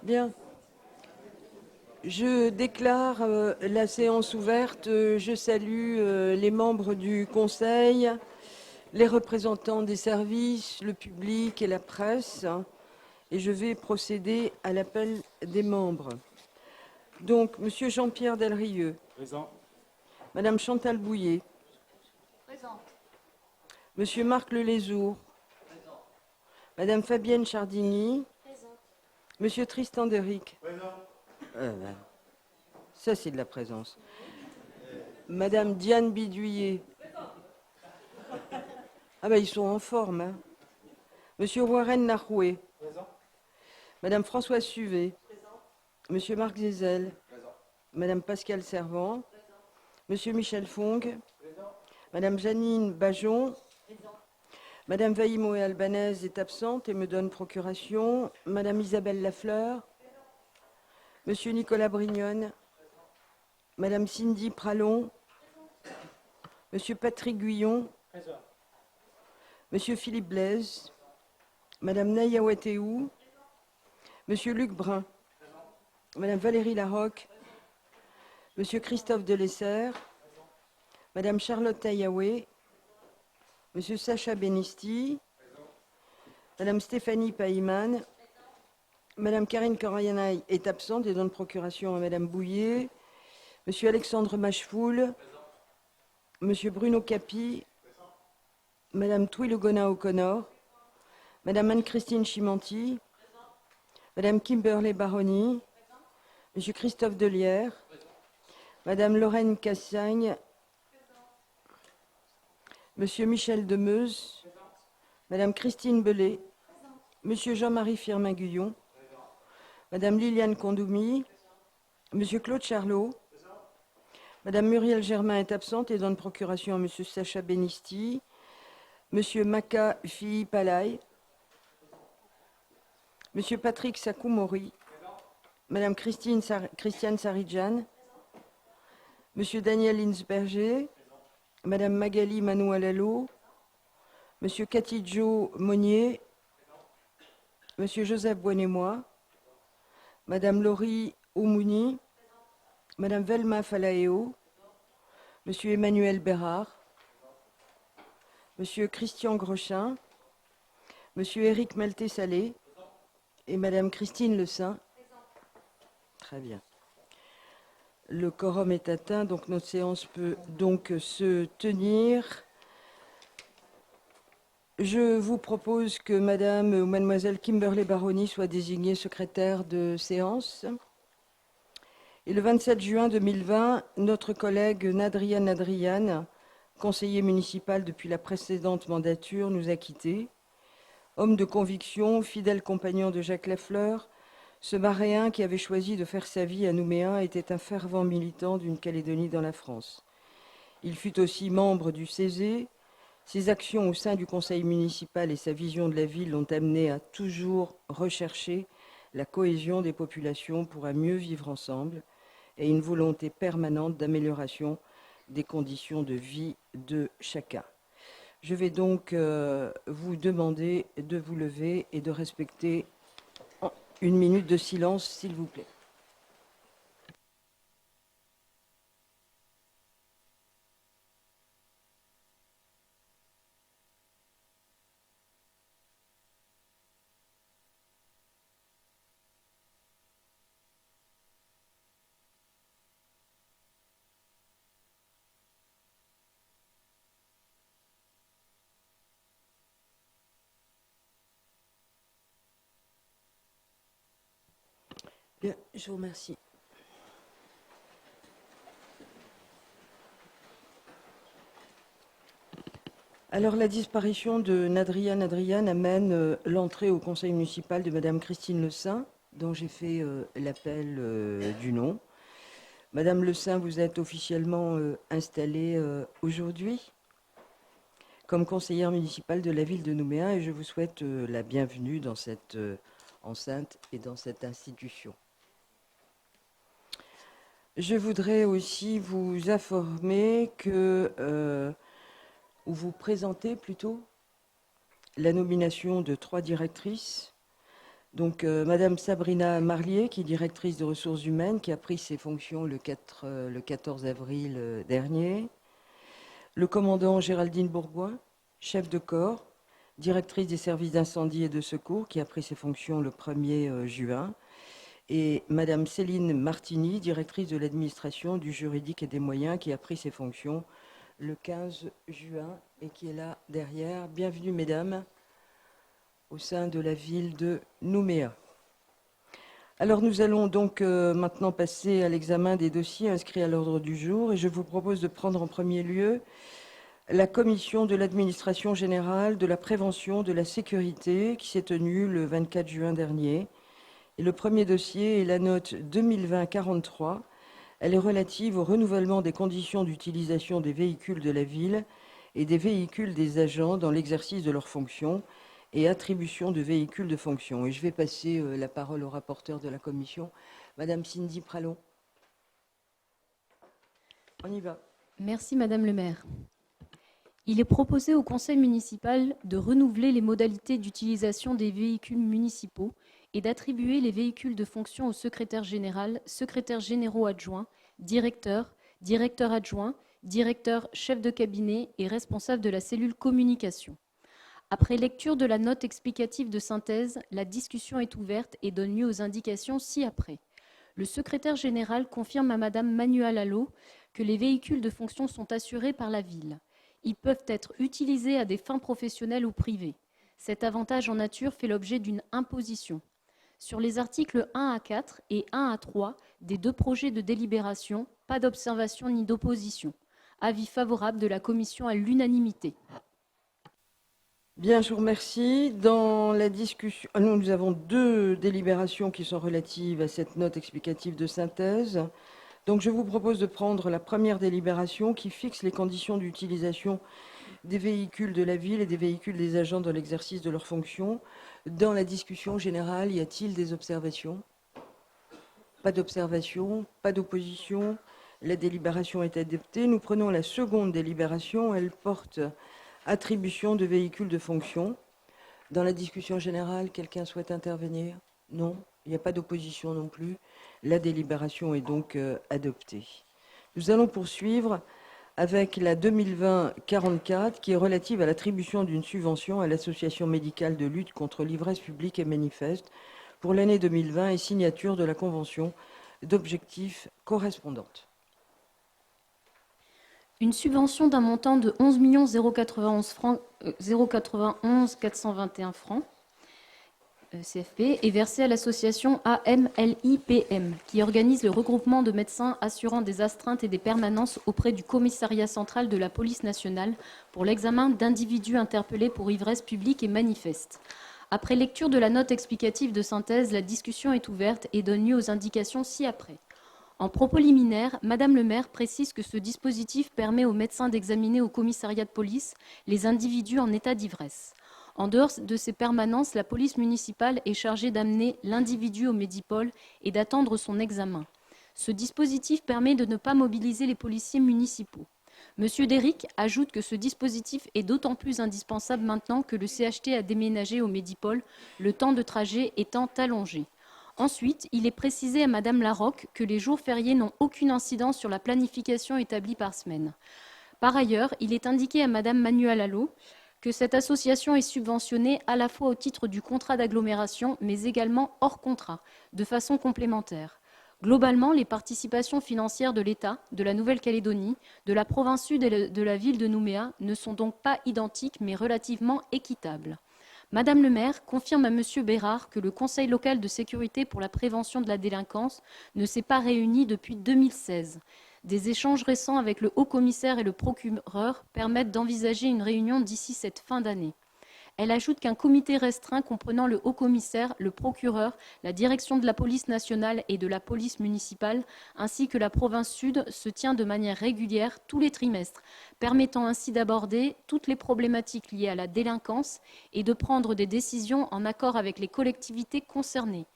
Bien. Je déclare la séance ouverte. Je salue les membres du Conseil, les représentants des services, le public et la presse. Et je vais procéder à l'appel des membres. Donc, Monsieur Jean-Pierre Delrieux. Présent. Madame Chantal Bouillet. Présente. Monsieur Marc Lelézour. Présent. Madame Fabienne Chardini. Présente. Monsieur Tristan Deric. Présent. Ça, c'est de la présence. Madame Diane Biduyer. Ah ben, ils sont en forme. Hein. Monsieur Warren Naroué. Présent. Madame Françoise Suvet. Présente. Monsieur Marc Zézel. Présent. Madame Pascal Servant. Présente. Monsieur Michel Fong. Présent. Madame Janine Bajon. Présente. Madame Vaïmoé Albanaise est absente et me donne procuration. Madame Isabelle Lafleur. Monsieur Nicolas Brignone. Madame Cindy Pralon. Monsieur Patrick Guyon. Présent. Monsieur Philippe Blaise. Madame Naïa Ouattéou. Monsieur Luc Brun. Madame Valérie Larocque. Monsieur Christophe Delessert. Madame Charlotte Tayaoué. Monsieur Sacha Benisti. Madame Stéphanie Païman. Madame Karine Corrianaï est absente et donne procuration à Madame Bouillet. Monsieur Alexandre Machefoul. Monsieur Bruno Capi. Madame Twilugona O'Connor. Madame Anne-Christine Chimanti. Madame Kimberley Baroni. Monsieur Christophe Delière. Madame Lorraine Cassagne. Monsieur Michel Demeuse. Madame Christine Bellet. Monsieur Jean-Marie Firmin-Guyon. Madame Liliane Condoumi. Monsieur Claude Charlot. Madame Muriel Germain est absente et donne procuration à Monsieur Sacha Benisti. Monsieur Maka Philippe Alaï. Monsieur Patrick Sakoumori. Madame Christiane Saridjan. Monsieur Daniel Linsberger. Madame Magali Manoualalo. Monsieur Catidjo Monnier. Monsieur Joseph Boinémois. Madame Laurie Oumouni. Madame Velma Falaeo. Monsieur Emmanuel Bérard. Monsieur Christian Grochin. Monsieur Éric Malté-Salé. Et Madame Christine Le Saint. Très bien. Le quorum est atteint, donc notre séance peut donc se tenir. Je vous propose que Madame ou Mademoiselle Kimberley Baroni soit désignée secrétaire de séance. Et le 27 juin 2020, notre collègue Nadrian Nadrian, conseiller municipal depuis la précédente mandature, nous a quittés. Homme de conviction, fidèle compagnon de Jacques Lafleur, ce Maréen qui avait choisi de faire sa vie à Nouméa était un fervent militant d'une Calédonie dans la France. Il fut aussi membre du CESE. Ses actions au sein du conseil municipal et sa vision de la ville l'ont amené à toujours rechercher la cohésion des populations pour un mieux vivre ensemble et une volonté permanente d'amélioration des conditions de vie de chacun. Je vais donc vous demander de vous lever et de respecter une minute de silence, s'il vous plaît. Bien, je vous remercie. Alors, la disparition de Nadrian Nadrian amène l'entrée au conseil municipal de Madame Christine Le Saint, dont j'ai fait l'appel du nom. Madame Le Saint, vous êtes officiellement installée aujourd'hui comme conseillère municipale de la ville de Nouméa et je vous souhaite la bienvenue dans cette enceinte et dans cette institution. Je voudrais aussi vous informer ou vous présenter plutôt la nomination de 3 directrices Donc, Madame Sabrina Marlier, qui est directrice de ressources humaines, qui a pris ses fonctions le 14 avril dernier. Le commandant Géraldine Bourgoin, chef de corps, directrice des services d'incendie et de secours, qui a pris ses fonctions le 1er juin. Et Madame Céline Martini, directrice de l'administration, du juridique et des moyens, qui a pris ses fonctions le 15 juin et qui est là derrière. Bienvenue, mesdames, au sein de la ville de Nouméa. Alors nous allons donc maintenant passer à l'examen des dossiers inscrits à l'ordre du jour et je vous propose de prendre en premier lieu la commission de l'administration générale, de la prévention, de la sécurité qui s'est tenue le 24 juin dernier. Et le premier dossier est la note 2020-43. Elle est relative au renouvellement des conditions d'utilisation des véhicules de la ville et des véhicules des agents dans l'exercice de leurs fonctions et attribution de véhicules de fonction. Et je vais passer la parole au rapporteur de la commission, Madame Cindy Pralon. On y va. Merci Madame le maire. Il est proposé au conseil municipal de renouveler les modalités d'utilisation des véhicules municipaux et d'attribuer les véhicules de fonction au secrétaire général, secrétaire généraux adjoints, directeur, directeur adjoint, directeur chef de cabinet et responsable de la cellule communication. Après lecture de la note explicative de synthèse, la discussion est ouverte et donne lieu aux indications ci-après. Le secrétaire général confirme à Madame Manuela Lalo que les véhicules de fonction sont assurés par la ville. Ils peuvent être utilisés à des fins professionnelles ou privées. Cet avantage en nature fait l'objet d'une imposition. Sur les articles 1 à 4 et 1 à 3 des deux projets de délibération, pas d'observation ni d'opposition. Avis favorable de la commission à l'unanimité. Bien, je vous remercie. Dans la discussion, nous avons deux délibérations qui sont relatives à cette note explicative de synthèse. Donc, je vous propose de prendre la première délibération qui fixe les conditions d'utilisation des véhicules de la ville et des véhicules des agents dans l'exercice de leurs fonctions. Dans la discussion générale, y a-t-il des observations? Pas d'observation, pas d'opposition. La délibération est adoptée. Nous prenons la seconde délibération. Elle porte attribution de véhicules de fonction. Dans la discussion générale, quelqu'un souhaite intervenir? Non, il n'y a pas d'opposition non plus. La délibération est donc adoptée. Nous allons poursuivre avec la 2020-44 qui est relative à l'attribution d'une subvention à l'association médicale de lutte contre l'ivresse publique et manifeste pour l'année 2020 et signature de la convention d'objectifs correspondante. Une subvention d'un montant de 11 091 421 francs CFP est versée à l'association AMLIPM qui organise le regroupement de médecins assurant des astreintes et des permanences auprès du commissariat central de la police nationale pour l'examen d'individus interpellés pour ivresse publique et manifeste. Après lecture de la note explicative de synthèse, la discussion est ouverte et donne lieu aux indications ci-après. En propos liminaire, Madame le maire précise que ce dispositif permet aux médecins d'examiner au commissariat de police les individus en état d'ivresse. En dehors de ces permanences, la police municipale est chargée d'amener l'individu au Médipôle et d'attendre son examen. Ce dispositif permet de ne pas mobiliser les policiers municipaux. Monsieur Déric ajoute que ce dispositif est d'autant plus indispensable maintenant que le CHT a déménagé au Médipôle, le temps de trajet étant allongé. Ensuite, il est précisé à Madame Larocque que les jours fériés n'ont aucune incidence sur la planification établie par semaine. Par ailleurs, il est indiqué à Madame Manuela Lalo que cette association est subventionnée à la fois au titre du contrat d'agglomération, mais également hors contrat, de façon complémentaire. Globalement, les participations financières de l'État, de la Nouvelle-Calédonie, de la province sud et de la ville de Nouméa ne sont donc pas identiques, mais relativement équitables. Madame le maire confirme à Monsieur Bérard que le Conseil local de sécurité pour la prévention de la délinquance ne s'est pas réuni depuis 2016. Des échanges récents avec le haut-commissaire et le procureur permettent d'envisager une réunion d'ici cette fin d'année. Elle ajoute qu'un comité restreint comprenant le haut-commissaire, le procureur, la direction de la police nationale et de la police municipale, ainsi que la province sud, se tient de manière régulière tous les trimestres, permettant ainsi d'aborder toutes les problématiques liées à la délinquance et de prendre des décisions en accord avec les collectivités concernées.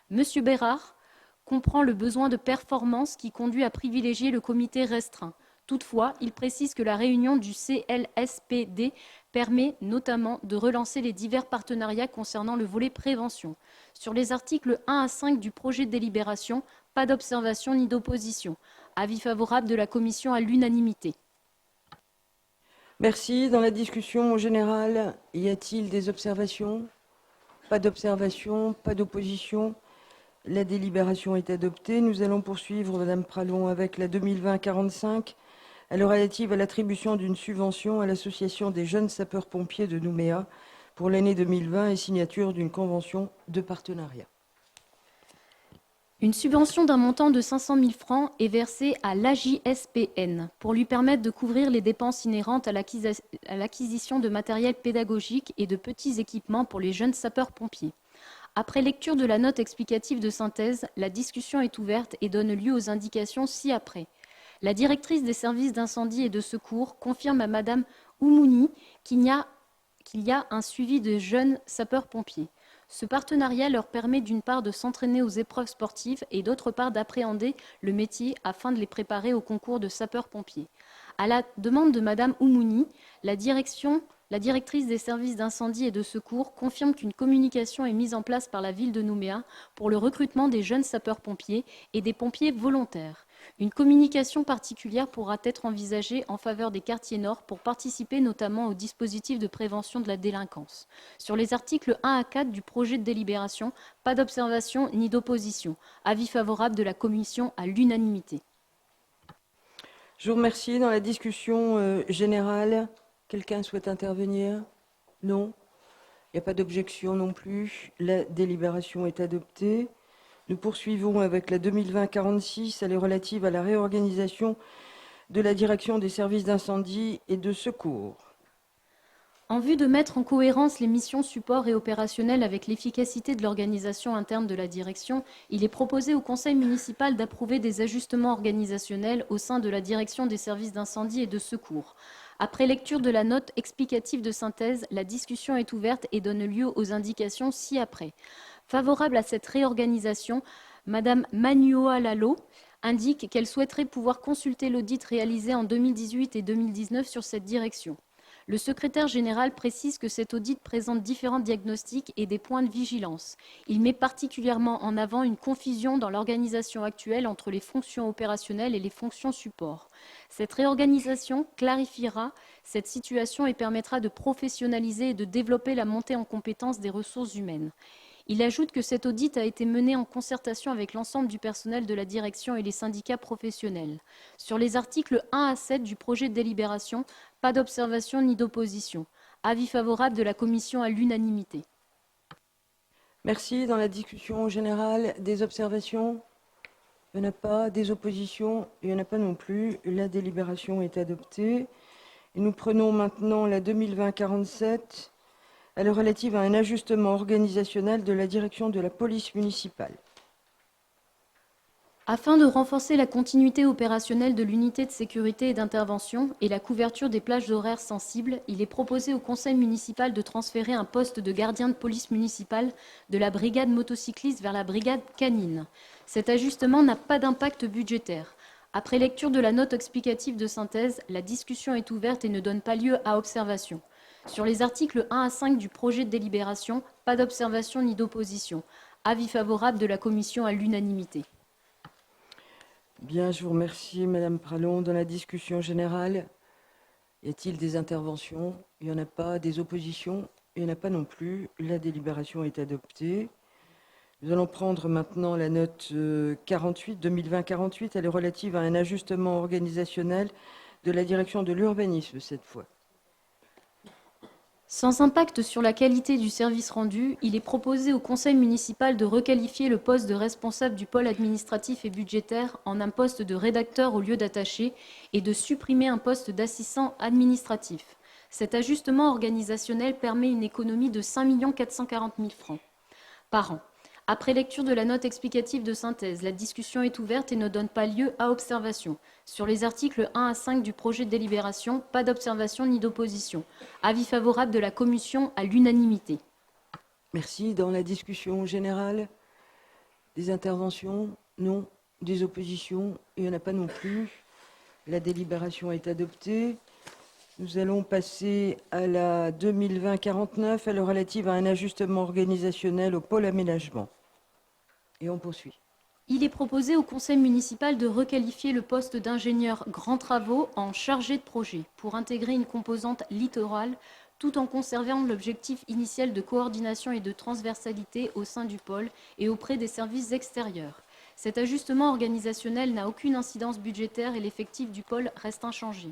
Monsieur Bérard comprend le besoin de performance qui conduit à privilégier le comité restreint. Toutefois, il précise que la réunion du CLSPD permet notamment de relancer les divers partenariats concernant le volet prévention. Sur les articles 1 à 5 du projet de délibération, pas d'observation ni d'opposition. Avis favorable de la commission à l'unanimité. Merci. Dans la discussion générale, y a-t-il des observations? Pas d'observation, pas d'opposition. La délibération est adoptée. Nous allons poursuivre, Madame Pralon, avec la 2020-45. Elle est relative à l'attribution d'une subvention à l'Association des jeunes sapeurs-pompiers de Nouméa pour l'année 2020 et signature d'une convention de partenariat. Une subvention d'un montant de 500 000 francs est versée à l'AJSPN pour lui permettre de couvrir les dépenses inhérentes à l'acquisition de matériel pédagogique et de petits équipements pour les jeunes sapeurs-pompiers. Après lecture de la note explicative de synthèse, la discussion est ouverte et donne lieu aux indications ci-après. La directrice des services d'incendie et de secours confirme à Madame Oumouni qu'il y a un suivi de jeunes sapeurs-pompiers. Ce partenariat leur permet d'une part de s'entraîner aux épreuves sportives et d'autre part d'appréhender le métier afin de les préparer au concours de sapeurs-pompiers. À la demande de Madame Oumouni, la directrice des services d'incendie et de secours confirme qu'une communication est mise en place par la ville de Nouméa pour le recrutement des jeunes sapeurs-pompiers et des pompiers volontaires. Une communication particulière pourra être envisagée en faveur des quartiers nord pour participer notamment au dispositif de prévention de la délinquance. Sur les articles 1 à 4 du projet de délibération, pas d'observation ni d'opposition. Avis favorable de la commission à l'unanimité. Je vous remercie. Dans la discussion générale, quelqu'un souhaite intervenir? Non? Il n'y a pas d'objection non plus. La délibération est adoptée. Nous poursuivons avec la 2020-46. Elle est relative à la réorganisation de la direction des services d'incendie et de secours. En vue de mettre en cohérence les missions support et opérationnelles avec l'efficacité de l'organisation interne de la direction, il est proposé au Conseil municipal d'approuver des ajustements organisationnels au sein de la direction des services d'incendie et de secours. Après lecture de la note explicative de synthèse, la discussion est ouverte et donne lieu aux indications ci-après. Favorable à cette réorganisation, Madame Manuoa Lalo indique qu'elle souhaiterait pouvoir consulter l'audit réalisé en 2018 et 2019 sur cette direction. Le secrétaire général précise que cet audit présente différents diagnostics et des points de vigilance. Il met particulièrement en avant une confusion dans l'organisation actuelle entre les fonctions opérationnelles et les fonctions support. Cette réorganisation clarifiera cette situation et permettra de professionnaliser et de développer la montée en compétence des ressources humaines. Il ajoute que cet audit a été mené en concertation avec l'ensemble du personnel de la direction et les syndicats professionnels. Sur les articles 1 à 7 du projet de délibération, pas d'observation ni d'opposition. Avis favorable de la commission à l'unanimité. Merci. Dans la discussion générale, des observations? Il n'y en a pas. Des oppositions? Il n'y en a pas non plus. La délibération est adoptée. Et nous prenons maintenant la 2020-47. Elle est relative à un ajustement organisationnel de la direction de la police municipale. Afin de renforcer la continuité opérationnelle de l'unité de sécurité et d'intervention et la couverture des plages horaires sensibles, il est proposé au conseil municipal de transférer un poste de gardien de police municipale de la brigade motocycliste vers la brigade canine. Cet ajustement n'a pas d'impact budgétaire. Après lecture de la note explicative de synthèse, la discussion est ouverte et ne donne pas lieu à observation. Sur les articles 1 à 5 du projet de délibération, pas d'observation ni d'opposition. Avis favorable de la commission à l'unanimité. Bien, je vous remercie, Madame Pralon. Dans la discussion générale, y a-t-il des interventions? Il n'y en a pas. Des oppositions? Il n'y en a pas non plus. La délibération est adoptée. Nous allons prendre maintenant la note 48, 2020-48. Elle est relative à un ajustement organisationnel de la direction de l'urbanisme cette fois. Sans impact sur la qualité du service rendu, il est proposé au conseil municipal de requalifier le poste de responsable du pôle administratif et budgétaire en un poste de rédacteur au lieu d'attaché et de supprimer un poste d'assistant administratif. Cet ajustement organisationnel permet une économie de 5 440 000 francs par an. Après lecture de la note explicative de synthèse, la discussion est ouverte et ne donne pas lieu à observation. Sur les articles 1 à 5 du projet de délibération, pas d'observation ni d'opposition. Avis favorable de la commission à l'unanimité. Merci. Dans la discussion générale, des interventions? Non. Des oppositions? Il n'y en a pas non plus. La délibération est adoptée. Nous allons passer à la 2020-49, elle est relative à un ajustement organisationnel au pôle aménagement. Et on poursuit. Il est proposé au conseil municipal de requalifier le poste d'ingénieur grands travaux en chargé de projet pour intégrer une composante littorale tout en conservant l'objectif initial de coordination et de transversalité au sein du pôle et auprès des services extérieurs. Cet ajustement organisationnel n'a aucune incidence budgétaire et l'effectif du pôle reste inchangé.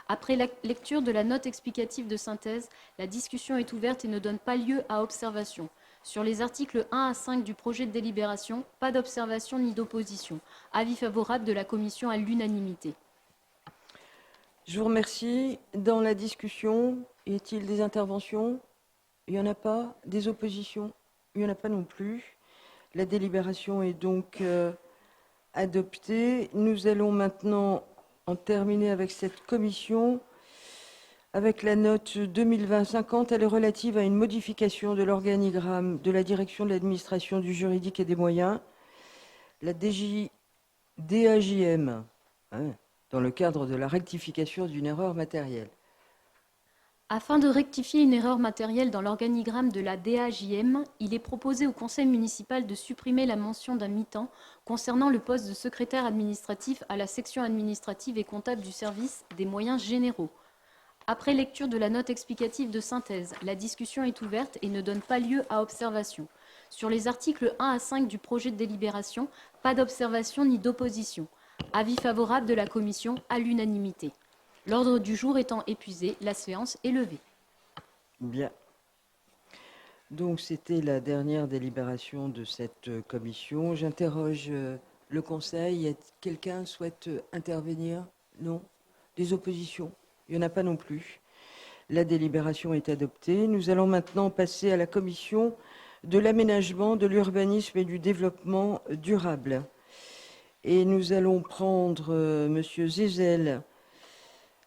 Après la lecture de la note explicative de synthèse, la discussion est ouverte et ne donne pas lieu à observation. Sur les articles 1 à 5 du projet de délibération, pas d'observation ni d'opposition. Avis favorable de la commission à l'unanimité. Je vous remercie. Dans la discussion, y a-t-il des interventions? Il n'y en a pas. Des oppositions? Il n'y en a pas non plus. La délibération est donc adoptée. Nous allons maintenant en terminer avec cette commission. Avec la note 2020-50, elle est relative à une modification de l'organigramme de la direction de l'administration du juridique et des moyens, la DAJM, dans le cadre de la rectification d'une erreur matérielle. Afin de rectifier une erreur matérielle dans l'organigramme de la DAJM, il est proposé au conseil municipal de supprimer la mention d'un mi-temps concernant le poste de secrétaire administratif à la section administrative et comptable du service des moyens généraux. Après lecture de la note explicative de synthèse, la discussion est ouverte et ne donne pas lieu à observation. Sur les articles 1 à 5 du projet de délibération, pas d'observation ni d'opposition. Avis favorable de la commission à l'unanimité. L'ordre du jour étant épuisé, la séance est levée. Bien. Donc, c'était la dernière délibération de cette commission. J'interroge le Conseil. Quelqu'un souhaite intervenir? Non? Des oppositions? Il n'y en a pas non plus. La délibération est adoptée. Nous allons maintenant passer à la commission de l'aménagement, de l'urbanisme et du développement durable. Et nous allons prendre Monsieur Zézel,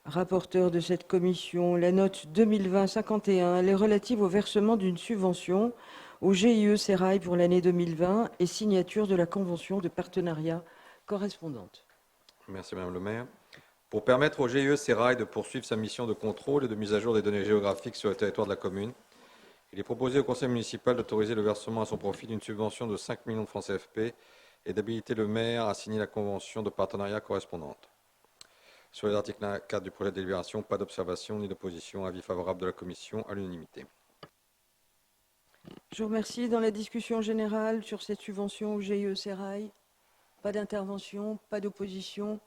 rapporteur de cette commission. La note 2020-51, elle est relative au versement d'une subvention au GIE Sérail pour l'année 2020 et signature de la convention de partenariat correspondante. Merci Madame le maire. Pour permettre au GIE Sérail de poursuivre sa mission de contrôle et de mise à jour des données géographiques sur le territoire de la commune, il est proposé au conseil municipal d'autoriser le versement à son profit d'une subvention de 5 millions de francs CFP et d'habiliter le maire à signer la convention de partenariat correspondante. Sur les articles 1 à 4 du projet de délibération, pas d'observation ni d'opposition. Avis favorable de la commission à l'unanimité. Je vous remercie. Dans la discussion générale sur cette subvention au GIE Sérail, pas d'intervention, pas d'opposition.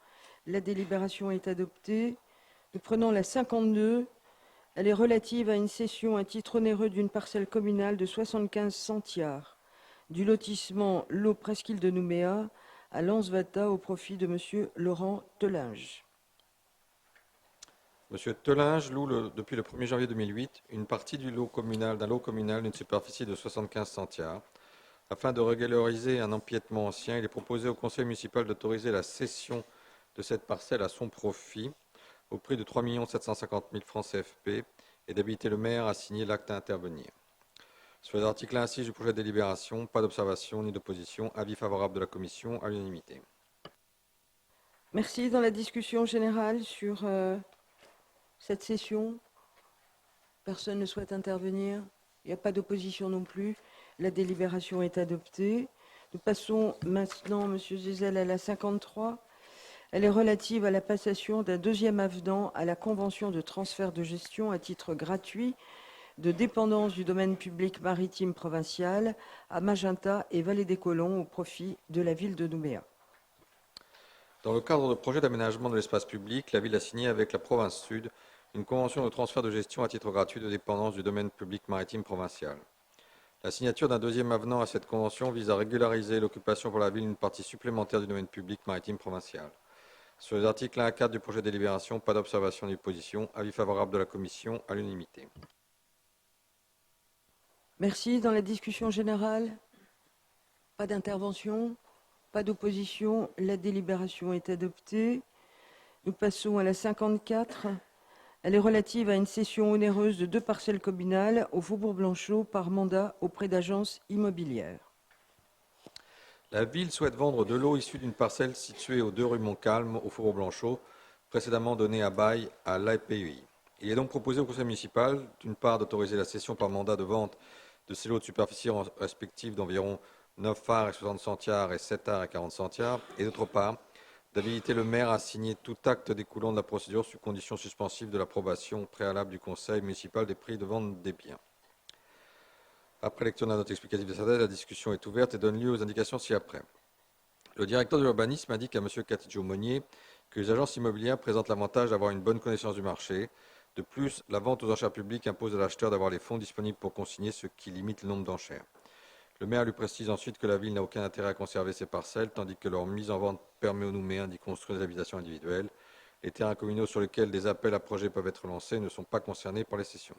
La délibération est adoptée. Nous prenons la 52. Elle est relative à une cession à titre onéreux d'une parcelle communale de 75 centiares du lotissement L'Eau Presqu'île de Nouméa à Lansvata au profit de M. Laurent Telinge. Monsieur Telinge loue depuis le 1er janvier 2008 une partie d'un lot communal d'une superficie de 75 centiares. Afin de régulariser un empiètement ancien, il est proposé au conseil municipal d'autoriser la cession de cette parcelle à son profit au prix de 3 750 000 francs CFP et d'habiliter le maire à signer l'acte à intervenir. Sur les articles 1 à 6 du projet de délibération, pas d'observation ni d'opposition. Avis favorable de la commission à l'unanimité. Merci. Dans la discussion générale sur cette session, personne ne souhaite intervenir. Il n'y a pas d'opposition non plus. La délibération est adoptée. Nous passons maintenant, Monsieur Zézel, à la 53. Elle est relative à la passation d'un deuxième avenant à la convention de transfert de gestion à titre gratuit de dépendance du domaine public maritime provincial à Magenta et Vallée des Colons au profit de la ville de Nouméa. Dans le cadre de projet d'aménagement de l'espace public, la ville a signé avec la province Sud une convention de transfert de gestion à titre gratuit de dépendance du domaine public maritime provincial. La signature d'un deuxième avenant à cette convention vise à régulariser l'occupation pour la ville d'une partie supplémentaire du domaine public maritime provincial. Sur les articles 1 à 4 du projet de délibération, pas d'observation ni d'opposition. Avis favorable de la commission à l'unanimité. Merci. Dans la discussion générale, pas d'intervention, pas d'opposition. La délibération est adoptée. Nous passons à la 54. Elle est relative à une cession onéreuse de 2 parcelles communales au Faubourg Blanchot par mandat auprès d'agences immobilières. La ville souhaite vendre de l'eau issue d'une parcelle située aux 2 rue Montcalm au Faubourg Blanchot précédemment donné à bail à l'APEI. Il est donc proposé au conseil municipal, d'une part, d'autoriser la cession par mandat de vente de ces lots de superficie respectifs d'environ 9 arts et 60 centiares et 7 arts et 40 centiares, et d'autre part, d'habiliter le maire à signer tout acte découlant de la procédure sous condition suspensive de l'approbation préalable du conseil municipal des prix de vente des biens. Après lecture de la note explicative de synthèse, la discussion est ouverte et donne lieu aux indications ci-après. Le directeur de l'urbanisme indique à M. Catidjo-Monnier que les agences immobilières présentent l'avantage d'avoir une bonne connaissance du marché. De plus, la vente aux enchères publiques impose à l'acheteur d'avoir les fonds disponibles pour consigner, ce qui limite le nombre d'enchères. Le maire lui précise ensuite que la ville n'a aucun intérêt à conserver ces parcelles, tandis que leur mise en vente permet aux Nouméens d'y construire des habitations individuelles. Les terrains communaux sur lesquels des appels à projets peuvent être lancés ne sont pas concernés par les cessions.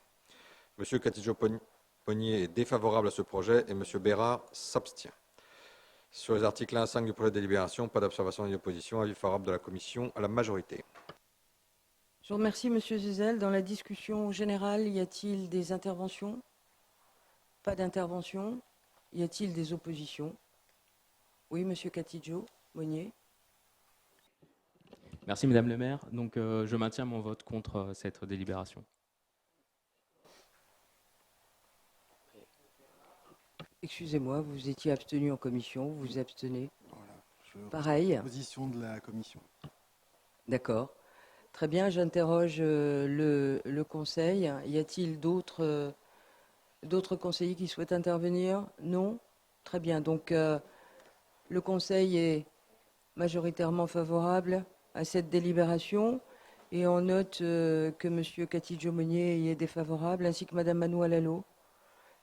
M. Catidjo-Monnier est défavorable à ce projet et M. Bérard s'abstient. Sur les articles 1 à 5 du projet de délibération, pas d'observation ni d'opposition. Avis favorable de la commission à la majorité. Je vous remercie, Monsieur Zézel. Dans la discussion générale, y a-t-il des interventions? Pas d'intervention. Y a-t-il des oppositions? Oui, Monsieur Catidjo-Monnier. Merci Madame le maire. Donc je maintiens mon vote contre cette délibération. Excusez-moi, vous étiez abstenu en commission, vous vous abstenez. Voilà, Pareil. Position de la commission. D'accord. Très bien, j'interroge le conseil. Y a-t-il d'autres conseillers qui souhaitent intervenir? Non? Très bien. Donc, le conseil est majoritairement favorable à cette délibération et on note que M. Catidjo-Monnier y est défavorable, ainsi que Mme Manou Alalo.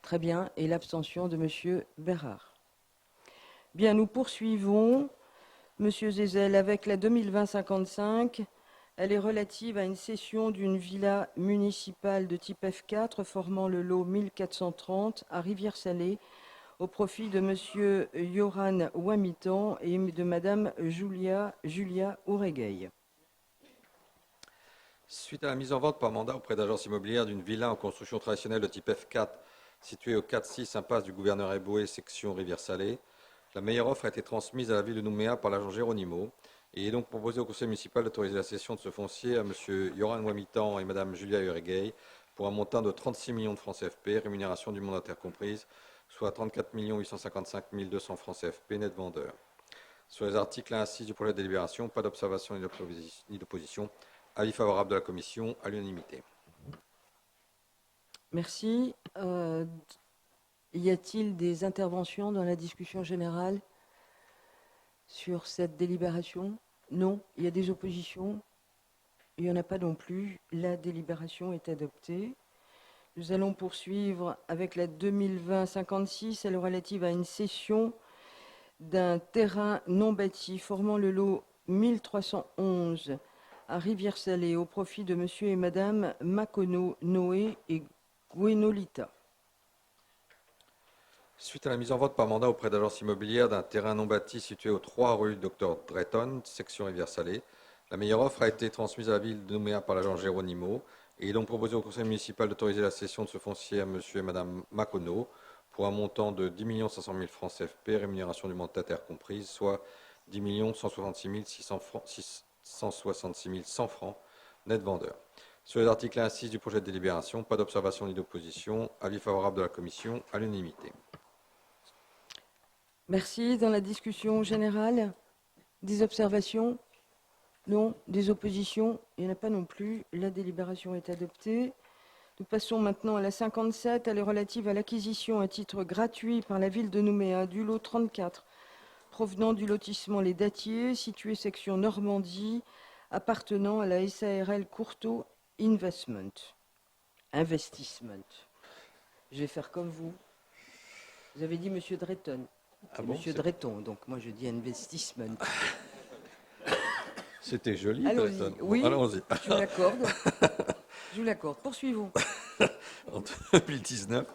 Très bien. Et l'abstention de M. Bérard. Bien, nous poursuivons. M. Zézel, avec la 2020-55, elle est relative à une cession d'une villa municipale de type F4 formant le lot 1430 à Rivière-Salée au profit de M. Yoran Wamitan et de Mme Julia Ouregueil. Suite à la mise en vente par mandat auprès d'agences immobilières d'une villa en construction traditionnelle de type F4 située au 4-6 impasse du gouverneur Eboué, section Rivière-Salée, la meilleure offre a été transmise à la ville de Nouméa par l'agent Géronimo et il est donc proposé au conseil municipal d'autoriser la cession de ce foncier à M. Yoran Wamitan et Mme Julia Uregueil pour un montant de 36 millions de francs CFP, rémunération du mandataire comprise, soit 34 855 200 francs CFP net vendeur. Sur les articles 1 à 6 du projet de délibération, pas d'observation ni d'opposition. Avis favorable de la commission à l'unanimité. Merci. Y a-t-il des interventions dans la discussion générale sur cette délibération? Non. Il y a des oppositions? Il n'y en a pas non plus. La délibération est adoptée. Nous allons poursuivre avec la 2020-56, elle est relative à une cession d'un terrain non bâti formant le lot 1311 à Rivière-Salée au profit de monsieur et madame Macono, Noé et Gwenolita. Suite à la mise en vente par mandat auprès d'agences immobilières d'un terrain non bâti situé aux 3 rue Dr Drayton, section Rivière-Salée, la meilleure offre a été transmise à la ville de Nouméa par l'agent Géronimo et est donc proposé au conseil municipal d'autoriser la cession de ce foncier à monsieur et madame Macono pour un montant de 10 500 000 francs CFP, rémunération du mandataire comprise, soit 10 166 100 francs net vendeur. Sur les articles 1 à 6 du projet de délibération, pas d'observation ni d'opposition. Avis favorable de la commission à l'unanimité. Merci. Dans la discussion générale, des observations? Non. Des oppositions? Il n'y en a pas non plus. La délibération est adoptée. Nous passons maintenant à la 57. Elle est relative à l'acquisition à titre gratuit par la ville de Nouméa du lot 34, provenant du lotissement Les Dattiers, situé section Normandie, appartenant à la SARL Courtauld Investissement. Je vais faire comme vous. Vous avez dit Monsieur Drayton. Ah bon, Monsieur Drayton, donc moi je dis Investissement. C'était joli, Allons-y. Drayton. Oui, Bon, allons-y. je vous l'accorde. Je vous l'accorde. Poursuivons. En 2019,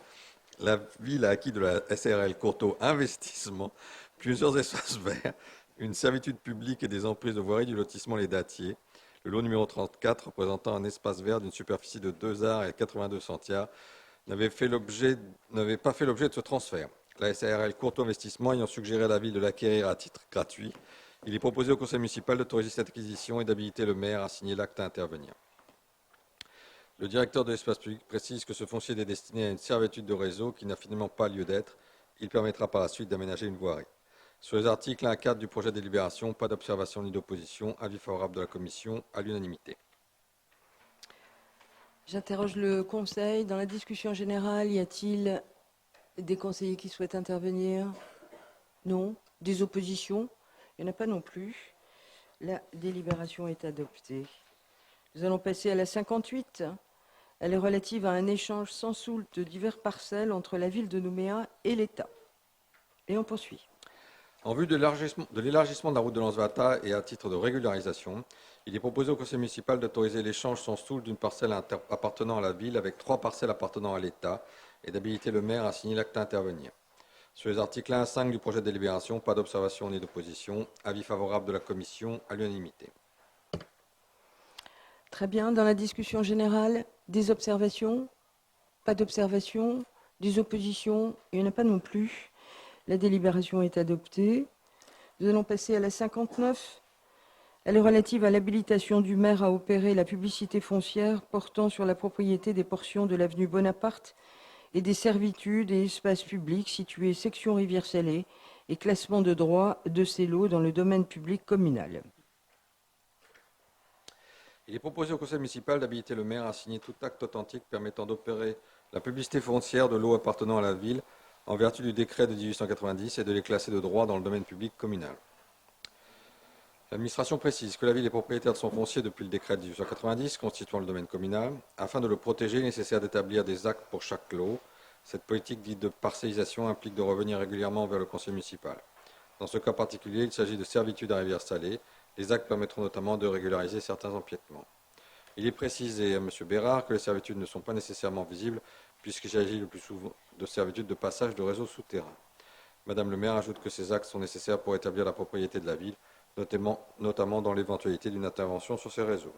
la ville a acquis de la SARL Courtauld Investissement plusieurs espaces verts, une servitude publique et des emprises de voirie du lotissement Les Dattiers. Le lot numéro 34, représentant un espace vert d'une superficie de 2 arts et 82 centiares, n'avait pas fait l'objet de ce transfert. La SARL Courtauld Investissement ayant suggéré à la ville de l'acquérir à titre gratuit, Il est proposé au conseil municipal d'autoriser cette acquisition et d'habiliter le maire à signer l'acte à intervenir. Le directeur de l'espace public précise que ce foncier est destiné à une servitude de réseau qui n'a finalement pas lieu d'être. Il permettra par la suite d'aménager une voirie. Sur les articles 1 à 4 du projet de délibération, pas d'observation ni d'opposition. Avis favorable de la commission à l'unanimité. J'interroge le Conseil. Dans la discussion générale, y a-t-il des conseillers qui souhaitent intervenir? Non. Des oppositions? Il n'y en a pas non plus. La délibération est adoptée. Nous allons passer à la 58. Elle est relative à un échange sans soult de diverses parcelles entre la ville de Nouméa et l'État. Et on poursuit. En vue de l'élargissement de la route de Lansvata et à titre de régularisation, il est proposé au conseil municipal d'autoriser l'échange sans soult d'une parcelle appartenant à la ville avec 3 parcelles appartenant à l'État et d'habiliter le maire à signer l'acte à intervenir. Sur les articles 1 à 5 du projet de délibération, pas d'observation ni d'opposition. Avis favorable de la commission à l'unanimité. Très bien. Dans la discussion générale, des observations? Pas d'observations? Des oppositions? Il n'y en a pas non plus. La délibération est adoptée. Nous allons passer à la 59. Elle est relative à l'habilitation du maire à opérer la publicité foncière portant sur la propriété des portions de l'avenue Bonaparte et des servitudes et espaces publics situés section Rivière-Salée et classement de droit de ces lots dans le domaine public communal. Il est proposé au conseil municipal d'habiliter le maire à signer tout acte authentique permettant d'opérer la publicité foncière de lots appartenant à la ville en vertu du décret de 1890 et de les classer de droit dans le domaine public communal. L'administration précise que la ville est propriétaire de son foncier depuis le décret de 1890 constituant le domaine communal. Afin de le protéger, il est nécessaire d'établir des actes pour chaque lot. Cette politique dite de parcellisation implique de revenir régulièrement vers le conseil municipal. Dans ce cas particulier, il s'agit de servitudes à Rivière-Salée. Les actes permettront notamment de régulariser certains empiètements. Il est précisé à M. Bérard que les servitudes ne sont pas nécessairement visibles puisqu'il s'agit le plus souvent de servitudes de passage de réseaux souterrains. Madame le maire ajoute que ces actes sont nécessaires pour établir la propriété de la ville, notamment dans l'éventualité d'une intervention sur ces réseaux.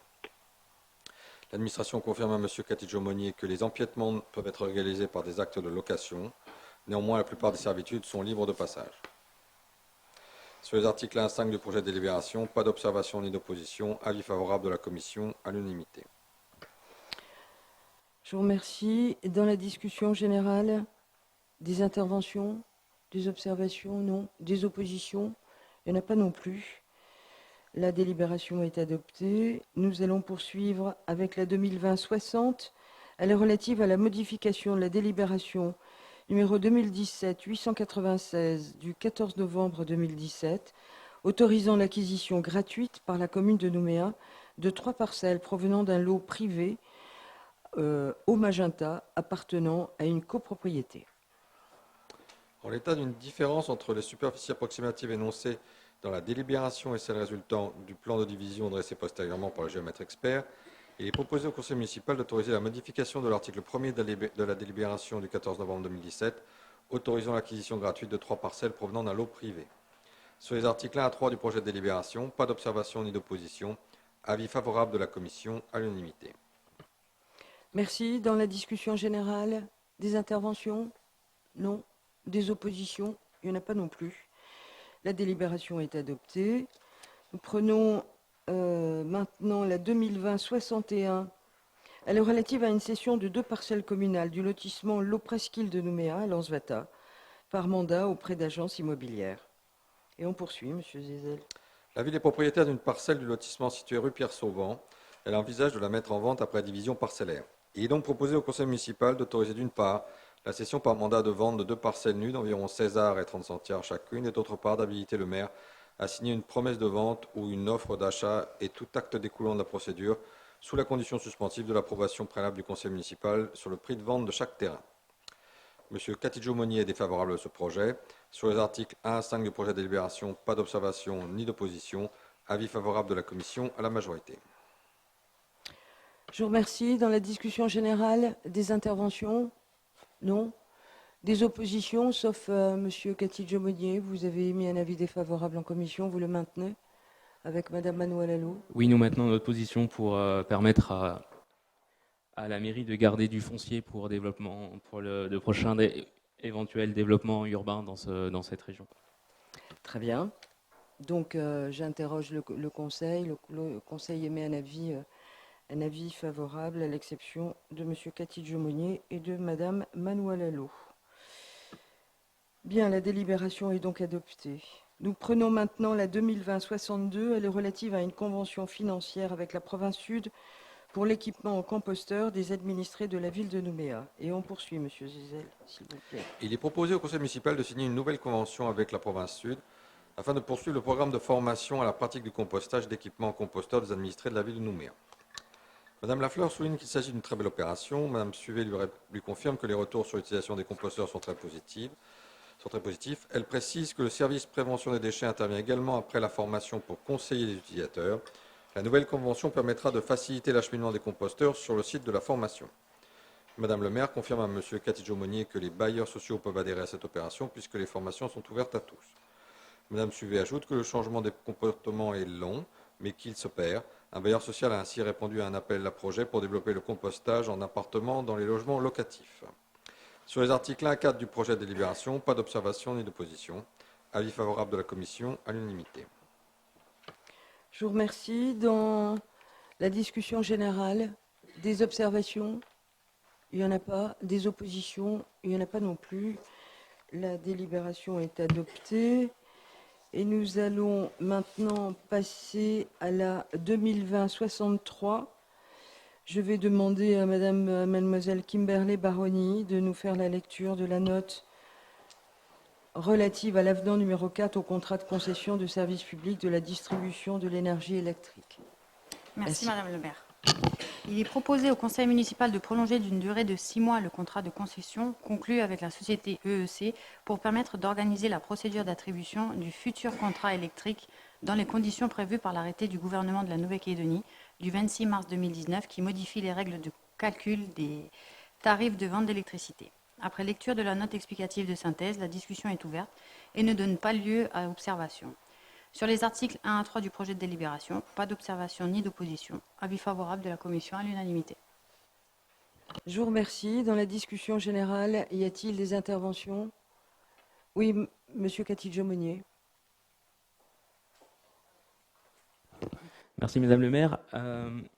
L'administration confirme à M. Catidjo-Monnier que les empiètements peuvent être réalisés par des actes de location. Néanmoins, la plupart des servitudes sont libres de passage. Sur les articles 1 à 5 du projet de délibération, pas d'observation ni d'opposition. Avis favorable de la commission à l'unanimité. Je vous remercie. Dans la discussion générale, des interventions, des observations? Non. Des oppositions? Il n'y en a pas non plus. La délibération est adoptée. Nous allons poursuivre avec la 2020-60. Elle est relative à la modification de la délibération numéro 2017-896 du 14 novembre 2017, autorisant l'acquisition gratuite par la commune de Nouméa de 3 parcelles provenant d'un lot privé au Magenta appartenant à une copropriété. En l'état d'une différence entre les superficies approximatives énoncées dans la délibération et celles résultant du plan de division dressé postérieurement par le géomètre expert, il est proposé au conseil municipal d'autoriser la modification de l'article 1er de la délibération du 14 novembre 2017, autorisant l'acquisition gratuite de 3 parcelles provenant d'un lot privé. Sur les articles 1 à 3 du projet de délibération, pas d'observation ni d'opposition. Avis favorable de la commission à l'unanimité. Merci. Dans la discussion générale, des interventions? Non. Des oppositions? Il n'y en a pas non plus. La délibération est adoptée. Nous prenons maintenant la 2020-61. Elle est relative à une cession de 2 parcelles communales du lotissement Lot Presqu'île de Nouméa à Lansvata par mandat auprès d'agences immobilières. Et on poursuit, M. Zézel. La ville est propriétaire d'une parcelle du lotissement situé rue Pierre-Sauvant. Elle envisage de la mettre en vente après division parcellaire. Il est donc proposé au conseil municipal d'autoriser d'une part la cession par mandat de vente de 2 parcelles nues d'environ 16 arts et 30 centiares chacune, et d'autre part d'habiliter le maire à signer une promesse de vente ou une offre d'achat et tout acte découlant de la procédure, sous la condition suspensive de l'approbation préalable du conseil municipal sur le prix de vente de chaque terrain. M. Catidjo-Monnier est défavorable à ce projet. Sur les articles 1 à 5 du projet de délibération, pas d'observation ni d'opposition. Avis favorable de la commission à la majorité. Je vous remercie. Dans la discussion générale, des interventions? Non. Des oppositions, sauf M. Catidjo-Monnier. Vous avez émis un avis défavorable en commission. Vous le maintenez avec Mme Manuel Allot? Oui, nous maintenons notre position pour permettre à la mairie de garder du foncier pour développement, pour le prochain éventuel développement urbain dans cette région. Très bien. Donc, j'interroge le Conseil. Le Conseil émet un avis favorable, à l'exception de M. Catidjo-Monnier et de Mme Manoualalo. Bien, la délibération est donc adoptée. Nous prenons maintenant la 2020-62. Elle est relative à une convention financière avec la province Sud pour l'équipement en composteur des administrés de la ville de Nouméa. Et on poursuit, Monsieur Zizel, s'il vous plaît. Il est proposé au Conseil municipal de signer une nouvelle convention avec la province Sud afin de poursuivre le programme de formation à la pratique du compostage d'équipements en composteur des administrés de la ville de Nouméa. Madame Lafleur souligne qu'il s'agit d'une très belle opération. Madame Suvet lui confirme que les retours sur l'utilisation des composteurs sont très positifs. Elle précise que le service prévention des déchets intervient également après la formation pour conseiller les utilisateurs. La nouvelle convention permettra de faciliter l'acheminement des composteurs sur le site de la formation. Madame le maire confirme à M. Catidjo-Monnier que les bailleurs sociaux peuvent adhérer à cette opération puisque les formations sont ouvertes à tous. Madame Suvet ajoute que le changement des comportements est long, mais qu'il s'opère. Un bailleur social a ainsi répondu à un appel à projet pour développer le compostage en appartements dans les logements locatifs. Sur les articles 1 à 4 du projet de délibération, pas d'observation ni d'opposition. Avis favorable de la commission à l'unanimité. Je vous remercie. Dans la discussion générale, des observations? Il n'y en a pas. Des oppositions? Il n'y en a pas non plus. La délibération est adoptée. Et nous allons maintenant passer à la 2020-63. Je vais demander à mademoiselle Kimberley Baroni de nous faire la lecture de la note relative à l'avenant numéro 4 au contrat de concession de service public de la distribution de l'énergie électrique. Merci Madame le maire. Il est proposé au conseil municipal de prolonger d'une durée de 6 mois le contrat de concession conclu avec la société EEC pour permettre d'organiser la procédure d'attribution du futur contrat électrique dans les conditions prévues par l'arrêté du gouvernement de la Nouvelle-Calédonie du 26 mars 2019 qui modifie les règles de calcul des tarifs de vente d'électricité. Après lecture de la note explicative de synthèse, la discussion est ouverte et ne donne pas lieu à observation. Sur les articles 1 à 3 du projet de délibération, pas d'observation ni d'opposition. Avis favorable de la commission à l'unanimité. Je vous remercie. Dans la discussion générale, y a-t-il des interventions? Oui, Monsieur Catidjo-Monnier. Merci Madame le maire.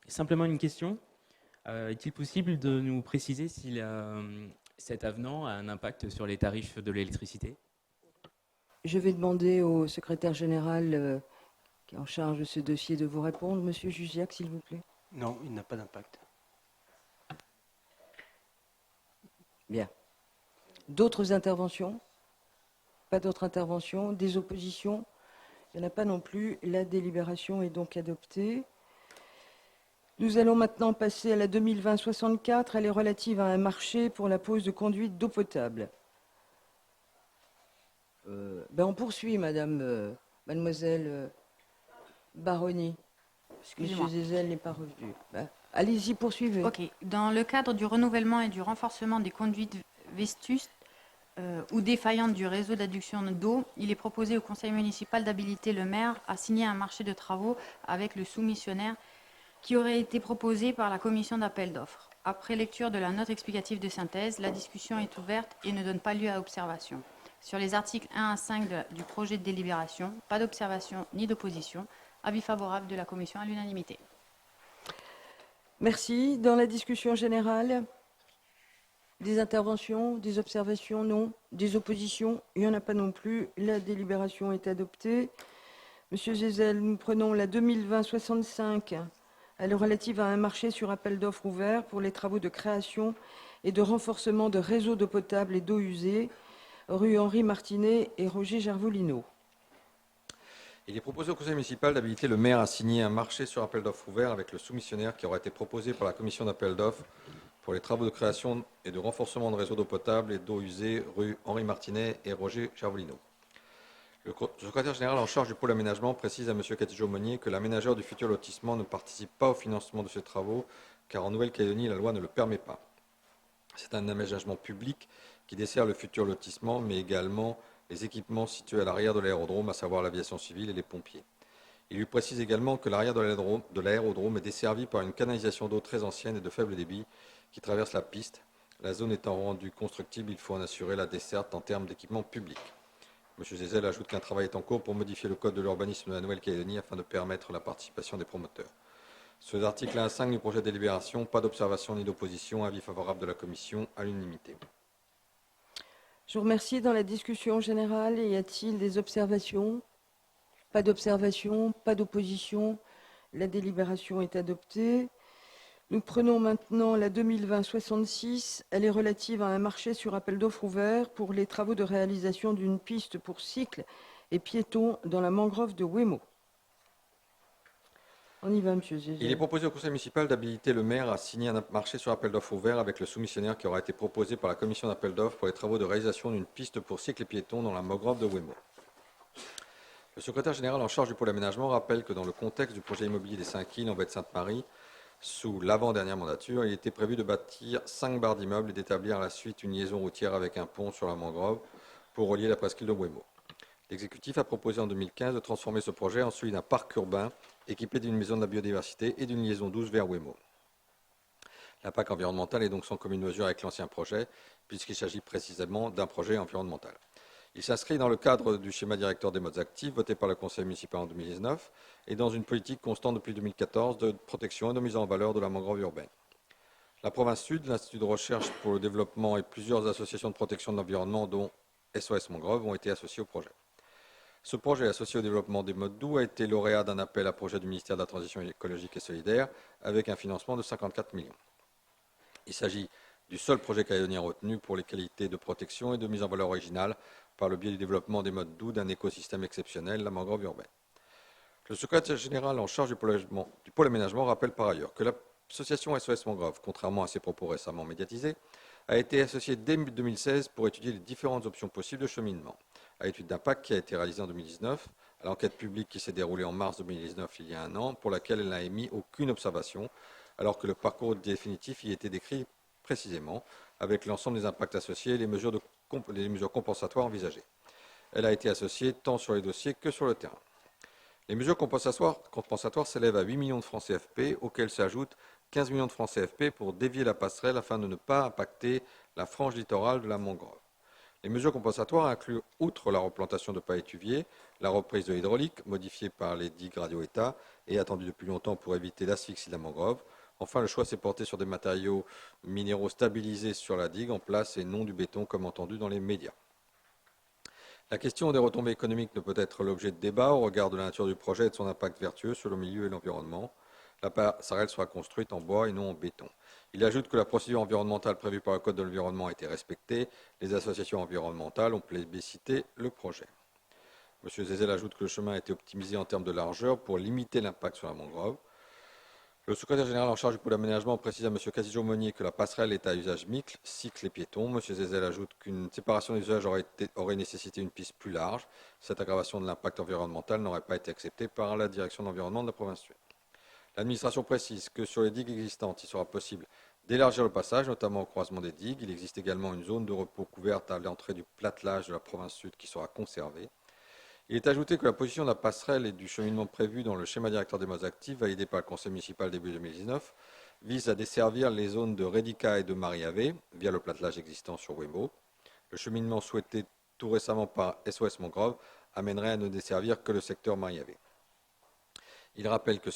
Simplement une question. Est-il possible de nous préciser si cet avenant a un impact sur les tarifs de l'électricité? Je vais demander au secrétaire général qui est en charge de ce dossier de vous répondre. Monsieur Jusiac, s'il vous plaît. Non, il n'a pas d'impact. Bien. D'autres interventions? Pas d'autres interventions? Des oppositions? Il n'y en a pas non plus. La délibération est donc adoptée. Nous allons maintenant passer à la 2020-64. Elle est relative à un marché pour la pose de conduite d'eau potable. On poursuit, mademoiselle Baroni. Monsieur Zizel n'est pas revenu. Allez-y, poursuivez. Ok. Dans le cadre du renouvellement et du renforcement des conduites vétustes ou défaillantes du réseau d'adduction d'eau, il est proposé au conseil municipal d'habiliter le maire à signer un marché de travaux avec le soumissionnaire qui aurait été proposé par la commission d'appel d'offres. Après lecture de la note explicative de synthèse, la discussion est ouverte et ne donne pas lieu à observation. Sur les articles 1 à 5 du projet de délibération, pas d'observation ni d'opposition. Avis favorable de la commission à l'unanimité. Merci. Dans la discussion générale, des interventions, des observations? Non. Des oppositions? Il n'y en a pas non plus. La délibération est adoptée. Monsieur Zizel, nous prenons la 2020-65. Elle est relative à un marché sur appel d'offres ouvert pour les travaux de création et de renforcement de réseaux d'eau potable et d'eau usée, rue Henri Martinet et Roger Gervolino. Il est proposé au conseil municipal d'habiliter le maire à signer un marché sur appel d'offres ouvert avec le soumissionnaire qui aura été proposé par la commission d'appel d'offres pour les travaux de création et de renforcement de réseaux d'eau potable et d'eau usée, rue Henri Martinet et Roger Gervolino. Le secrétaire général en charge du pôle aménagement précise à M. Catidjo-Monnier que l'aménageur du futur lotissement ne participe pas au financement de ces travaux, car en Nouvelle-Calédonie, la loi ne le permet pas. C'est un aménagement public qui dessert le futur lotissement, mais également les équipements situés à l'arrière de l'aérodrome, à savoir l'aviation civile et les pompiers. Il lui précise également que l'arrière de l'aérodrome est desservi par une canalisation d'eau très ancienne et de faible débit qui traverse la piste. La zone étant rendue constructible, il faut en assurer la desserte en termes d'équipements publics. M. Zézel ajoute qu'un travail est en cours pour modifier le code de l'urbanisme de la Nouvelle-Calédonie afin de permettre la participation des promoteurs. Sur l'article 1.5 du projet de délibération, pas d'observation ni d'opposition, avis favorable de la commission à l'unanimité. Je vous remercie. Dans la discussion générale, y a-t-il des observations? Pas d'observation, pas d'opposition. La délibération est adoptée. Nous prenons maintenant la 2020-66. Elle est relative à un marché sur appel d'offres ouvert pour les travaux de réalisation d'une piste pour cycles et piétons dans la mangrove de Ouémo. On y va, monsieur Zézel. Il est proposé au conseil municipal d'habiliter le maire à signer un marché sur appel d'offres ouvert avec le soumissionnaire qui aura été proposé par la commission d'appel d'offres pour les travaux de réalisation d'une piste pour cycles et piétons dans la mangrove de Ouémo. Le secrétaire général en charge du pôle aménagement rappelle que dans le contexte du projet immobilier des 5 îles en baie de Sainte-Marie, sous l'avant-dernière mandature, il était prévu de bâtir 5 barres d'immeubles et d'établir à la suite une liaison routière avec un pont sur la mangrove pour relier la presqu'île de Ouémo. L'exécutif a proposé en 2015 de transformer ce projet en celui d'un parc urbain équipé d'une maison de la biodiversité et d'une liaison douce vers Ouémo. L'impact environnemental est donc sans commune mesure avec l'ancien projet, puisqu'il s'agit précisément d'un projet environnemental. Il s'inscrit dans le cadre du schéma directeur des modes actifs voté par le conseil municipal en 2019 et dans une politique constante depuis 2014 de protection et de mise en valeur de la mangrove urbaine. La province Sud, l'Institut de recherche pour le développement et plusieurs associations de protection de l'environnement, dont SOS Mangrove, ont été associés au projet. Ce projet, associé au développement des modes doux, a été lauréat d'un appel à projet du ministère de la Transition écologique et solidaire avec un financement de 54 millions. Il s'agit du seul projet calédonien retenu pour les qualités de protection et de mise en valeur originale par le biais du développement des modes doux d'un écosystème exceptionnel, la mangrove urbaine. Le secrétaire général en charge du pôle aménagement rappelle par ailleurs que l'association SOS Mangrove, contrairement à ses propos récemment médiatisés, a été associée dès 2016 pour étudier les différentes options possibles de cheminement. À l'étude d'impact qui a été réalisée en 2019, à l'enquête publique qui s'est déroulée en mars 2019, il y a un an, pour laquelle elle n'a émis aucune observation, alors que le parcours définitif y était décrit précisément, avec l'ensemble des impacts associés et les mesures compensatoires envisagées. Elle a été associée tant sur les dossiers que sur le terrain. Les mesures compensatoires s'élèvent à 8 millions de francs CFP, auxquels s'ajoutent 15 millions de francs CFP pour dévier la passerelle afin de ne pas impacter la frange littorale de la mangrove. Les mesures compensatoires incluent, outre la replantation de palétuviers, la reprise de l'hydraulique, modifiée par les digues radio-État et attendue depuis longtemps pour éviter l'asphyxie de la mangrove. Enfin, le choix s'est porté sur des matériaux minéraux stabilisés sur la digue en place et non du béton comme entendu dans les médias. La question des retombées économiques ne peut être l'objet de débat au regard de la nature du projet et de son impact vertueux sur le milieu et l'environnement. La passerelle sera construite en bois et non en béton. Il ajoute que la procédure environnementale prévue par le Code de l'environnement a été respectée. Les associations environnementales ont plébiscité le projet. M. Zézel ajoute que le chemin a été optimisé en termes de largeur pour limiter l'impact sur la mangrove. Le secrétaire général en charge du pôle aménagement précise à M. Casillo-Monnier que la passerelle est à usage mixte, cycle et piéton. M. Zézel ajoute qu'une séparation des usages aurait nécessité une piste plus large. Cette aggravation de l'impact environnemental n'aurait pas été acceptée par la direction de l'environnement de la province Sud. L'administration précise que sur les digues existantes, il sera possible d'élargir le passage, notamment au croisement des digues. Il existe également une zone de repos couverte à l'entrée du platelage de la province Sud qui sera conservée. Il est ajouté que la position de la passerelle et du cheminement prévu dans le schéma directeur des modes actifs, validé par le conseil municipal début 2019, vise à desservir les zones de Rédica et de Mariavé via le platelage existant sur Ouémo. Le cheminement souhaité tout récemment par SOS Mangrove amènerait à ne desservir que le secteur Mariavé. Il rappelle que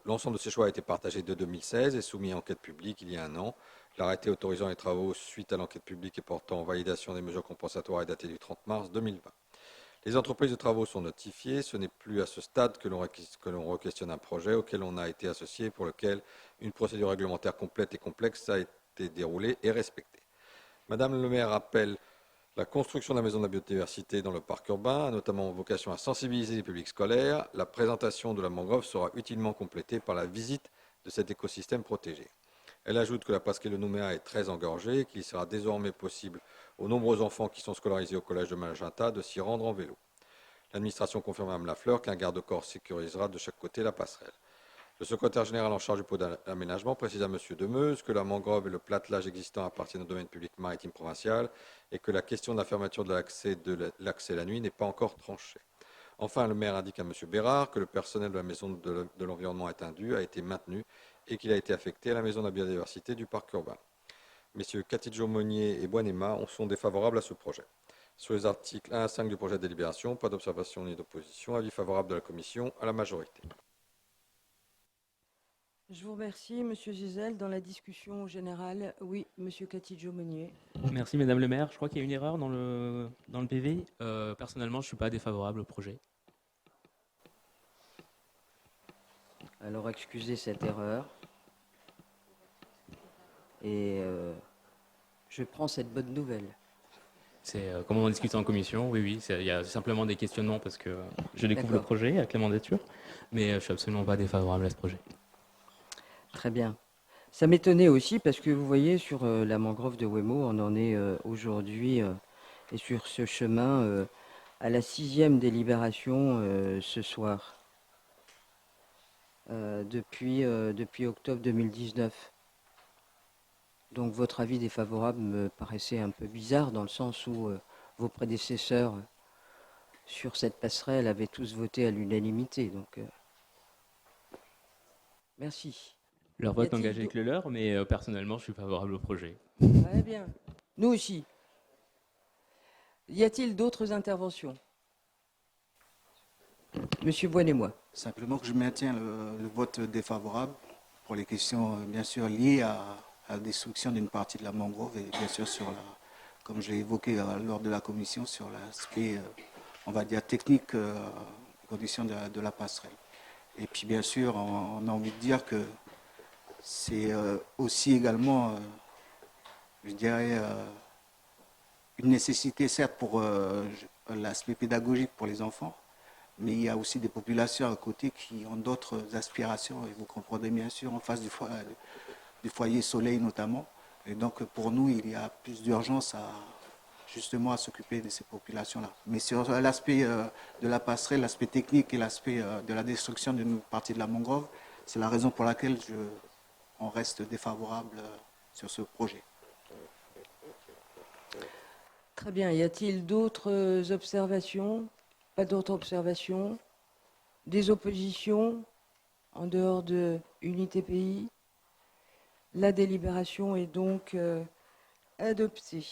l'ensemble de ces choix a été partagé de 2016 et soumis à enquête publique il y a un an. L'arrêté autorisant les travaux suite à l'enquête publique et portant validation des mesures compensatoires est daté du 30 mars 2020. Les entreprises de travaux sont notifiées. Ce n'est plus à ce stade que l'on re-questionne un projet auquel on a été associé et pour lequel une procédure réglementaire complète et complexe a été déroulée et respectée. Madame le maire rappelle la construction de la maison de la biodiversité dans le parc urbain a notamment vocation à sensibiliser les publics scolaires. La présentation de la mangrove sera utilement complétée par la visite de cet écosystème protégé. Elle ajoute que la presqu'île de Nouméa est très engorgée et qu'il sera désormais possible aux nombreux enfants qui sont scolarisés au collège de Magenta de s'y rendre en vélo. L'administration confirme à Mme Lafleur qu'un garde-corps sécurisera de chaque côté la passerelle. Le secrétaire général en charge du pôle d'aménagement précise à M. Demeuse que la mangrove et le platelage existant appartiennent au domaine public maritime provincial et que la question de la fermeture de l'accès la nuit n'est pas encore tranchée. Enfin, le maire indique à M. Bérard que le personnel de la maison de l'environnement étendu a été maintenu et qu'il a été affecté à la maison de la biodiversité du parc urbain. Messieurs Catillo-Monnier et Boinema sont défavorables à ce projet. Sur les articles 1 à 5 du projet de délibération, pas d'observation ni d'opposition. Avis favorable de la commission à la majorité. Je vous remercie, Monsieur Gisèle. Dans la discussion générale, oui, Monsieur Catidjo-Meunier. Merci Madame le maire. Je crois qu'il y a une erreur dans le PV. Personnellement, je ne suis pas défavorable au projet. Alors excusez cette erreur. Et je prends cette bonne nouvelle. C'est comme on en discutait en commission, oui, il y a simplement des questionnements parce que je découvre le D'accord. projet avec la mandature, mais je ne suis absolument pas défavorable à ce projet. Très bien. Ça m'étonnait aussi parce que vous voyez, sur la mangrove de Wemo, on en est aujourd'hui et sur ce chemin à la 6e délibération ce soir, depuis octobre 2019. Donc votre avis défavorable me paraissait un peu bizarre dans le sens où vos prédécesseurs sur cette passerelle avaient tous voté à l'unanimité. Donc, merci. Leur Y vote a-t-il engagé avec le leur, mais personnellement, je suis favorable au projet. Très bien. Nous aussi. Y a-t-il d'autres interventions? Monsieur Boinet-Moi. Simplement que je maintiens le vote défavorable pour les questions, bien sûr, liées à la destruction d'une partie de la mangrove et bien sûr sur comme je l'ai évoqué lors de la commission, sur l'aspect, on va dire, technique, conditions de la passerelle. Et puis bien sûr, on a envie de dire que c'est aussi également, je dirais, une nécessité certes pour l'aspect pédagogique pour les enfants, mais il y a aussi des populations à côté qui ont d'autres aspirations, et vous comprendrez bien sûr, en face du foyer soleil notamment. Et donc pour nous, il y a plus d'urgence justement à s'occuper de ces populations-là. Mais sur l'aspect de la passerelle, l'aspect technique et l'aspect de la destruction d'une partie de la mangrove, c'est la raison pour laquelle on reste défavorable sur ce projet. Très bien. Y a-t-il d'autres observations? Pas d'autres observations? Des oppositions en dehors de Unité Pays? La délibération est donc adoptée.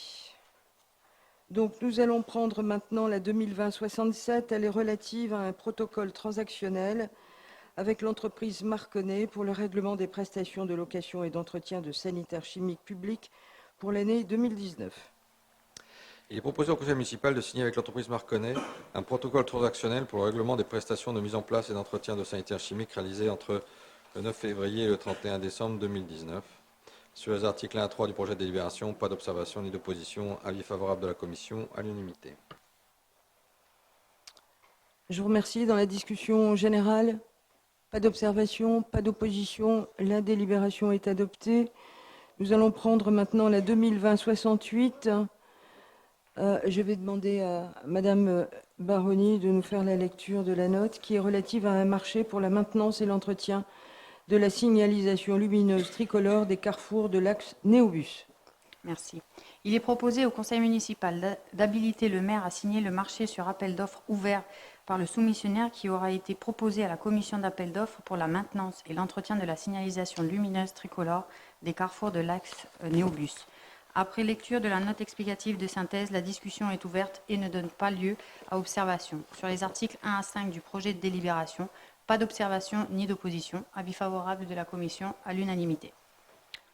Donc nous allons prendre maintenant la 2020-67. Elle est relative à un protocole transactionnel avec l'entreprise Marconnet pour le règlement des prestations de location et d'entretien de sanitaires chimiques publics pour l'année 2019. Il est proposé au conseil municipal de signer avec l'entreprise Marconnet un protocole transactionnel pour le règlement des prestations de mise en place et d'entretien de sanitaires chimiques réalisées entre le 9 février et le 31 décembre 2019. Sur les articles 1 à 3 du projet de délibération, pas d'observation ni d'opposition. Avis favorable de la commission à l'unanimité. Je vous remercie. Dans la discussion générale, pas d'observation, pas d'opposition. La délibération est adoptée. Nous allons prendre maintenant la 2020-68. Je vais demander à Madame Baroni de nous faire la lecture de la note qui est relative à un marché pour la maintenance et l'entretien de la signalisation lumineuse tricolore des carrefours de l'axe Néobus. Merci. Il est proposé au conseil municipal d'habiliter le maire à signer le marché sur appel d'offres ouvert par le soumissionnaire qui aura été proposé à la commission d'appel d'offres pour la maintenance et l'entretien de la signalisation lumineuse tricolore des carrefours de l'axe Néobus. Après lecture de la note explicative de synthèse, la discussion est ouverte et ne donne pas lieu à observation. Sur les articles 1 à 5 du projet de délibération, pas d'observation ni d'opposition. Avis favorable de la commission à l'unanimité.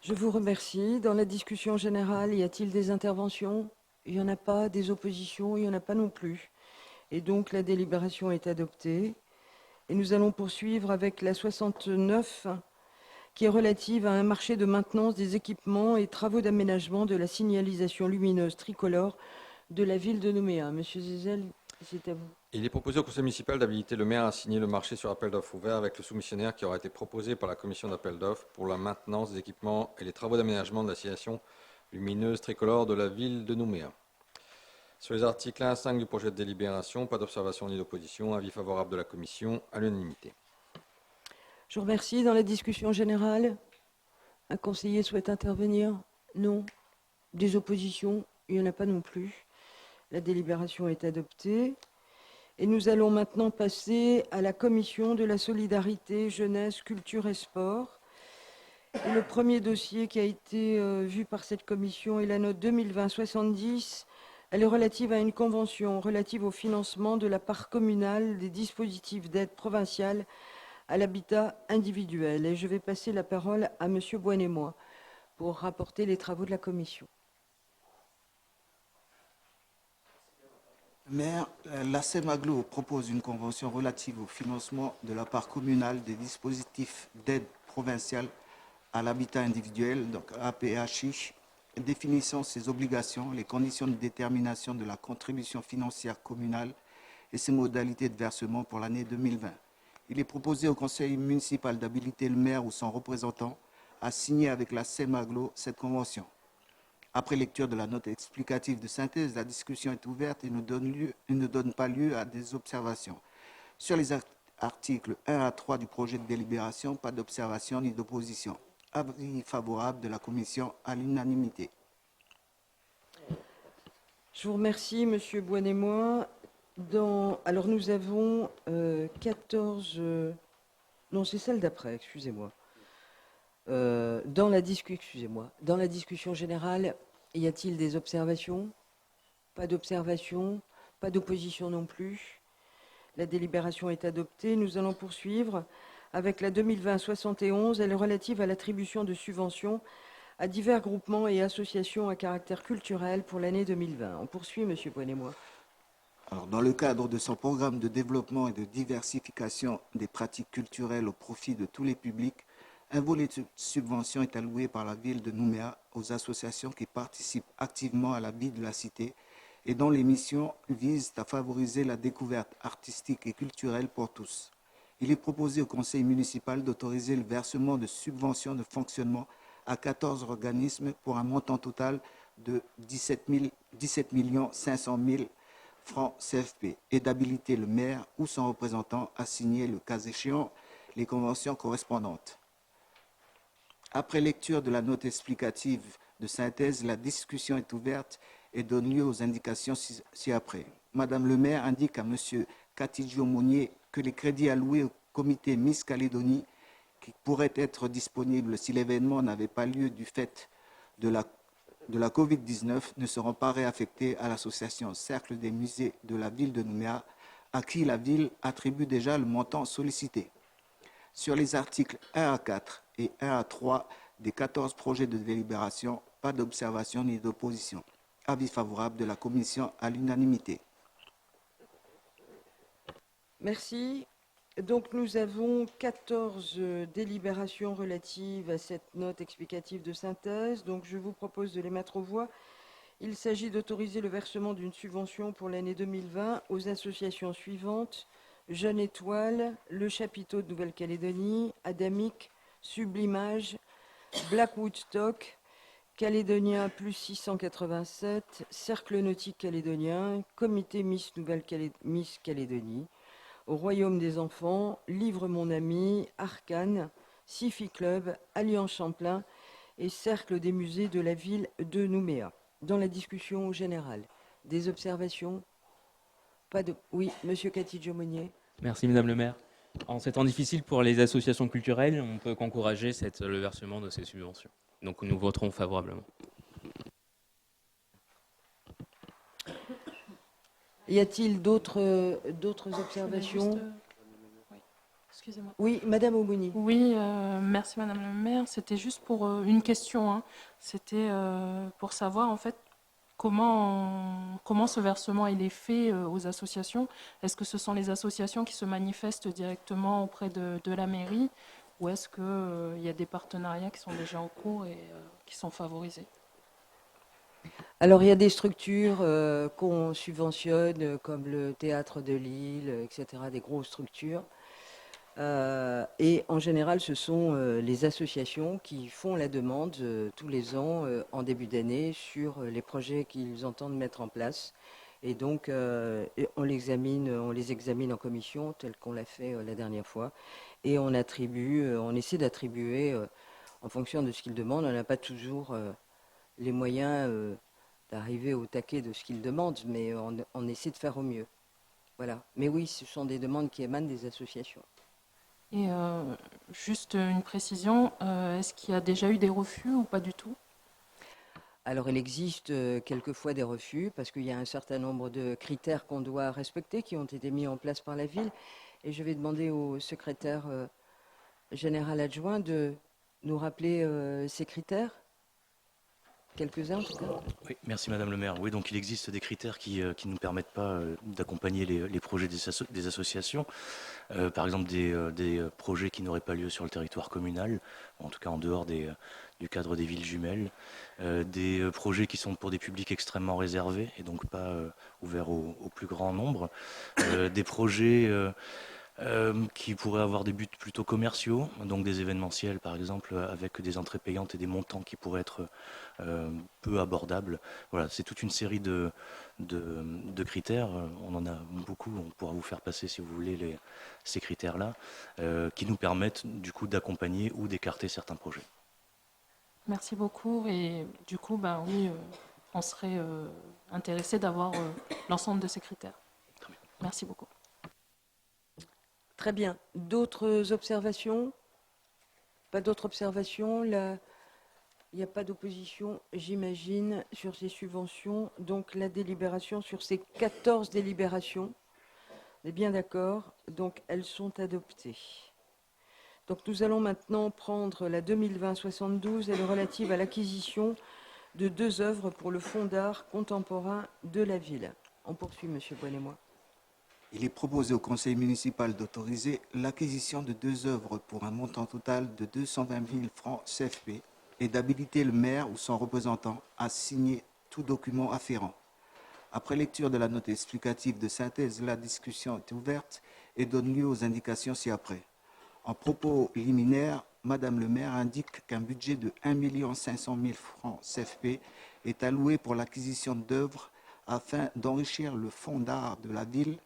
Je vous remercie. Dans la discussion générale, y a-t-il des interventions? Il n'y en a pas. Des oppositions? Il n'y en a pas non plus. Et donc la délibération est adoptée. Et nous allons poursuivre avec la 69, qui est relative à un marché de maintenance des équipements et travaux d'aménagement de la signalisation lumineuse tricolore de la ville de Nouméa. Monsieur Zizel, c'est à vous. Il est proposé au conseil municipal d'habiliter le maire à signer le marché sur appel d'offres ouvert avec le soumissionnaire qui aura été proposé par la commission d'appel d'offres pour la maintenance des équipements et les travaux d'aménagement de la signalisation lumineuse tricolore de la ville de Nouméa. Sur les articles 1 à 5 du projet de délibération, pas d'observation ni d'opposition. Avis favorable de la commission à l'unanimité. Je vous remercie. Dans la discussion générale, un conseiller souhaite intervenir? Non. Des oppositions? Il n'y en a pas non plus. La délibération est adoptée. Et nous allons maintenant passer à la commission de la solidarité, jeunesse, culture et sport. Et le premier dossier qui a été vu par cette commission est la note 2020-70 Elle est relative à une convention relative au financement de la part communale des dispositifs d'aide provinciale à l'habitat individuel. Et je vais passer la parole à Monsieur Boinémois pour rapporter les travaux de la commission. Maire, la CEMAGLO propose une convention relative au financement de la part communale des dispositifs d'aide provinciale à l'habitat individuel, donc APHI, définissant ses obligations, les conditions de détermination de la contribution financière communale et ses modalités de versement pour l'année 2020. Il est proposé au conseil municipal d'habiliter le maire ou son représentant à signer avec la CEMAGLO cette convention. Après lecture de la note explicative de synthèse, la discussion est ouverte et ne donne pas lieu à des observations. Sur les articles 1 à 3 du projet de délibération, pas d'observation ni d'opposition. Avis favorable de la commission à l'unanimité. Je vous remercie, Monsieur Boinémois. Alors, nous avons 14... non, c'est celle d'après, excusez-moi. Dans la discussion générale, y a-t-il des observations? Pas d'observations, pas d'opposition non plus. La délibération est adoptée. Nous allons poursuivre avec la 2020-71. Elle est relative à l'attribution de subventions à divers groupements et associations à caractère culturel pour l'année 2020. On poursuit, Monsieur Boinémois. Alors, dans le cadre de son programme de développement et de diversification des pratiques culturelles au profit de tous les publics, un volet de subvention est alloué par la ville de Nouméa aux associations qui participent activement à la vie de la cité et dont les missions visent à favoriser la découverte artistique et culturelle pour tous. Il est proposé au conseil municipal d'autoriser le versement de subventions de fonctionnement à 14 organismes pour un montant total de 17 500 000 francs CFP et d'habiliter le maire ou son représentant à signer, le cas échéant, les conventions correspondantes. Après lecture de la note explicative de synthèse, la discussion est ouverte et donne lieu aux indications ci-après. Madame le maire indique à M. Katidjo Mounier que les crédits alloués au comité Miss Calédonie qui pourraient être disponibles si l'événement n'avait pas lieu du fait de la Covid-19 ne seront pas réaffectés à l'association Cercle des musées de la ville de Nouméa, à qui la ville attribue déjà le montant sollicité. Sur les articles 1 à 4 et 1 à 3 des 14 projets de délibération, pas d'observation ni d'opposition. Avis favorable de la commission à l'unanimité. Merci. Donc, nous avons 14 délibérations relatives à cette note explicative de synthèse. Donc, je vous propose de les mettre aux voix. Il s'agit d'autoriser le versement d'une subvention pour l'année 2020 aux associations suivantes: Jeune Étoile, Le Chapiteau de Nouvelle-Calédonie, Adamique, Sublimage, Black Woodstock, Calédonien plus 687, Cercle Nautique Calédonien, Comité Miss Calédonie, Au Royaume des Enfants, Livre Mon Ami, Arcane, Sifi Club, Alliance Champlain et Cercle des musées de la ville de Nouméa. Dans la discussion générale, des observations? Pas de... Oui, Monsieur Katidjo Mounier. Merci Madame le maire. En ces temps difficiles pour les associations culturelles, on peut qu'encourager le versement de ces subventions. Donc nous voterons favorablement. Y a-t-il d'autres observations? Oui. Excusez-moi. Oui, Madame Aubouni. Oui, merci Madame le maire. C'était juste pour une question. Hein. C'était pour savoir en fait comment ce versement il est fait aux associations. Est-ce que ce sont les associations qui se manifestent directement auprès de la mairie ou est-ce qu'il y a des partenariats qui sont déjà en cours et qui sont favorisés? Alors, il y a des structures qu'on subventionne, comme le Théâtre de Lille, etc., des grosses structures. Et en général, ce sont les associations qui font la demande tous les ans, en début d'année, sur les projets qu'ils entendent mettre en place. Et donc, on les examine en commission, tel qu'on l'a fait la dernière fois. Et on essaie d'attribuer, en fonction de ce qu'ils demandent. On n'a pas toujours les moyens d'arriver au taquet de ce qu'ils demandent, mais on essaie de faire au mieux. Voilà. Mais oui, ce sont des demandes qui émanent des associations. Et juste une précision, est-ce qu'il y a déjà eu des refus ou pas du tout? Alors, il existe quelquefois des refus parce qu'il y a un certain nombre de critères qu'on doit respecter qui ont été mis en place par la ville. Et je vais demander au secrétaire général adjoint de nous rappeler ces critères. Quelques-uns en tout cas. Oui, merci Madame le maire. Oui, donc il existe des critères qui ne nous permettent pas d'accompagner les projets des associations. Par exemple, des projets qui n'auraient pas lieu sur le territoire communal, en tout cas en dehors du cadre des villes jumelles. Des projets qui sont pour des publics extrêmement réservés et donc pas ouverts au plus grand nombre. Des projets qui pourraient avoir des buts plutôt commerciaux, donc des événementiels par exemple, avec des entrées payantes et des montants qui pourraient être peu abordables. Voilà, c'est toute une série de critères. On en a beaucoup, on pourra vous faire passer si vous voulez ces critères-là, qui nous permettent du coup d'accompagner ou d'écarter certains projets. Merci beaucoup. Et du coup, ben oui, on serait intéressé d'avoir l'ensemble de ces critères. Merci beaucoup. Très bien. D'autres observations? Pas d'autres observations? Là, il n'y a pas d'opposition, j'imagine, sur ces subventions. Donc la délibération sur ces 14 délibérations, on est bien d'accord, donc elles sont adoptées. Donc nous allons maintenant prendre la 2020-72, elle est relative à l'acquisition de 2 œuvres pour le Fonds d'art contemporain de la ville. On poursuit, Monsieur Bonnet-Moi. Il est proposé au conseil municipal d'autoriser l'acquisition de 2 œuvres pour un montant total de 220 000 francs CFP et d'habiliter le maire ou son représentant à signer tout document afférent. Après lecture de la note explicative de synthèse, la discussion est ouverte et donne lieu aux indications ci-après. En propos liminaire, Madame le maire indique qu'un budget de 1 500 000 francs CFP est alloué pour l'acquisition d'œuvres afin d'enrichir le fonds d'art de la ville.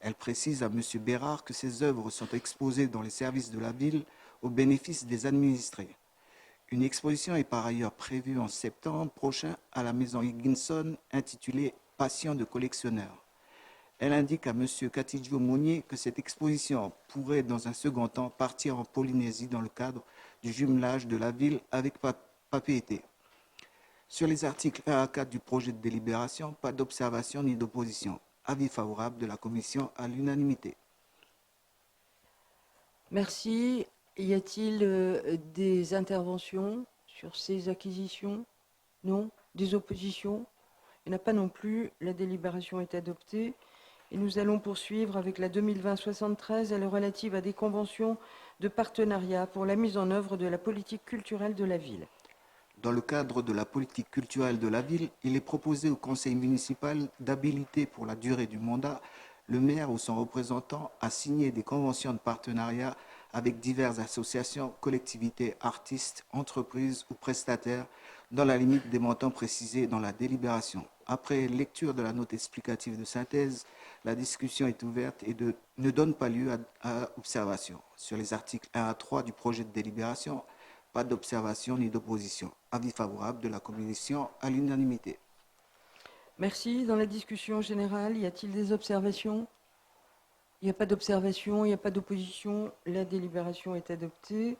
Elle précise à M. Bérard que ces œuvres sont exposées dans les services de la ville au bénéfice des administrés. Une exposition est par ailleurs prévue en septembre prochain à la maison Higginson intitulée « Passion de collectionneur ». Elle indique à M. Katidjo Monnier que cette exposition pourrait dans un second temps partir en Polynésie dans le cadre du jumelage de la ville avec Papeete. Sur les articles 1 à 4 du projet de délibération, pas d'observation ni d'opposition. Avis favorable de la commission à l'unanimité. Merci. Y a-t-il des interventions sur ces acquisitions? Non? Des oppositions? Il n'y en a pas non plus. La délibération est adoptée. Et nous allons poursuivre avec la 2020-73. Elle est relative à des conventions de partenariat pour la mise en œuvre de la politique culturelle de la ville. Dans le cadre de la politique culturelle de la ville, il est proposé au conseil municipal d'habiliter pour la durée du mandat le maire ou son représentant à signer des conventions de partenariat avec diverses associations, collectivités, artistes, entreprises ou prestataires dans la limite des montants précisés dans la délibération. Après lecture de la note explicative de synthèse, la discussion est ouverte et ne donne pas lieu à observation. Sur les articles 1 à 3 du projet de délibération, pas d'observation ni d'opposition. Avis favorable de la commission à l'unanimité. Merci. Dans la discussion générale, y a-t-il des observations? Il n'y a pas d'observation, il n'y a pas d'opposition. La délibération est adoptée.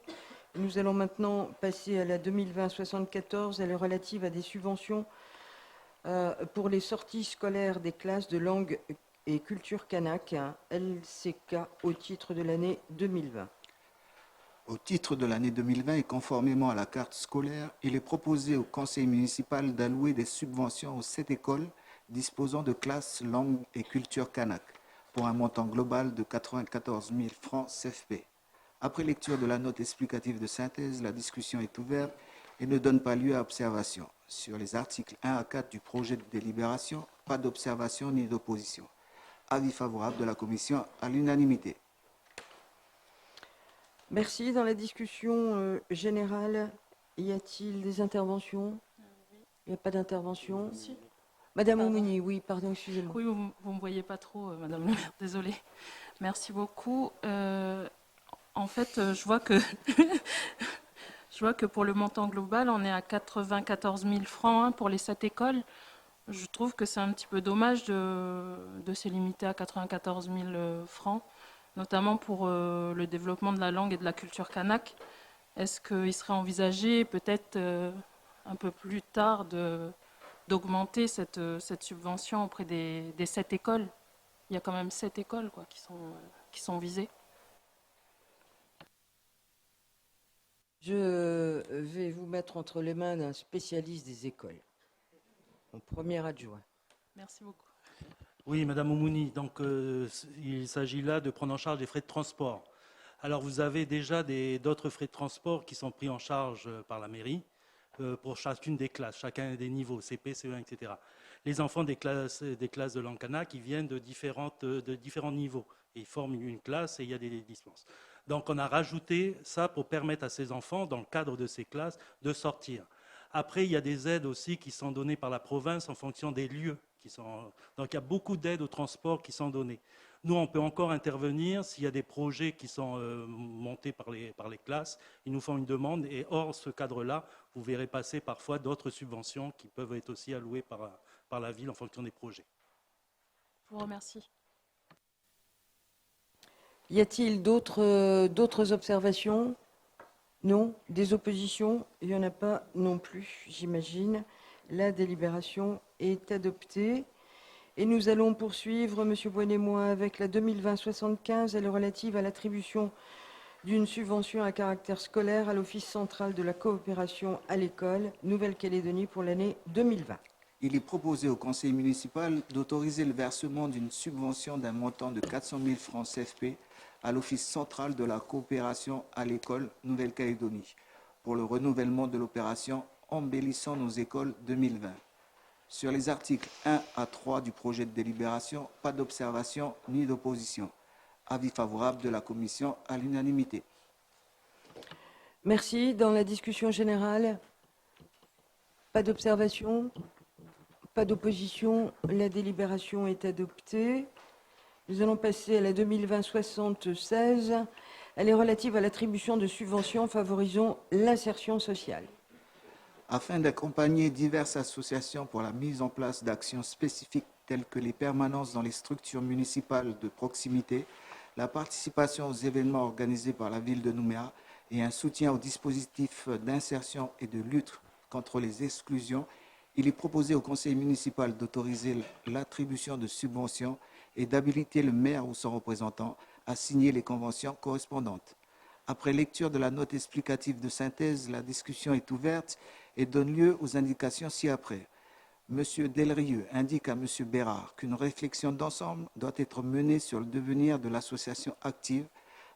Nous allons maintenant passer à la 2020-74. Elle est relative à des subventions pour les sorties scolaires des classes de langue et culture kanak, LCK, au titre de l'année 2020. Au titre de l'année 2020 et conformément à la carte scolaire, il est proposé au conseil municipal d'allouer des subventions aux 7 écoles disposant de classes langue et culture kanak pour un montant global de 94 000 francs CFP. Après lecture de la note explicative de synthèse, la discussion est ouverte et ne donne pas lieu à observation. Sur les articles 1 à 4 du projet de délibération, pas d'observation ni d'opposition. Avis favorable de la commission à l'unanimité. Merci. Dans la discussion générale, y a-t-il des interventions? Il n'y a pas d'intervention. Si. Madame Oumini, oui, pardon, excusez-moi. Oui, vous ne me voyez pas trop, Madame le maire, désolée. Merci beaucoup. En fait, je vois que je vois que pour le montant global, on est à 94 000 francs pour les 7 écoles. Je trouve que c'est un petit peu dommage de se limiter à 94 000 francs, notamment pour le développement de la langue et de la culture kanak. Est-ce qu'il serait envisagé peut-être un peu plus tard d'augmenter cette subvention auprès des 7 écoles. Il y a quand même 7 écoles quoi, qui sont visées. Je vais vous mettre entre les mains d'un spécialiste des écoles, mon premier adjoint. Merci beaucoup. Oui, Madame Oumouni, donc il s'agit là de prendre en charge les frais de transport. Alors vous avez déjà d'autres frais de transport qui sont pris en charge par la mairie pour chacune des classes, chacun des niveaux, CP, CE1, etc. Les enfants des classes de l'Ancana qui viennent de différents niveaux. Ils forment une classe et il y a des dispenses. Donc on a rajouté ça pour permettre à ces enfants, dans le cadre de ces classes, de sortir. Après, il y a des aides aussi qui sont données par la province en fonction des lieux. Donc il y a beaucoup d'aides au transport qui sont données. Nous, on peut encore intervenir s'il y a des projets qui sont montés par les classes. Ils nous font une demande et hors ce cadre-là, vous verrez passer parfois d'autres subventions qui peuvent être aussi allouées par la ville en fonction des projets. Je vous remercie. Y a-t-il d'autres observations? Non. Des oppositions? Il n'y en a pas non plus, j'imagine. La délibération est adoptée. Et nous allons poursuivre, Monsieur Boinet-Moi, avec la 2020-75. Elle est relative à l'attribution d'une subvention à caractère scolaire à l'Office central de la coopération à l'école, Nouvelle-Calédonie, pour l'année 2020. Il est proposé au conseil municipal d'autoriser le versement d'une subvention d'un montant de 400 000 francs CFP à l'Office central de la coopération à l'école Nouvelle-Calédonie pour le renouvellement de l'opération Embellissant nos écoles 2020. Sur les articles 1 à 3 du projet de délibération, pas d'observation ni d'opposition. Avis favorable de la commission à l'unanimité. Merci. Dans la discussion générale, pas d'observation, pas d'opposition. La délibération est adoptée. Nous allons passer à la 2020-76. Elle est relative à l'attribution de subventions favorisant l'insertion sociale. Afin d'accompagner diverses associations pour la mise en place d'actions spécifiques telles que les permanences dans les structures municipales de proximité, la participation aux événements organisés par la ville de Nouméa et un soutien aux dispositifs d'insertion et de lutte contre les exclusions, il est proposé au conseil municipal d'autoriser l'attribution de subventions et d'habiliter le maire ou son représentant à signer les conventions correspondantes. Après lecture de la note explicative de synthèse, la discussion est ouverte et donne lieu aux indications ci-après. M. Delrieux indique à M. Bérard qu'une réflexion d'ensemble doit être menée sur le devenir de l'association active,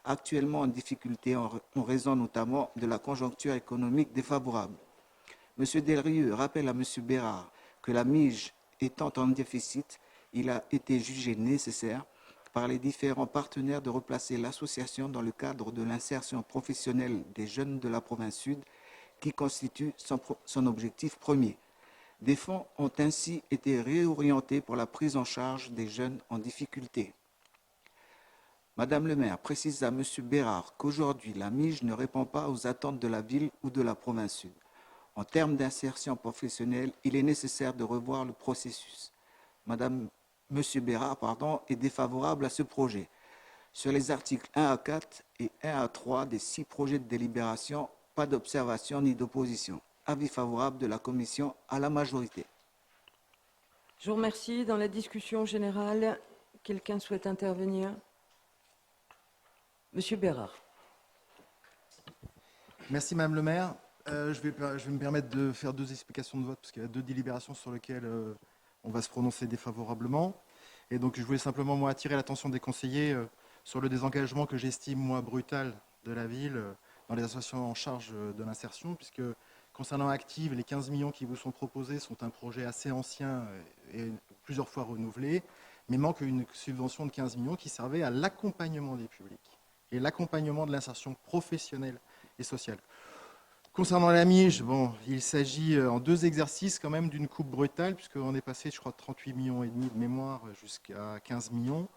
actuellement en difficulté en raison notamment de la conjoncture économique défavorable. M. Delrieux rappelle à M. Bérard que la MIGE étant en déficit, il a été jugé nécessaire par les différents partenaires de replacer l'association dans le cadre de l'insertion professionnelle des jeunes de la province sud qui constitue son objectif premier. Des fonds ont ainsi été réorientés pour la prise en charge des jeunes en difficulté. Madame le maire précise à M. Bérard qu'aujourd'hui, la MIGE ne répond pas aux attentes de la ville ou de la province sud. En termes d'insertion professionnelle, il est nécessaire de revoir le processus. M. Bérard est défavorable à ce projet. Sur les articles 1 à 4 et 1 à 3 des 6 projets de délibération, pas d'observation ni d'opposition. Avis favorable de la commission à la majorité. Je vous remercie. Dans la discussion générale, quelqu'un souhaite intervenir? Monsieur Bérard. Merci Madame le maire. Je vais me permettre de faire 2 explications de vote parce qu'il y a 2 délibérations sur lesquelles on va se prononcer défavorablement. Et donc je voulais simplement moi attirer l'attention des conseillers sur le désengagement que j'estime moi brutal de la ville dans les associations en charge de l'insertion, puisque concernant Active, les 15 millions qui vous sont proposés sont un projet assez ancien et plusieurs fois renouvelé, mais manque une subvention de 15 millions qui servait à l'accompagnement des publics et l'accompagnement de l'insertion professionnelle et sociale. Concernant la MIGE, il s'agit en 2 exercices quand même d'une coupe brutale, puisqu'on est passé, je crois, de 38,5 millions de mémoire jusqu'à 15 millions,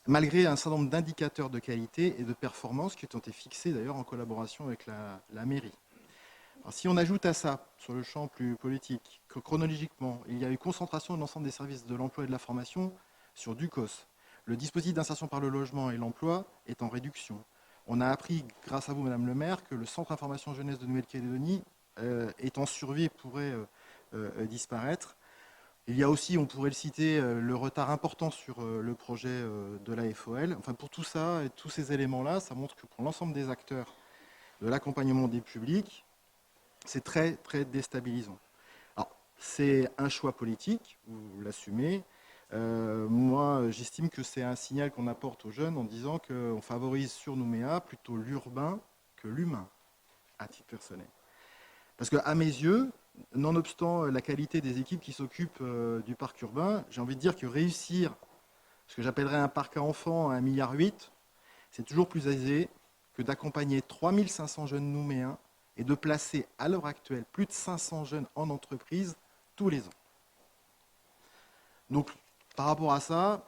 malgré un certain nombre d'indicateurs de qualité et de performance qui ont été fixés d'ailleurs en collaboration avec la mairie. Alors, si on ajoute à ça, sur le champ plus politique, que chronologiquement, il y a eu concentration de l'ensemble des services de l'emploi et de la formation sur DUCOS, le dispositif d'insertion par le logement et l'emploi est en réduction. On a appris, grâce à vous, Madame le maire, que le Centre Information Jeunesse de Nouvelle-Calédonie est en survie et pourrait disparaître. Il y a aussi, on pourrait le citer, le retard important sur le projet de la FOL. Enfin, pour tout ça et tous ces éléments-là, ça montre que pour l'ensemble des acteurs de l'accompagnement des publics, c'est très, très déstabilisant. Alors, c'est un choix politique, vous l'assumez. Moi, j'estime que c'est un signal qu'on apporte aux jeunes en disant qu'on favorise sur Nouméa plutôt l'urbain que l'humain, à titre personnel. Parce qu'à mes yeux, nonobstant la qualité des équipes qui s'occupent du parc urbain, j'ai envie de dire que réussir ce que j'appellerais un parc à enfants à 1,8 milliard, c'est toujours plus aisé que d'accompagner 3500 jeunes nouméens et de placer à l'heure actuelle plus de 500 jeunes en entreprise tous les ans. Donc, par rapport à ça,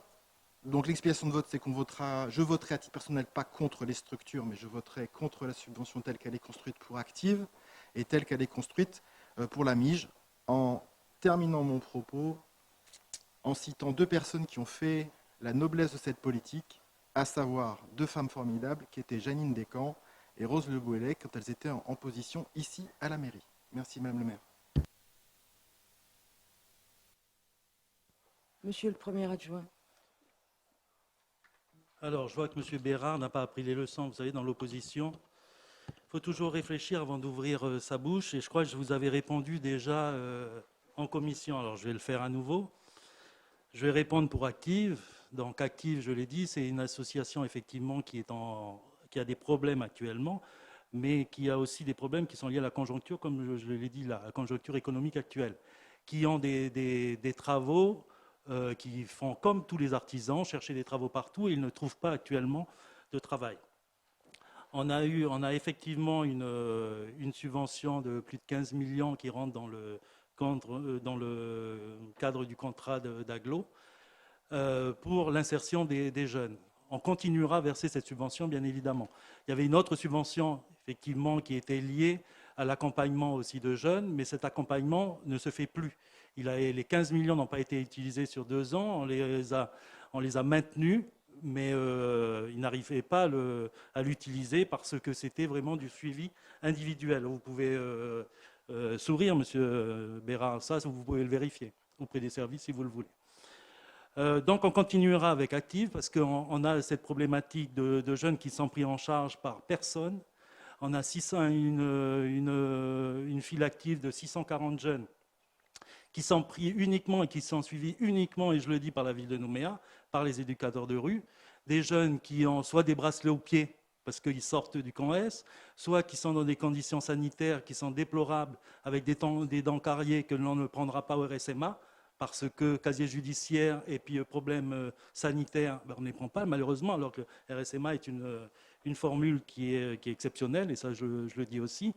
donc l'explication de vote, c'est qu'on votera, je voterai à titre personnel pas contre les structures, mais je voterai contre la subvention telle qu'elle est construite pour Active et telle qu'elle est construite pour la MIGE, en terminant mon propos en citant 2 personnes qui ont fait la noblesse de cette politique, à savoir 2 femmes formidables qui étaient Janine Descamps et Rose Le Bouellec quand elles étaient en position ici à la mairie. Merci Madame le maire. Monsieur le Premier adjoint. Alors, je vois que M. Bérard n'a pas appris les leçons, vous savez, dans l'opposition. Il faut toujours réfléchir avant d'ouvrir sa bouche, et je crois que je vous avais répondu déjà en commission. Alors, je vais le faire à nouveau. Je vais répondre pour Active. Donc, Active, je l'ai dit, c'est une association, effectivement, qui a des problèmes actuellement, mais qui a aussi des problèmes qui sont liés à la conjoncture, comme je l'ai dit, la conjoncture économique actuelle, qui ont des travaux qui font comme tous les artisans, chercher des travaux partout, et ils ne trouvent pas actuellement de travail. On a effectivement une subvention de plus de 15 millions qui rentre dans le cadre du contrat d'Aglo pour l'insertion des jeunes. On continuera à verser cette subvention, bien évidemment. Il y avait une autre subvention, effectivement, qui était liée à l'accompagnement aussi de jeunes, mais cet accompagnement ne se fait plus. Les 15 millions n'ont pas été utilisés sur 2 ans, on les a maintenus, mais ils n'arrivaient pas à l'utiliser parce que c'était vraiment du suivi individuel. Vous pouvez sourire, Monsieur Bérard, ça vous pouvez le vérifier auprès des services si vous le voulez. Donc on continuera avec Active parce qu'on a cette problématique de jeunes qui sont pris en charge par personne. On a une file active de 640 jeunes qui sont pris uniquement et qui sont suivis uniquement, et je le dis par la ville de Nouméa, par les éducateurs de rue, des jeunes qui ont soit des bracelets aux pieds parce qu'ils sortent du camp S, soit qui sont dans des conditions sanitaires qui sont déplorables avec des dents cariées que l'on ne prendra pas au RSMA parce que casier judiciaire et puis problème sanitaire, on ne les prend pas malheureusement, alors que le RSMA est une formule qui est exceptionnelle, et ça je le dis aussi.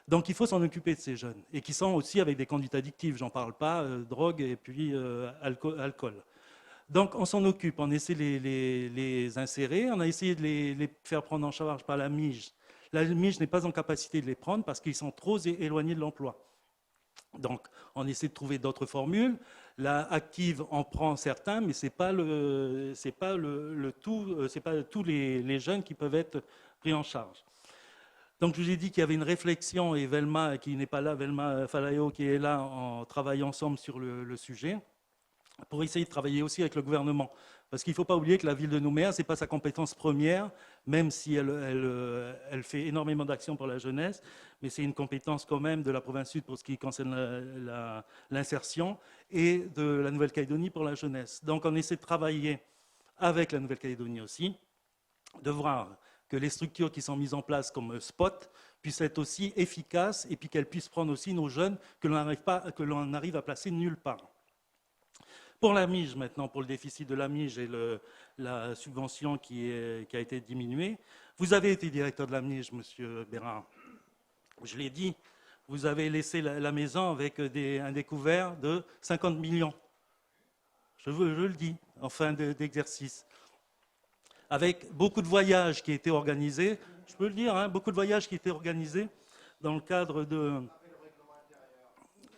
Donc il faut s'en occuper de ces jeunes, et qui sont aussi avec des conduites addictives, j'en parle pas, drogue et puis alcool. Donc on s'en occupe, on essaie de les insérer, on a essayé de les faire prendre en charge par la MIGE. La MIGE n'est pas en capacité de les prendre parce qu'ils sont trop éloignés de l'emploi. Donc on essaie de trouver d'autres formules. La Active en prend certains, mais c'est pas tous les jeunes qui peuvent être pris en charge. Donc je vous ai dit qu'il y avait une réflexion, et Velma, qui n'est pas là, Velma Falayo, qui est là, on travaille ensemble sur le sujet, pour essayer de travailler aussi avec le gouvernement. Parce qu'il ne faut pas oublier que la ville de Nouméa, ce n'est pas sa compétence première, même si elle fait énormément d'actions pour la jeunesse, mais c'est une compétence quand même de la province sud pour ce qui concerne l'insertion, et de la Nouvelle-Calédonie pour la jeunesse. Donc on essaie de travailler avec la Nouvelle-Calédonie aussi, de voir que les structures qui sont mises en place comme Spot puissent être aussi efficaces, et puis qu'elles puissent prendre aussi nos jeunes que l'on arrive à placer nulle part. Pour la MIGE maintenant, pour le déficit de la MIGE et la subvention qui a été diminuée, vous avez été directeur de la MIGE, Monsieur Bérard. Je l'ai dit, vous avez laissé la maison avec un découvert de 50 millions. Je le dis, en fin d'exercice. Avec beaucoup de voyages qui étaient organisés, je peux le dire, hein, beaucoup de voyages qui étaient organisés dans le cadre de...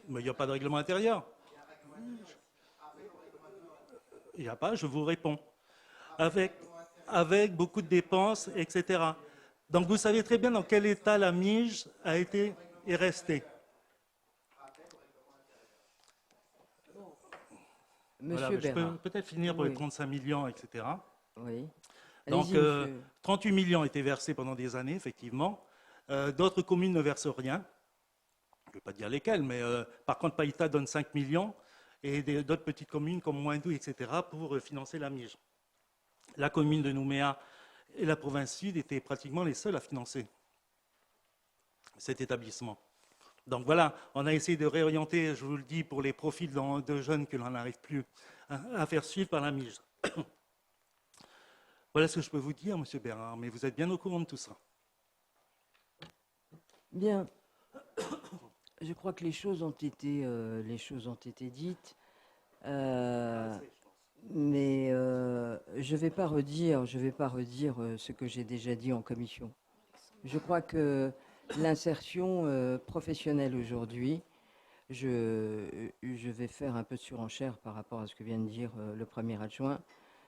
Mais il n'y a pas de règlement intérieur. Il n'y a pas, je vous réponds. Avec beaucoup de dépenses, etc. Donc vous savez très bien dans quel état la MIGE a été... est resté. Monsieur Voilà, je Bérard. peux peut-être finir pour Oui. les 35 millions, etc. Oui. Donc, Allez-y, monsieur. 38 millions ont été versés pendant des années, effectivement. D'autres communes ne versent rien. Je ne vais pas dire lesquelles, mais par contre, Païta donne 5 millions et d'autres petites communes comme Moindou, etc., pour financer la Mige. La commune de Nouméa et la province sud étaient pratiquement les seuls à financer cet établissement. Donc voilà, on a essayé de réorienter, je vous le dis, pour les profils de jeunes que l'on n'arrive plus à faire suivre par la Mige. Voilà ce que je peux vous dire, Monsieur Bérard, mais vous êtes bien au courant de tout ça. Bien. Je crois que les choses ont été dites. Mais je ne vais pas redire ce que j'ai déjà dit en commission. Je crois que l'insertion professionnelle aujourd'hui, je vais faire un peu de surenchère par rapport à ce que vient de dire le premier adjoint.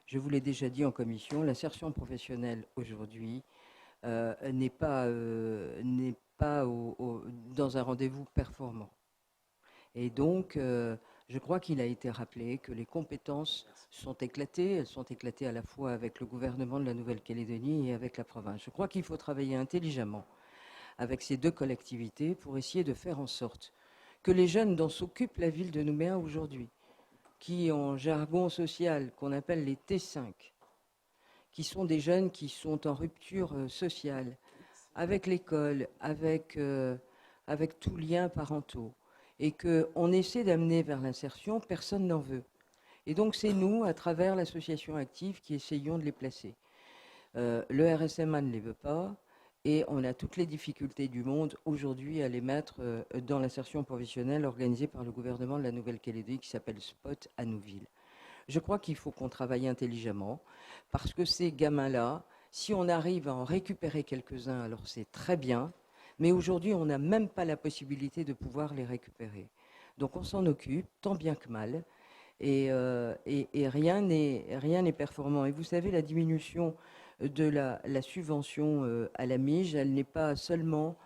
Je vous l'ai déjà dit en commission, l'insertion professionnelle aujourd'hui n'est pas dans un rendez-vous performant. Et donc, je crois qu'il a été rappelé que les compétences sont éclatées. Elles sont éclatées à la fois avec le gouvernement de la Nouvelle-Calédonie et avec la province. Je crois qu'il faut travailler intelligemment avec ces deux collectivités pour essayer de faire en sorte que les jeunes dont s'occupe la ville de Nouméa aujourd'hui, qui en jargon social qu'on appelle les T5, qui sont des jeunes qui sont en rupture sociale avec l'école, avec tous liens parentaux, et qu'on essaie d'amener vers l'insertion, personne n'en veut. Et donc c'est nous, à travers l'association active, qui essayons de les placer. Le RSMA ne les veut pas, et on a toutes les difficultés du monde aujourd'hui à les mettre dans l'insertion professionnelle organisée par le gouvernement de la Nouvelle-Calédonie qui s'appelle SPOT à Nouville. Je crois qu'il faut qu'on travaille intelligemment, parce que ces gamins-là, si on arrive à en récupérer quelques-uns, alors c'est très bien, mais aujourd'hui, on n'a même pas la possibilité de pouvoir les récupérer. Donc on s'en occupe, tant bien que mal, et rien n'est performant. Et vous savez, la diminution de la subvention à la Mige, elle n'est pas seulement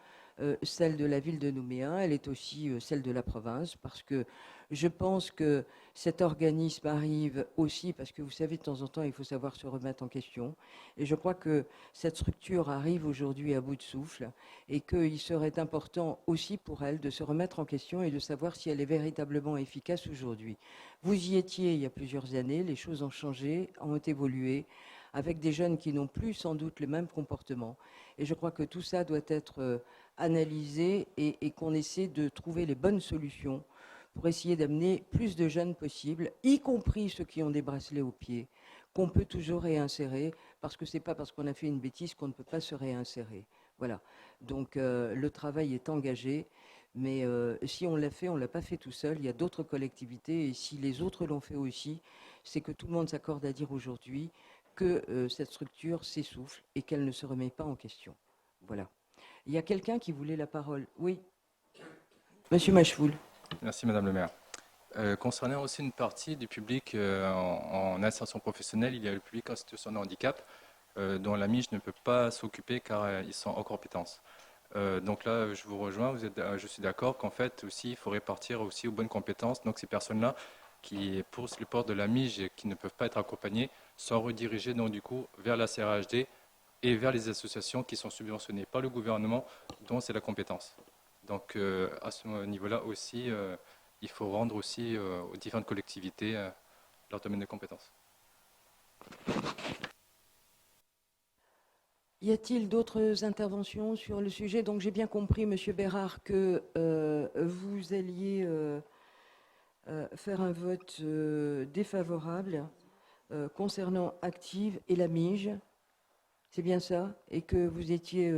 celle de la ville de Nouméa, elle est aussi celle de la province, parce que je pense que cet organisme arrive aussi, parce que vous savez, de temps en temps, il faut savoir se remettre en question, et je crois que cette structure arrive aujourd'hui à bout de souffle, et qu'il serait important aussi pour elle de se remettre en question et de savoir si elle est véritablement efficace aujourd'hui. Vous y étiez il y a plusieurs années, les choses ont changé, ont évolué, avec des jeunes qui n'ont plus sans doute le même comportement. Et je crois que tout ça doit être analysé et qu'on essaie de trouver les bonnes solutions pour essayer d'amener plus de jeunes possibles, y compris ceux qui ont des bracelets aux pieds, qu'on peut toujours réinsérer, parce que ce n'est pas parce qu'on a fait une bêtise qu'on ne peut pas se réinsérer. Voilà. Donc le travail est engagé, mais si on l'a fait, on ne l'a pas fait tout seul. Il y a d'autres collectivités, et si les autres l'ont fait aussi, c'est que tout le monde s'accorde à dire aujourd'hui que cette structure s'essouffle et qu'elle ne se remet pas en question. Voilà. Il y a quelqu'un qui voulait la parole. Oui. Monsieur Machefoul. Merci Madame le maire. Concernant aussi une partie du public en insertion professionnelle, il y a le public en situation de handicap dont la Mige ne peut pas s'occuper car ils sont hors compétences. Donc là, je vous rejoins, je suis d'accord qu'en fait aussi, il faut répartir aussi aux bonnes compétences. Donc ces personnes-là qui poussent les portes de la Mige et qui ne peuvent pas être accompagnées sont redirigées donc du coup vers la CRHD et vers les associations qui sont subventionnées par le gouvernement dont c'est la compétence. Donc à ce niveau-là aussi, il faut rendre aussi aux différentes collectivités leur domaine de compétences. Y a-t-il d'autres interventions sur le sujet? Donc j'ai bien compris, Monsieur Bérard, que vous alliez faire un vote défavorable concernant Active et la Mige. C'est bien ça? Et que vous étiez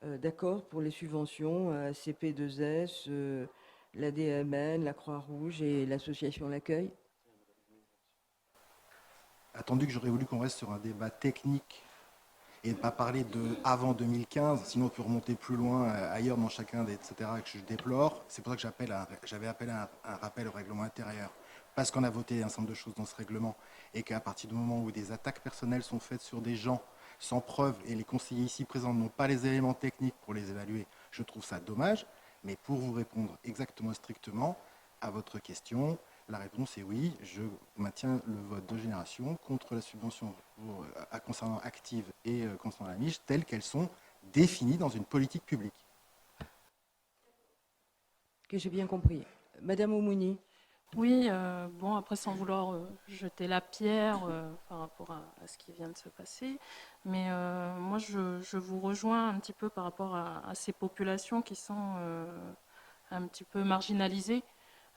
d'accord pour les subventions à CP2S, la DMN, la Croix-Rouge et l'association L'Accueil? Attendu que j'aurais voulu qu'on reste sur un débat technique et ne pas parler de avant 2015, sinon on peut remonter plus loin ailleurs dans chacun des etc. que je déplore. C'est pour ça que j'avais appelé un rappel au règlement intérieur, parce qu'on a voté un certain nombre de choses dans ce règlement et qu'à partir du moment où des attaques personnelles sont faites sur des gens sans preuve et les conseillers ici présents n'ont pas les éléments techniques pour les évaluer, je trouve ça dommage. Mais pour vous répondre exactement et strictement à votre question, la réponse est oui, je maintiens le vote de Génération contre la subvention concernant Active et concernant la Miche, telles qu'elles sont définies dans une politique publique. Que j'ai bien compris. Madame Oumouni. Oui, bon, après, sans vouloir jeter la pierre par rapport à ce qui vient de se passer, mais moi, je vous rejoins un petit peu par rapport à ces populations qui sont un petit peu marginalisées.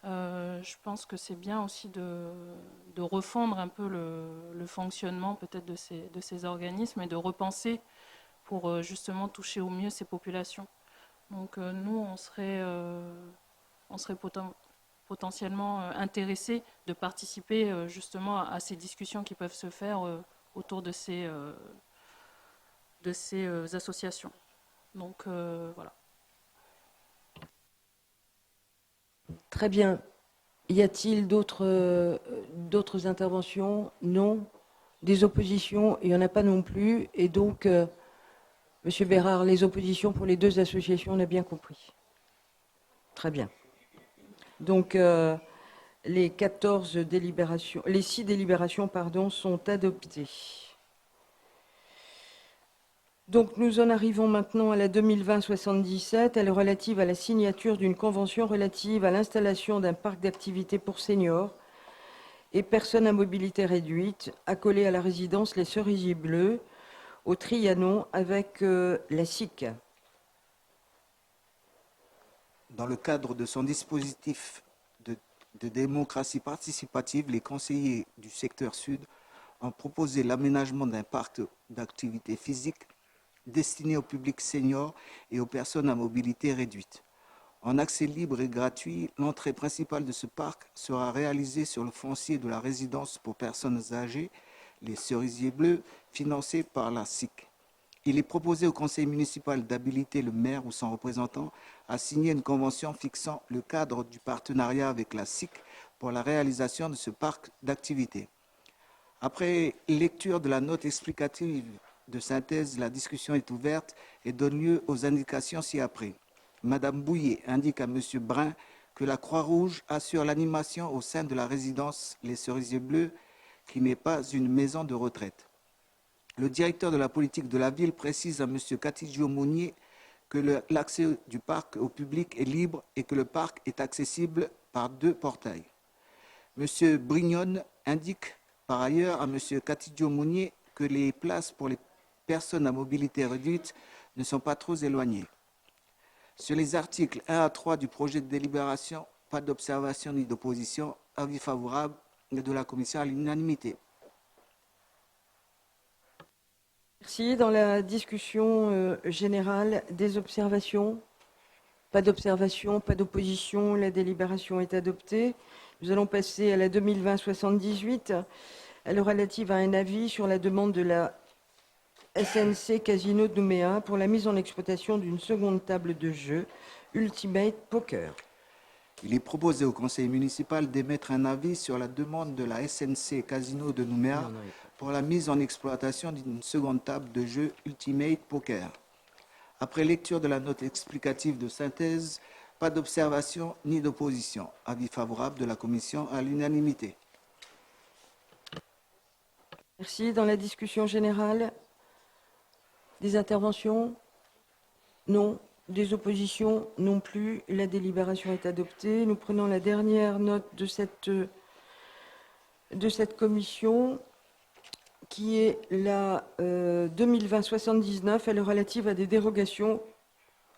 Je pense que c'est bien aussi de refondre un peu le fonctionnement peut-être de ces organismes et de repenser pour justement toucher au mieux ces populations. Donc nous, on serait potentiellement intéressés de participer justement à ces discussions qui peuvent se faire autour de ces associations. Donc voilà. Très bien. Y a-t-il d'autres interventions? Non. Des oppositions? Il n'y en a pas non plus. Et donc, Monsieur Bérard, les oppositions pour les deux associations, on a bien compris. Très bien. Donc, les 6 délibérations, sont adoptées. Donc nous en arrivons maintenant à la 2020-77. Elle est relative à la signature d'une convention relative à l'installation d'un parc d'activités pour seniors et personnes à mobilité réduite, accolé à la résidence Les Cerisiers Bleus, au Trianon, avec la SIC. Dans le cadre de son dispositif de démocratie participative, les conseillers du secteur sud ont proposé l'aménagement d'un parc d'activités physiques destiné au public senior et aux personnes à mobilité réduite. En accès libre et gratuit, l'entrée principale de ce parc sera réalisée sur le foncier de la résidence pour personnes âgées, les Cerisiers Bleus, financée par la SIC. Il est proposé au conseil municipal d'habiliter le maire ou son représentant à signer une convention fixant le cadre du partenariat avec la SIC pour la réalisation de ce parc d'activités. Après lecture de la note explicative de synthèse, la discussion est ouverte et donne lieu aux indications ci-après. Madame Bouillet indique à Monsieur Brun que la Croix-Rouge assure l'animation au sein de la résidence Les Cerisiers Bleus, qui n'est pas une maison de retraite. Le directeur de la politique de la ville précise à Monsieur Catidjo Mounier que l'accès du parc au public est libre et que le parc est accessible par 2 portails. Monsieur Brignone indique par ailleurs à Monsieur Catidjo Mounier que les places pour les personnes à mobilité réduite ne sont pas trop éloignées. Sur les articles 1 à 3 du projet de délibération, pas d'observation ni d'opposition, avis favorable de la commission à l'unanimité. Merci. Dans la discussion générale, des observations? Pas d'observation, pas d'opposition, la délibération est adoptée. Nous allons passer à la 2020-78. Elle est relative à un avis sur la demande de la SNC Casino de Nouméa pour la mise en exploitation d'une seconde table de jeu Ultimate Poker. Il est proposé au conseil municipal d'émettre un avis sur la demande de la SNC Casino de Nouméa pour la mise en exploitation d'une seconde table de jeu Ultimate Poker. Après lecture de la note explicative de synthèse, pas d'observation ni d'opposition. Avis favorable de la commission à l'unanimité. Merci. Dans la discussion générale, des interventions? Non. Des oppositions? Non plus. La délibération est adoptée. Nous prenons la dernière note de cette commission, qui est la 2020-79. Elle est relative à des dérogations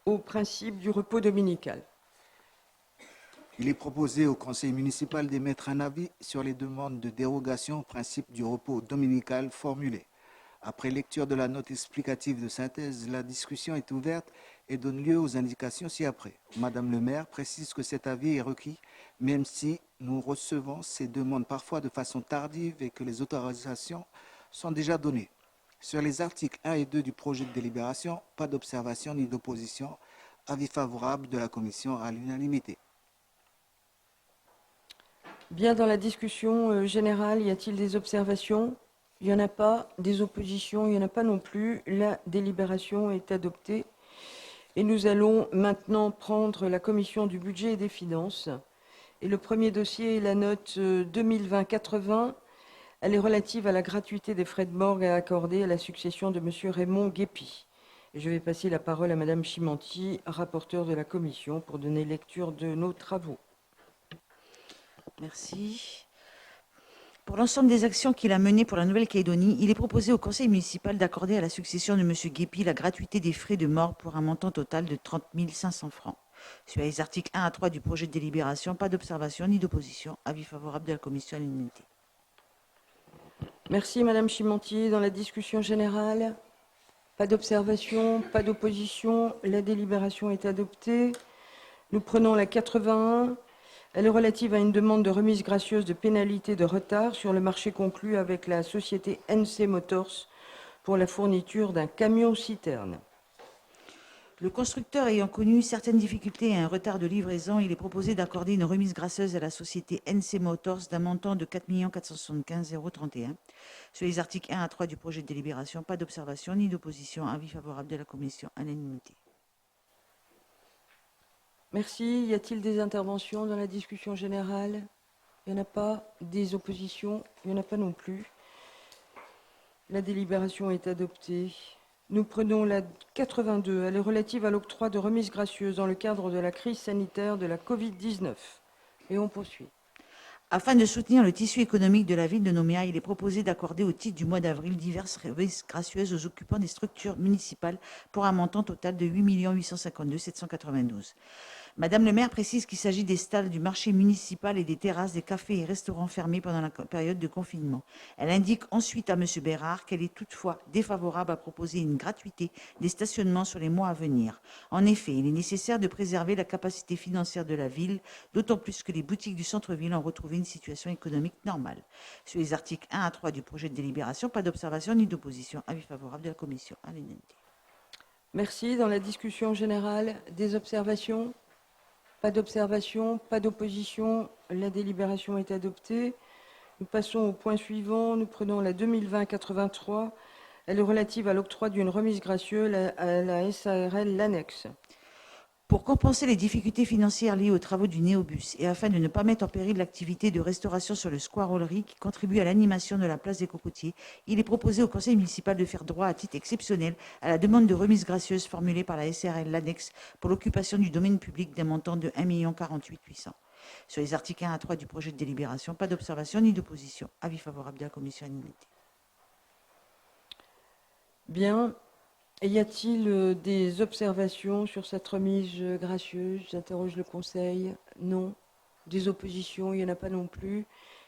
au principe du repos dominical. Il est proposé au conseil municipal d'émettre un avis sur les demandes de dérogation au principe du repos dominical formulées. Après lecture de la note explicative de synthèse, la discussion est ouverte et donne lieu aux indications ci-après. Madame le maire précise que cet avis est requis, même si nous recevons ces demandes parfois de façon tardive et que les autorisations sont déjà données. Sur les articles 1 et 2 du projet de délibération, pas d'observation ni d'opposition. Avis favorable de la commission à l'unanimité. Bien, dans la discussion générale, y a-t-il des observations? Il n'y en a pas. Des oppositions? Il n'y en a pas non plus. La délibération est adoptée. Et nous allons maintenant prendre la commission du budget et des finances. Et le premier dossier est la note 2020-80. Elle est relative à la gratuité des frais de morgue à accorder à la succession de M. Raymond Guépy. Et je vais passer la parole à Mme Chimanti, rapporteure de la commission, pour donner lecture de nos travaux. Merci. Pour l'ensemble des actions qu'il a menées pour la Nouvelle-Calédonie, il est proposé au conseil municipal d'accorder à la succession de M. Guépy la gratuité des frais de mort pour un montant total de 30 500 francs. Sur les articles 1 à 3 du projet de délibération, pas d'observation ni d'opposition. Avis favorable de la commission à l'unanimité. Merci Madame Chimanti. Dans la discussion générale, pas d'observation, pas d'opposition. La délibération est adoptée. Nous prenons la 81. Elle est relative à une demande de remise gracieuse de pénalité de retard sur le marché conclu avec la société NC Motors pour la fourniture d'un camion-citerne. Le constructeur ayant connu certaines difficultés et un retard de livraison, il est proposé d'accorder une remise gracieuse à la société NC Motors d'un montant de 4 475 031. Sur les articles 1 à 3 du projet de délibération, pas d'observation ni d'opposition. Avis favorable de la commission à l'unanimité. Merci. Y a-t-il des interventions dans la discussion générale? Il n'y en a pas. Des oppositions? Il n'y en a pas non plus. La délibération est adoptée. Nous prenons la 82. Elle est relative à l'octroi de remises gracieuses dans le cadre de la crise sanitaire de la Covid-19. Et on poursuit. Afin de soutenir le tissu économique de la ville de Nouméa, il est proposé d'accorder au titre du mois d'avril diverses remises gracieuses aux occupants des structures municipales pour un montant total de 8 852 792. Madame le maire précise qu'il s'agit des stalles du marché municipal et des terrasses des cafés et restaurants fermés pendant la période de confinement. Elle indique ensuite à M. Bérard qu'elle est toutefois défavorable à proposer une gratuité des stationnements sur les mois à venir. En effet, il est nécessaire de préserver la capacité financière de la ville, d'autant plus que les boutiques du centre-ville ont retrouvé une situation économique normale. Sur les articles 1 à 3 du projet de délibération, pas d'observation ni d'opposition. Avis favorable de la commission à l'unanimité. Merci. Dans la discussion générale, des observations? Pas d'observation, pas d'opposition. La délibération est adoptée. Nous passons au point suivant. Nous prenons la 2020-83. Elle est relative à l'octroi d'une remise gracieuse à la SARL L'Annexe. Pour compenser les difficultés financières liées aux travaux du Néobus et afin de ne pas mettre en péril l'activité de restauration sur le square Rollery qui contribue à l'animation de la place des Cocotiers, il est proposé au conseil municipal de faire droit à titre exceptionnel à la demande de remise gracieuse formulée par la SARL L'Annexe pour l'occupation du domaine public d'un montant de 1 48 800. Sur les articles 1 à 3 du projet de délibération, pas d'observation ni d'opposition. Avis favorable de la commission à l'unanimité. Bien. Y a-t-il des observations sur cette remise gracieuse? J'interroge le Conseil. Non. Des oppositions? Il n'y en a pas non plus.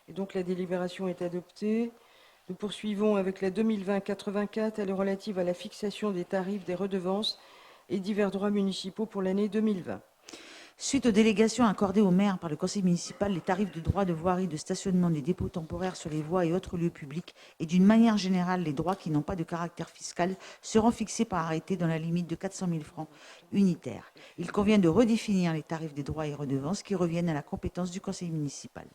Et donc la délibération est adoptée. Nous poursuivons avec la 2020-84. Elle est relative à la fixation des tarifs des redevances et divers droits municipaux pour l'année 2020. Suite aux délégations accordées au maire par le conseil municipal, les tarifs de droits de voirie de stationnement des dépôts temporaires sur les voies et autres lieux publics et d'une manière générale les droits qui n'ont pas de caractère fiscal seront fixés par arrêté dans la limite de 400 000 francs unitaires. Il convient de redéfinir les tarifs des droits et redevances qui reviennent à la compétence du conseil municipal.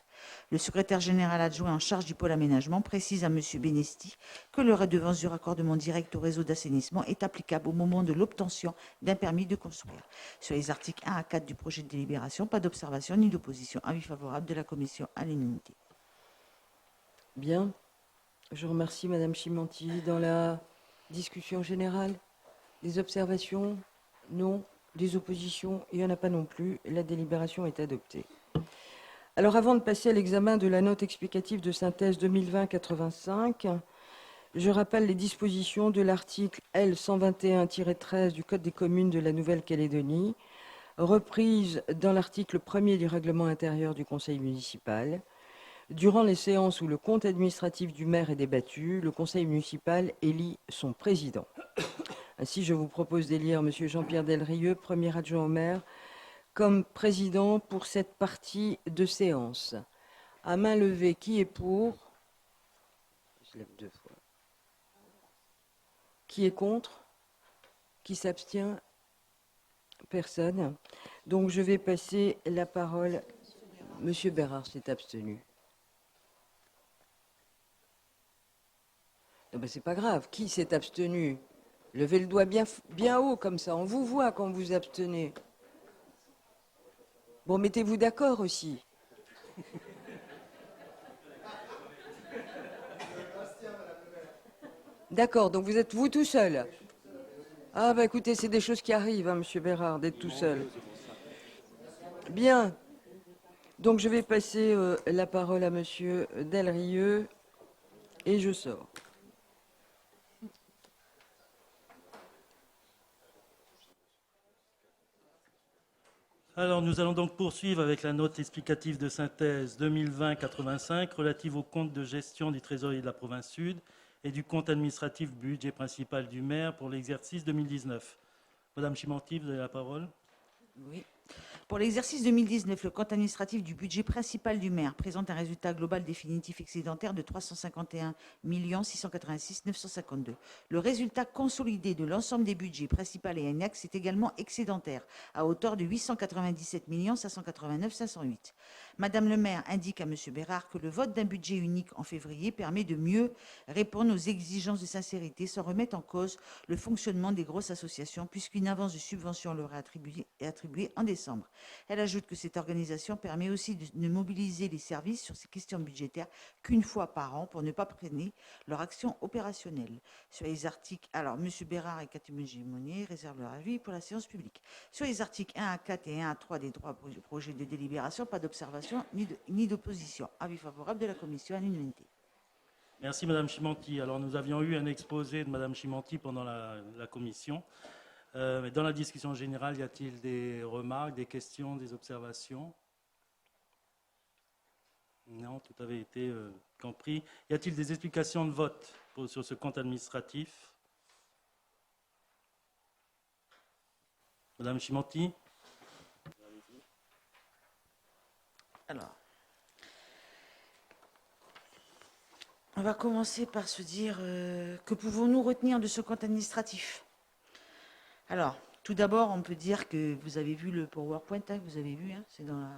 Le secrétaire général adjoint en charge du pôle aménagement précise à M. Benesti que le redevance du raccordement direct au réseau d'assainissement est applicable au moment de l'obtention d'un permis de construire. Sur les articles 1 à 4 du projet de délibération, pas d'observation ni d'opposition. Avis favorable de la commission à l'unanimité. Bien. Je remercie Madame Chimanti. Dans la discussion générale, des observations? Non. Des oppositions? Il n'y en a pas non plus. La délibération est adoptée. Alors, avant de passer à l'examen de la note explicative de synthèse 2020-85, je rappelle les dispositions de l'article L121-13 du Code des communes de la Nouvelle-Calédonie, reprise dans l'article 1er du règlement intérieur du conseil municipal. Durant les séances où le compte administratif du maire est débattu, le conseil municipal élit son président. Ainsi, je vous propose d'élire M. Jean-Pierre Delrieux, premier adjoint au maire, comme président pour cette partie de séance. À main levée, qui est pour? Je lève 2 fois. Qui est contre? Qui s'abstient? Personne. Donc je vais passer la parole. Monsieur Bérard s'est abstenu. Non, ben, c'est pas grave. Qui s'est abstenu? Levez le doigt bien, bien haut, comme ça. On vous voit quand vous abstenez. Bon, mettez-vous d'accord aussi. D'accord, donc vous êtes vous tout seul. Ah, bah écoutez, c'est des choses qui arrivent, hein, Monsieur Bérard, d'être tout seul. Bien. Donc je vais passer la parole à Monsieur Delrieux et je sors. Alors, nous allons donc poursuivre avec la note explicative de synthèse 2020-85 relative au compte de gestion du Trésorier de la province Sud et du compte administratif budget principal du maire pour l'exercice 2019. Madame Chimanti, vous avez la parole. Oui. Pour l'exercice 2019, le compte administratif du budget principal du maire présente un résultat global définitif excédentaire de 351 686 952. Le résultat consolidé de l'ensemble des budgets principaux et annexes est également excédentaire, à hauteur de 897 589 508. Madame le maire indique à Monsieur Bérard que le vote d'un budget unique en février permet de mieux répondre aux exigences de sincérité sans remettre en cause le fonctionnement des grosses associations, puisqu'une avance de subvention leur est attribuée en décembre. Elle ajoute que cette organisation permet aussi de mobiliser les services sur ces questions budgétaires qu'une fois par an pour ne pas freiner leur action opérationnelle. Sur les articles, alors M. Bérard et Cathy Monnier réservent leur avis pour la séance publique. Sur les articles 1 à 4 et 1 à 3 des trois projets de délibération, pas d'observation ni d'opposition. Avis favorable de la commission à l'unanimité. Merci Madame Chimanti. Alors nous avions eu un exposé de Madame Chimanti pendant la commission. Mais dans la discussion générale, y a-t-il des remarques, des questions, des observations? Non, tout avait été compris. Y a-t-il des explications de vote sur ce compte administratif? Madame Chimanti. Alors, on va commencer par se dire que pouvons-nous retenir de ce compte administratif? Alors, tout d'abord, on peut dire que vous avez vu le PowerPoint, hein, que vous avez vu, hein, c'est dans la...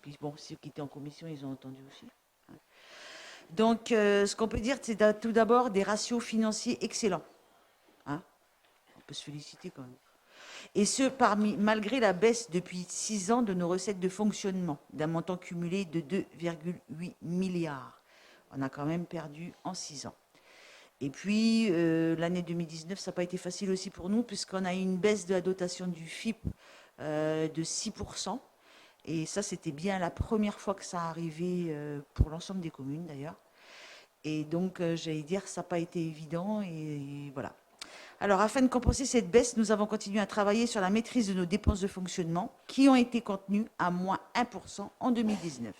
Puis bon, ceux qui étaient en commission, ils ont entendu aussi. Hein. Donc, ce qu'on peut dire, c'est tout d'abord des ratios financiers excellents. Hein. On peut se féliciter quand même. Et ce, malgré la baisse depuis 6 ans de nos recettes de fonctionnement, d'un montant cumulé de 2,8 milliards. On a quand même perdu en 6 ans. Et puis, l'année 2019, ça n'a pas été facile aussi pour nous, puisqu'on a eu une baisse de la dotation du FIP de 6%. Et ça, c'était bien la première fois que ça arrivait pour l'ensemble des communes, d'ailleurs. Et donc, j'allais dire, ça n'a pas été évident, et voilà. Alors, afin de compenser cette baisse, nous avons continué à travailler sur la maîtrise de nos dépenses de fonctionnement, qui ont été contenues à moins 1% en 2019.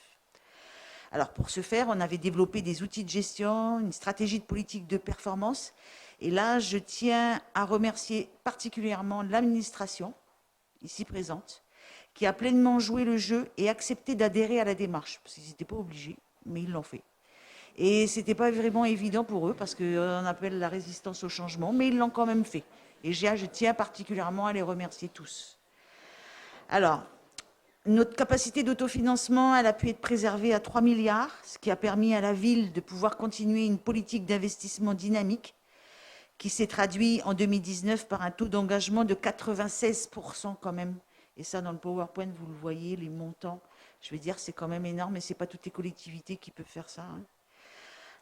Alors, pour ce faire, on avait développé des outils de gestion, une stratégie de politique de performance. Et là, je tiens à remercier particulièrement l'administration, ici présente, qui a pleinement joué le jeu et accepté d'adhérer à la démarche. Parce qu'ils n'étaient pas obligés, mais ils l'ont fait. Et ce n'était pas vraiment évident pour eux, parce qu'on appelle la résistance au changement, mais ils l'ont quand même fait. Et je tiens particulièrement à les remercier tous. Alors, notre capacité d'autofinancement, elle a pu être préservée à 3 milliards, ce qui a permis à la ville de pouvoir continuer une politique d'investissement dynamique qui s'est traduit en 2019 par un taux d'engagement de 96% quand même. Et ça, dans le PowerPoint, vous le voyez, les montants, je vais dire, c'est quand même énorme, et ce n'est pas toutes les collectivités qui peuvent faire ça. Hein.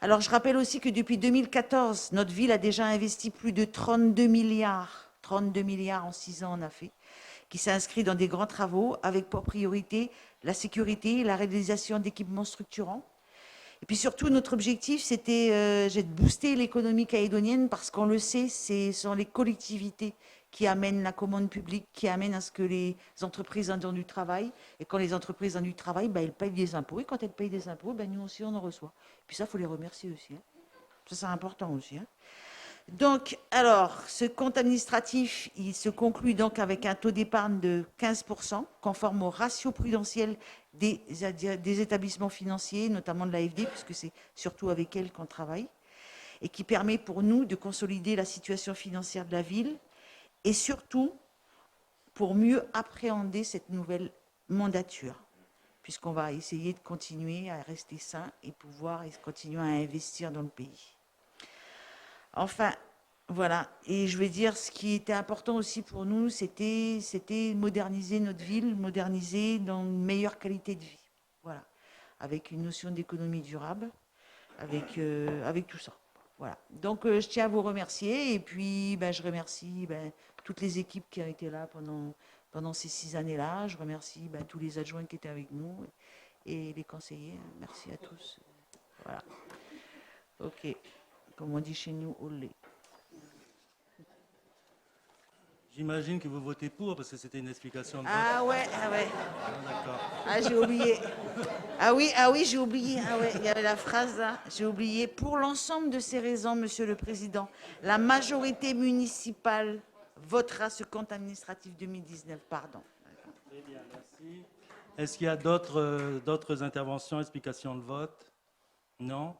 Alors, je rappelle aussi que depuis 2014, notre ville a déjà investi plus de 32 milliards. 32 milliards en 6 ans, on a fait, qui s'inscrit dans des grands travaux avec pour priorité la sécurité, la réalisation d'équipements structurants. Et puis surtout, notre objectif, c'était de booster l'économie calédonienne parce qu'on le sait, ce sont les collectivités qui amènent la commande publique, qui amènent à ce que les entreprises en donnent du travail. Et quand les entreprises en donnent du travail, elles payent des impôts. Et quand elles payent des impôts, nous aussi, on en reçoit. Et puis ça, il faut les remercier aussi. Hein. Ça, c'est important aussi. Hein. Donc, alors, ce compte administratif, il se conclut donc avec un taux d'épargne de 15%, conforme au ratio prudentiel des établissements financiers, notamment de l'AFD, puisque c'est surtout avec elle qu'on travaille, et qui permet pour nous de consolider la situation financière de la ville, et surtout pour mieux appréhender cette nouvelle mandature, puisqu'on va essayer de continuer à rester sain et pouvoir continuer à investir dans le pays. Enfin, Voilà. Et je vais dire, ce qui était important aussi pour nous, c'était moderniser notre ville, moderniser dans une meilleure qualité de vie. Voilà. Avec une notion d'économie durable, avec tout ça. Voilà. Donc, je tiens à vous remercier. Et puis, je remercie toutes les équipes qui ont été là pendant ces 6 années-là. Je remercie tous les adjoints qui étaient avec nous et les conseillers. Merci à tous. Voilà. OK. Comme on dit chez nous, olé. J'imagine que vous votez pour parce que c'était une explication de vote. Ah ouais. Ah, d'accord. Ah, j'ai oublié. Ah oui, j'ai oublié. Ah ouais, il y avait la phrase là. J'ai oublié. Pour l'ensemble de ces raisons, Monsieur le Président, la majorité municipale votera ce compte administratif 2019. Pardon. Très bien, merci. Est-ce qu'il y a d'autres interventions, explications de vote? Non.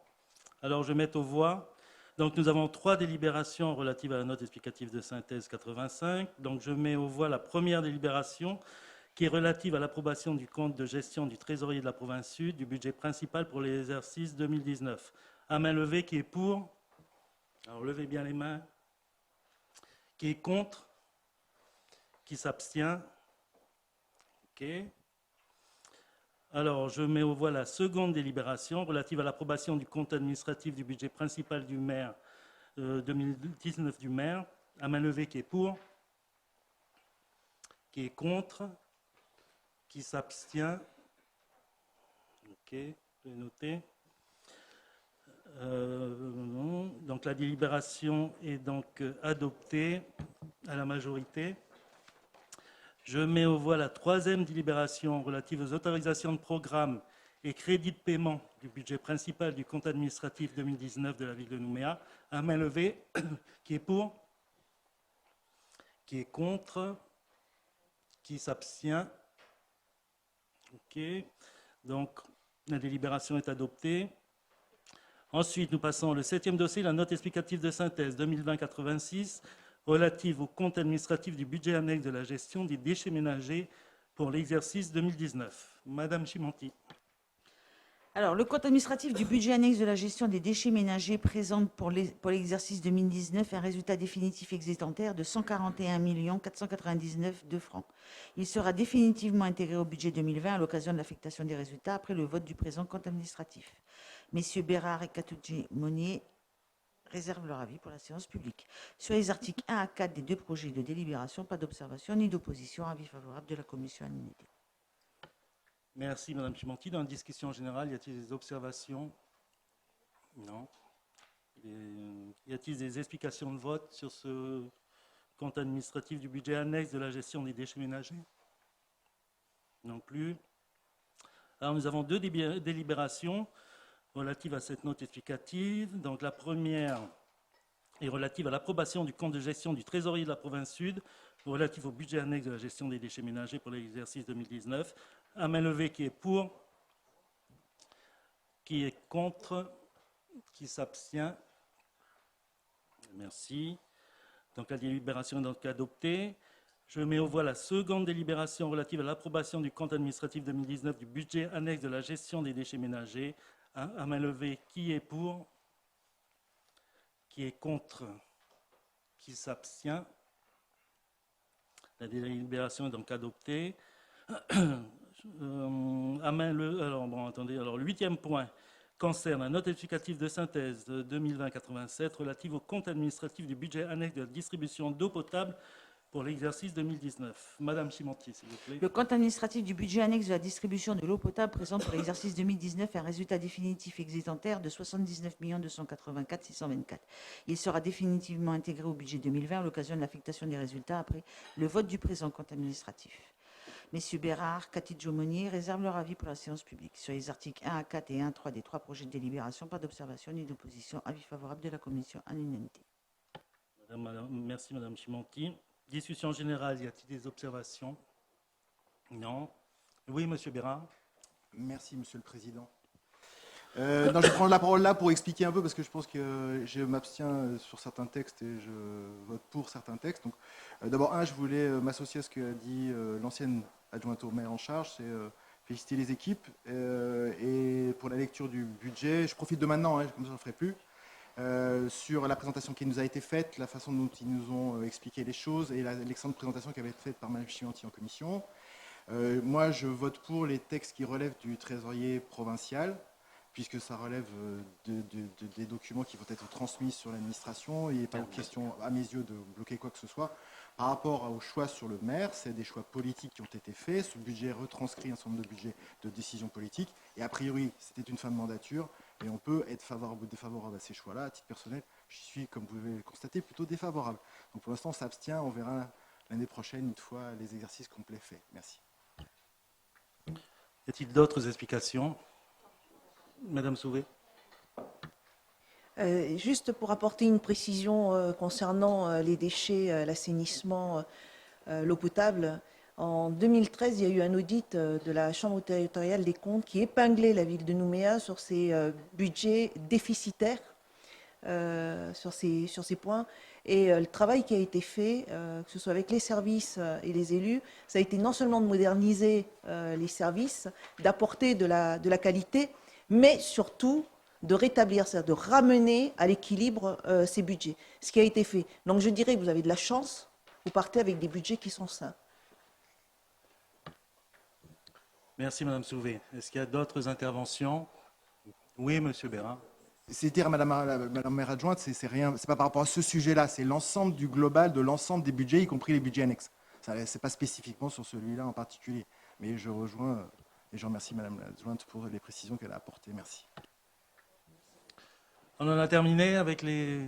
Alors, je vais mettre aux voix. Donc, nous avons 3 délibérations relatives à la note explicative de synthèse 85. Donc, je mets aux voix la première délibération qui est relative à l'approbation du compte de gestion du trésorier de la province Sud du budget principal pour l'exercice 2019. À main levée, qui est pour? Alors, levez bien les mains. Qui est contre? Qui s'abstient? OK. Alors, je mets aux voix la seconde délibération relative à l'approbation du compte administratif du budget principal du maire 2019 du maire. À main levée, qui est pour? Qui est contre? Qui s'abstient? OK, je vais noter. Donc, la délibération est donc adoptée à la majorité. Je mets aux voix la troisième délibération relative aux autorisations de programme et crédits de paiement du budget principal du compte administratif 2019 de la ville de Nouméa. À main levée, qui est pour? Qui est contre? Qui s'abstient? OK. Donc, la délibération est adoptée. Ensuite, nous passons au 7e dossier, la note explicative de synthèse 2020-86, relative au compte administratif du budget annexe de la gestion des déchets ménagers pour l'exercice 2019. Madame Chimanti. Alors, le compte administratif du budget annexe de la gestion des déchets ménagers présente pour l'exercice 2019 un résultat définitif excédentaire de 141 499 de francs. Il sera définitivement intégré au budget 2020 à l'occasion de l'affectation des résultats après le vote du présent compte administratif. Messieurs Bérard et Katouji-Monnier réservent leur avis pour la séance publique. Sur les articles 1 à 4 des 2 projets de délibération, pas d'observation ni d'opposition. Avis favorable de la commission à l'unité. Merci, Madame Chimanti. Dans la discussion générale, y a-t-il des observations? Non. Y a-t-il des explications de vote sur ce compte administratif du budget annexe de la gestion des déchets ménagers? Non plus. Alors, nous avons 2 délibérations relatives à cette note explicative. Donc, la première est relative à l'approbation du compte de gestion du trésorier de la province Sud relatif au budget annexe de la gestion des déchets ménagers pour l'exercice 2019. À main levée, qui est pour? Qui est contre? Qui s'abstient? Merci. Donc, la délibération est donc adoptée. Je mets aux voix la seconde délibération relative à l'approbation du compte administratif 2019 du budget annexe de la gestion des déchets ménagers. À main levée, qui est pour? Qui est contre? Qui s'abstient? La délibération est donc adoptée. Alors, le 8e point concerne la note explicative de synthèse 2020-87 relative au compte administratif du budget annexe de la distribution d'eau potable pour l'exercice 2019. Madame Chimanti, s'il vous plaît. Le compte administratif du budget annexe de la distribution de l'eau potable présente pour l'exercice 2019 un résultat définitif excédentaire de 79 284 624. Il sera définitivement intégré au budget 2020 à l'occasion de l'affectation des résultats après le vote du présent compte administratif. Messieurs Bérard, Katidjo-Monnier réservent leur avis pour la séance publique. Sur les articles 1 à 4 et 1 à 3 des 3 projets de délibération, pas d'observation ni d'opposition. Avis favorable de la commission à l'unanimité. Merci, Madame Chimanti. Discussion générale, y a-t-il des observations? Non. Oui, Monsieur Bérard. Merci, Monsieur le Président. Non, je vais prendre la parole là pour expliquer un peu, parce que je pense que je m'abstiens sur certains textes et je vote pour certains textes. Donc, d'abord, je voulais m'associer à ce qu'a dit l'ancienne adjointe au maire en charge, c'est féliciter les équipes. Et pour la lecture du budget, je profite de maintenant, comme ça je ne le ferai plus. sur la présentation qui nous a été faite, la façon dont ils nous ont expliqué les choses et l'excellente présentation qui avait été faite par Mme Chimanti en commission. Moi, je vote pour les textes qui relèvent du trésorier provincial, puisque ça relève des documents qui vont être transmis sur l'administration. Il n'est pas question, à mes yeux, de bloquer quoi que ce soit. Par rapport au choix sur le maire, c'est des choix politiques qui ont été faits. Ce budget retranscrit un certain nombre de budgets de décisions politiques. Et a priori, c'était une fin de mandature. Et on peut être favorable ou défavorable à ces choix-là. À titre personnel, je suis, comme vous pouvez le constater, plutôt défavorable. Donc pour l'instant, on s'abstient. On verra l'année prochaine, une fois les exercices complets faits. Merci. Y a-t-il d'autres explications? Madame Sauvé. Juste pour apporter une précision concernant les déchets, l'assainissement, l'eau potable. En 2013, il y a eu un audit de la Chambre territoriale des comptes qui épinglait la ville de Nouméa sur ses budgets déficitaires, sur ces points. Et le travail qui a été fait, que ce soit avec les services et les élus, ça a été non seulement de moderniser les services, d'apporter de la qualité, mais surtout de rétablir, c'est-à-dire de ramener à l'équilibre ces budgets. Ce qui a été fait. Donc je dirais que vous avez de la chance, vous partez avec des budgets qui sont sains. Merci Madame Sauvé. Est-ce qu'il y a d'autres interventions? Oui, Monsieur Bérin. C'est dire à Madame la maire adjointe, c'est rien, c'est pas par rapport à ce sujet-là, c'est l'ensemble du global de l'ensemble des budgets, y compris les budgets annexes. C'est pas spécifiquement sur celui-là en particulier. Mais je rejoins et je remercie Madame l'adjointe pour les précisions qu'elle a apportées. Merci. On en a terminé avec les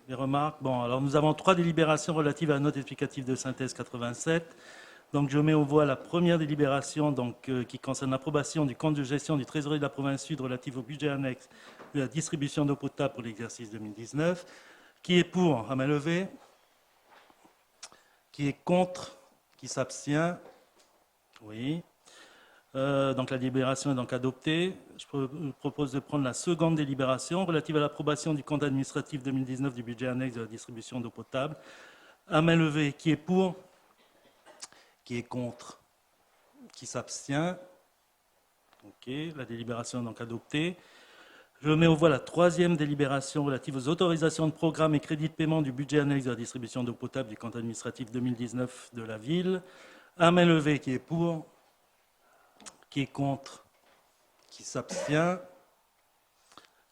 remarques. Bon, alors nous avons 3 délibérations relatives à la note explicative de synthèse 87. Donc je mets aux voix la première délibération qui concerne l'approbation du compte de gestion du Trésorier de la province Sud relatif au budget annexe de la distribution d'eau potable pour l'exercice 2019. Qui est pour? À main levée. Qui est contre? Qui s'abstient? Oui. Donc la délibération est donc adoptée. Je propose de prendre la seconde délibération relative à l'approbation du compte administratif 2019 du budget annexe de la distribution d'eau potable. À main levée, qui est pour? Qui est contre? Qui s'abstient? Ok, la délibération est donc adoptée. Je mets aux voix la troisième délibération relative aux autorisations de programme et crédits de paiement du budget annexe de la distribution d'eau potable du compte administratif 2019 de la ville. À main levée, qui est pour? Qui est contre? Qui s'abstient?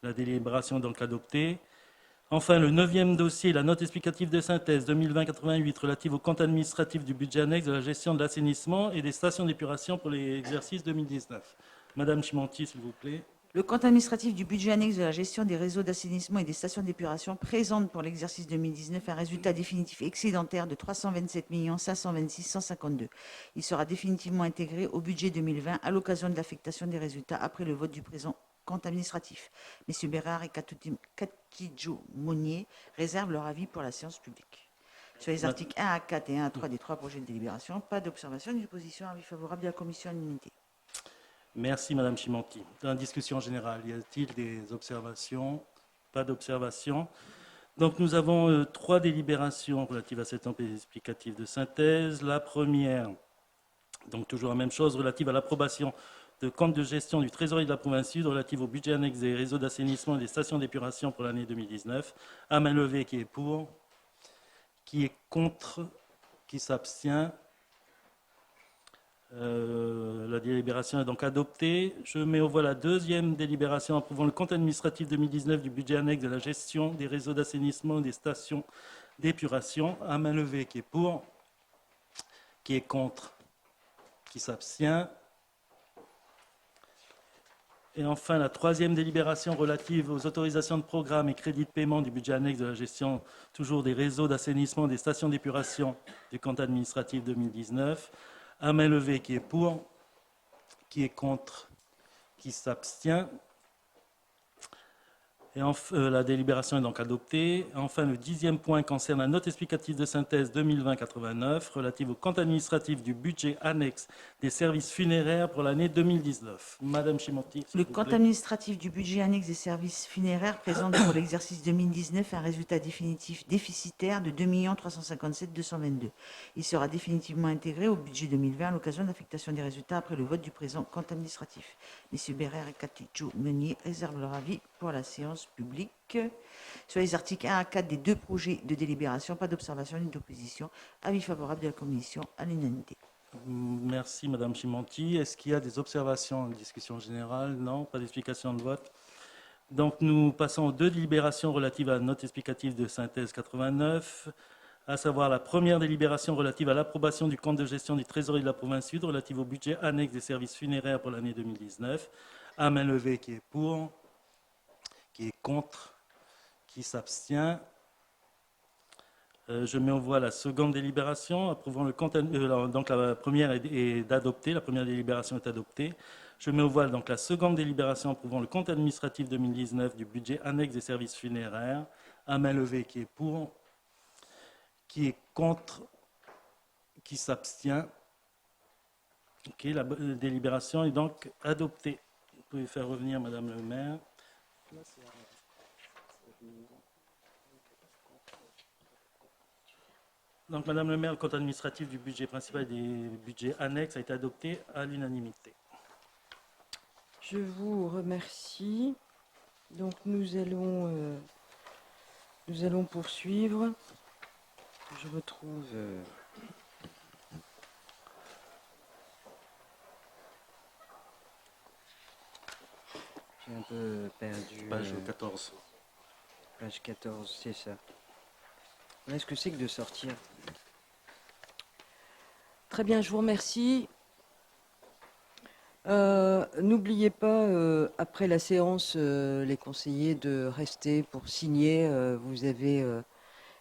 La délibération est donc adoptée. Enfin, le 9e dossier, la note explicative de synthèse 2020-88 relative au compte administratif du budget annexe de la gestion de l'assainissement et des stations d'épuration pour l'exercice 2019. Madame Chimanti, s'il vous plaît. Le compte administratif du budget annexe de la gestion des réseaux d'assainissement et des stations d'épuration présente pour l'exercice 2019 un résultat définitif excédentaire de 327 526 152. Il sera définitivement intégré au budget 2020 à l'occasion de l'affectation des résultats après le vote du présent compte administratif. Messieurs Bérard et Catidjo-Monnier réservent leur avis pour la séance publique. Sur les articles 1 à 4 et 1 à 3 des 3 projets de délibération, pas d'observation ni d'opposition. Avis favorable de la commission à l'unanimité. Merci Madame Chimanti. Dans la discussion générale, y a-t-il des observations? Pas d'observations. Donc nous avons 3 délibérations relatives à cette note explicative de synthèse. La première, donc toujours la même chose, relative à l'approbation de compte de gestion du Trésorier de la province Sud relative au budget annexe des réseaux d'assainissement et des stations d'épuration pour l'année 2019. À main levée, qui est pour? Qui est contre? Qui s'abstient? La délibération est donc adoptée. Je mets aux voix la deuxième délibération approuvant le compte administratif 2019 du budget annexe de la gestion des réseaux d'assainissement et des stations d'épuration. À main levée, qui est pour? Qui est contre? Qui s'abstient? Et enfin, la troisième délibération relative aux autorisations de programme et crédits de paiement du budget annexe de la gestion toujours des réseaux d'assainissement et des stations d'épuration du compte administratif 2019. À main levée, qui est pour? Qui est contre? Qui s'abstient? Et enfin, la délibération est donc adoptée. Enfin, le 10e point concerne la note explicative de synthèse 2020-89 relative au compte administratif du budget annexe des services funéraires pour l'année 2019. Madame Chimanti. Le compte administratif du budget annexe des services funéraires présente pour l'exercice 2019 un résultat définitif déficitaire de 2 357 222. Il sera définitivement intégré au budget 2020 à l'occasion de l'affectation des résultats après le vote du présent compte administratif. Messieurs Bérard et Catidjo-Meunier réservent leur avis pour la séance séance publique. Sur les articles 1 à 4 des deux projets de délibération, pas d'observation ni d'opposition. Avis favorable de la commission à l'unanimité. Merci, Madame Chimanti. Est-ce qu'il y a des observations en discussion générale? Non, pas d'explication de vote. Donc, nous passons aux deux délibérations relatives à la note explicative de synthèse 89, à savoir la première délibération relative à l'approbation du compte de gestion du Trésorier de la province Sud relative au budget annexe des services funéraires pour l'année 2019. À main levée, qui est pour, qui est contre, qui s'abstient. Je mets aux voix la seconde délibération, approuvant le compte. Donc la première est adoptée, la première délibération est adoptée. Je mets aux voix donc la seconde délibération approuvant le compte administratif 2019 du budget annexe des services funéraires. À main levée, qui est pour, qui est contre, qui s'abstient. Ok, la délibération est donc adoptée. Vous pouvez faire revenir Madame le maire. Donc, Madame le maire, le compte administratif du budget principal et des budgets annexes a été adopté à l'unanimité. Je vous remercie. Donc nous allons poursuivre. Je retrouve j'ai un peu perdu. Page 14. Page 14, c'est ça. Est-ce que c'est que de sortir? Très bien, je vous remercie. N'oubliez pas, après la séance, les conseillers, de rester pour signer. Vous avez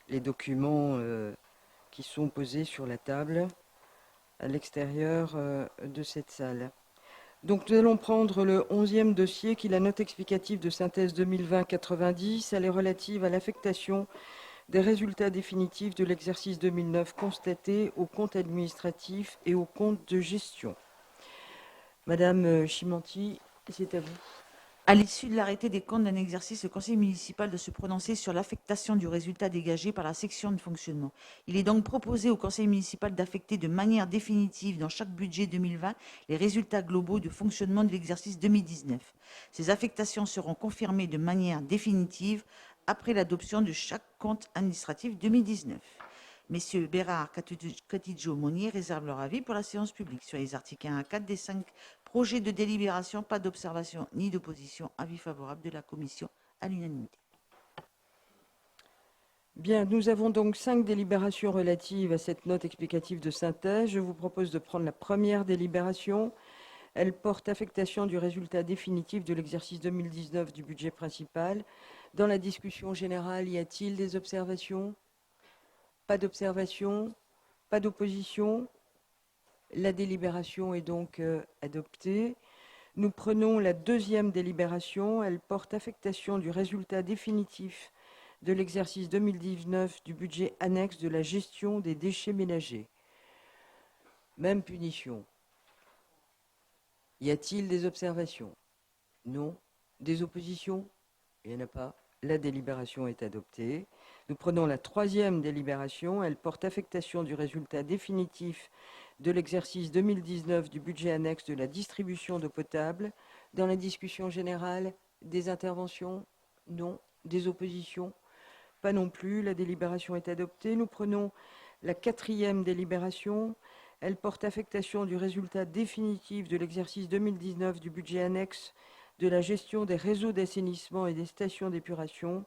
les documents qui sont posés sur la table à l'extérieur de cette salle. Donc nous allons prendre le 11e dossier qui est la note explicative de synthèse 2020-90. Elle est relative à l'affectation des résultats définitifs de l'exercice 2009 constatés au compte administratif et au compte de gestion. Madame Chimanti, c'est à vous. À l'issue de l'arrêté des comptes d'un exercice, le conseil municipal doit se prononcer sur l'affectation du résultat dégagé par la section de fonctionnement. Il est donc proposé au conseil municipal d'affecter de manière définitive dans chaque budget 2020 les résultats globaux de fonctionnement de l'exercice 2019. Ces affectations seront confirmées de manière définitive après l'adoption de chaque compte administratif 2019. Messieurs Bérard, Catidjo, Monnier réservent leur avis pour la séance publique sur les articles 1 à 4 des 5 projets de délibération. Pas d'observation ni d'opposition. Avis favorable de la commission à l'unanimité. Bien, nous avons donc 5 délibérations relatives à cette note explicative de synthèse. Je vous propose de prendre la première délibération. Elle porte affectation du résultat définitif de l'exercice 2019 du budget principal. Dans la discussion générale, y a-t-il des observations? Pas d'observation, pas d'opposition. La délibération est donc adoptée. Nous prenons la deuxième délibération. Elle porte affectation du résultat définitif de l'exercice 2019 du budget annexe de la gestion des déchets ménagers. Même punition. Y a-t-il des observations? Non. Des oppositions? Il n'y en a pas. La délibération est adoptée. Nous prenons la troisième délibération. Elle porte affectation du résultat définitif de l'exercice 2019 du budget annexe de la distribution d'eau potable. Dans la discussion générale, des interventions? Non. Des oppositions? Pas non plus. La délibération est adoptée. Nous prenons la quatrième délibération. Elle porte affectation du résultat définitif de l'exercice 2019 du budget annexe de la gestion des réseaux d'assainissement et des stations d'épuration.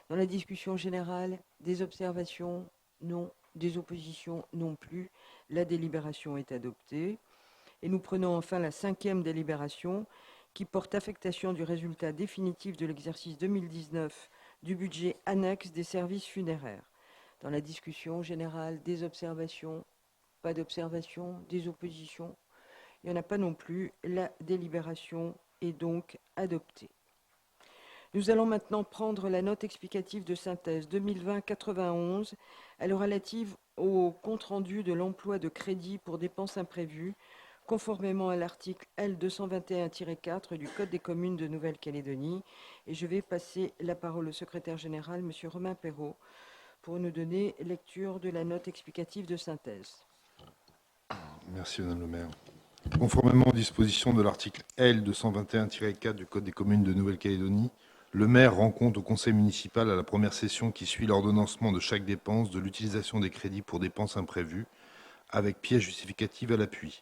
Dans la discussion générale, des observations? Non. Des oppositions? Non plus. La délibération est adoptée. Et nous prenons enfin la cinquième délibération qui porte affectation du résultat définitif de l'exercice 2019 du budget annexe des services funéraires. Dans la discussion générale, des observations? Pas d'observations? Des oppositions? Il n'y en a pas non plus. La délibération est donc adoptée. Nous allons maintenant prendre la note explicative de synthèse 2020-91. Elle est relative au compte-rendu de l'emploi de crédit pour dépenses imprévues, conformément à l'article L221-4 du Code des communes de Nouvelle-Calédonie. Et je vais passer la parole au secrétaire général, M. Romain Perrault, pour nous donner lecture de la note explicative de synthèse. Merci, Madame le maire. Conformément aux dispositions de l'article L221-4 du Code des communes de Nouvelle-Calédonie, Le maire rend compte au conseil municipal à la première session qui suit l'ordonnancement de chaque dépense de l'utilisation des crédits pour dépenses imprévues, avec pièce justificative à l'appui.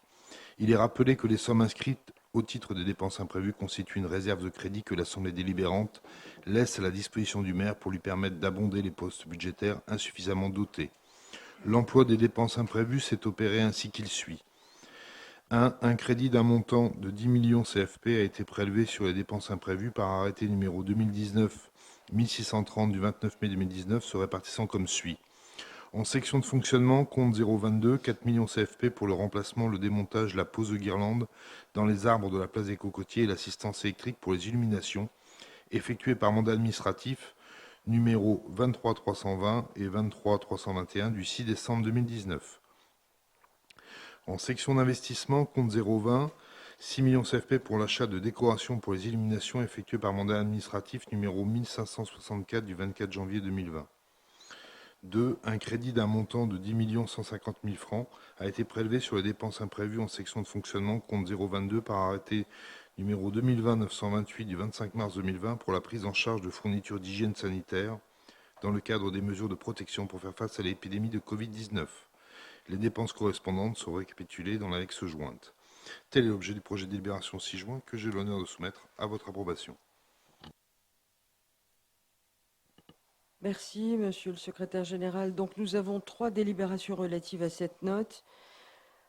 Il est rappelé que les sommes inscrites au titre des dépenses imprévues constituent une réserve de crédit que l'Assemblée délibérante laisse à la disposition du maire pour lui permettre d'abonder les postes budgétaires insuffisamment dotés. L'emploi des dépenses imprévues s'est opéré ainsi qu'il suit. 1. Un crédit d'un montant de 10 millions CFP a été prélevé sur les dépenses imprévues par arrêté numéro 2019-1630 du 29 mai 2019, se répartissant comme suit. En section de fonctionnement, compte 022, 4 millions CFP pour le remplacement, le démontage, la pose de guirlandes dans les arbres de la place des Cocotiers et l'assistance électrique pour les illuminations, effectuée par mandat administratif numéro 23320 et 23321 du 6 décembre 2019. En section d'investissement, compte 020, 6 millions CFP pour l'achat de décorations pour les illuminations effectuées par mandat administratif numéro 1564 du 24 janvier 2020. 2. Un crédit d'un montant de 10 150 000 francs a été prélevé sur les dépenses imprévues en section de fonctionnement, compte 022 par arrêté numéro 2020-928 du 25 mars 2020 pour la prise en charge de fournitures d'hygiène sanitaire dans le cadre des mesures de protection pour faire face à l'épidémie de Covid-19. Les dépenses correspondantes sont récapitulées dans l'annexe jointe. Tel est l'objet du projet de délibération 6 juin que j'ai l'honneur de soumettre à votre approbation. Merci, Monsieur le Secrétaire général. Donc, nous avons 3 délibérations relatives à cette note.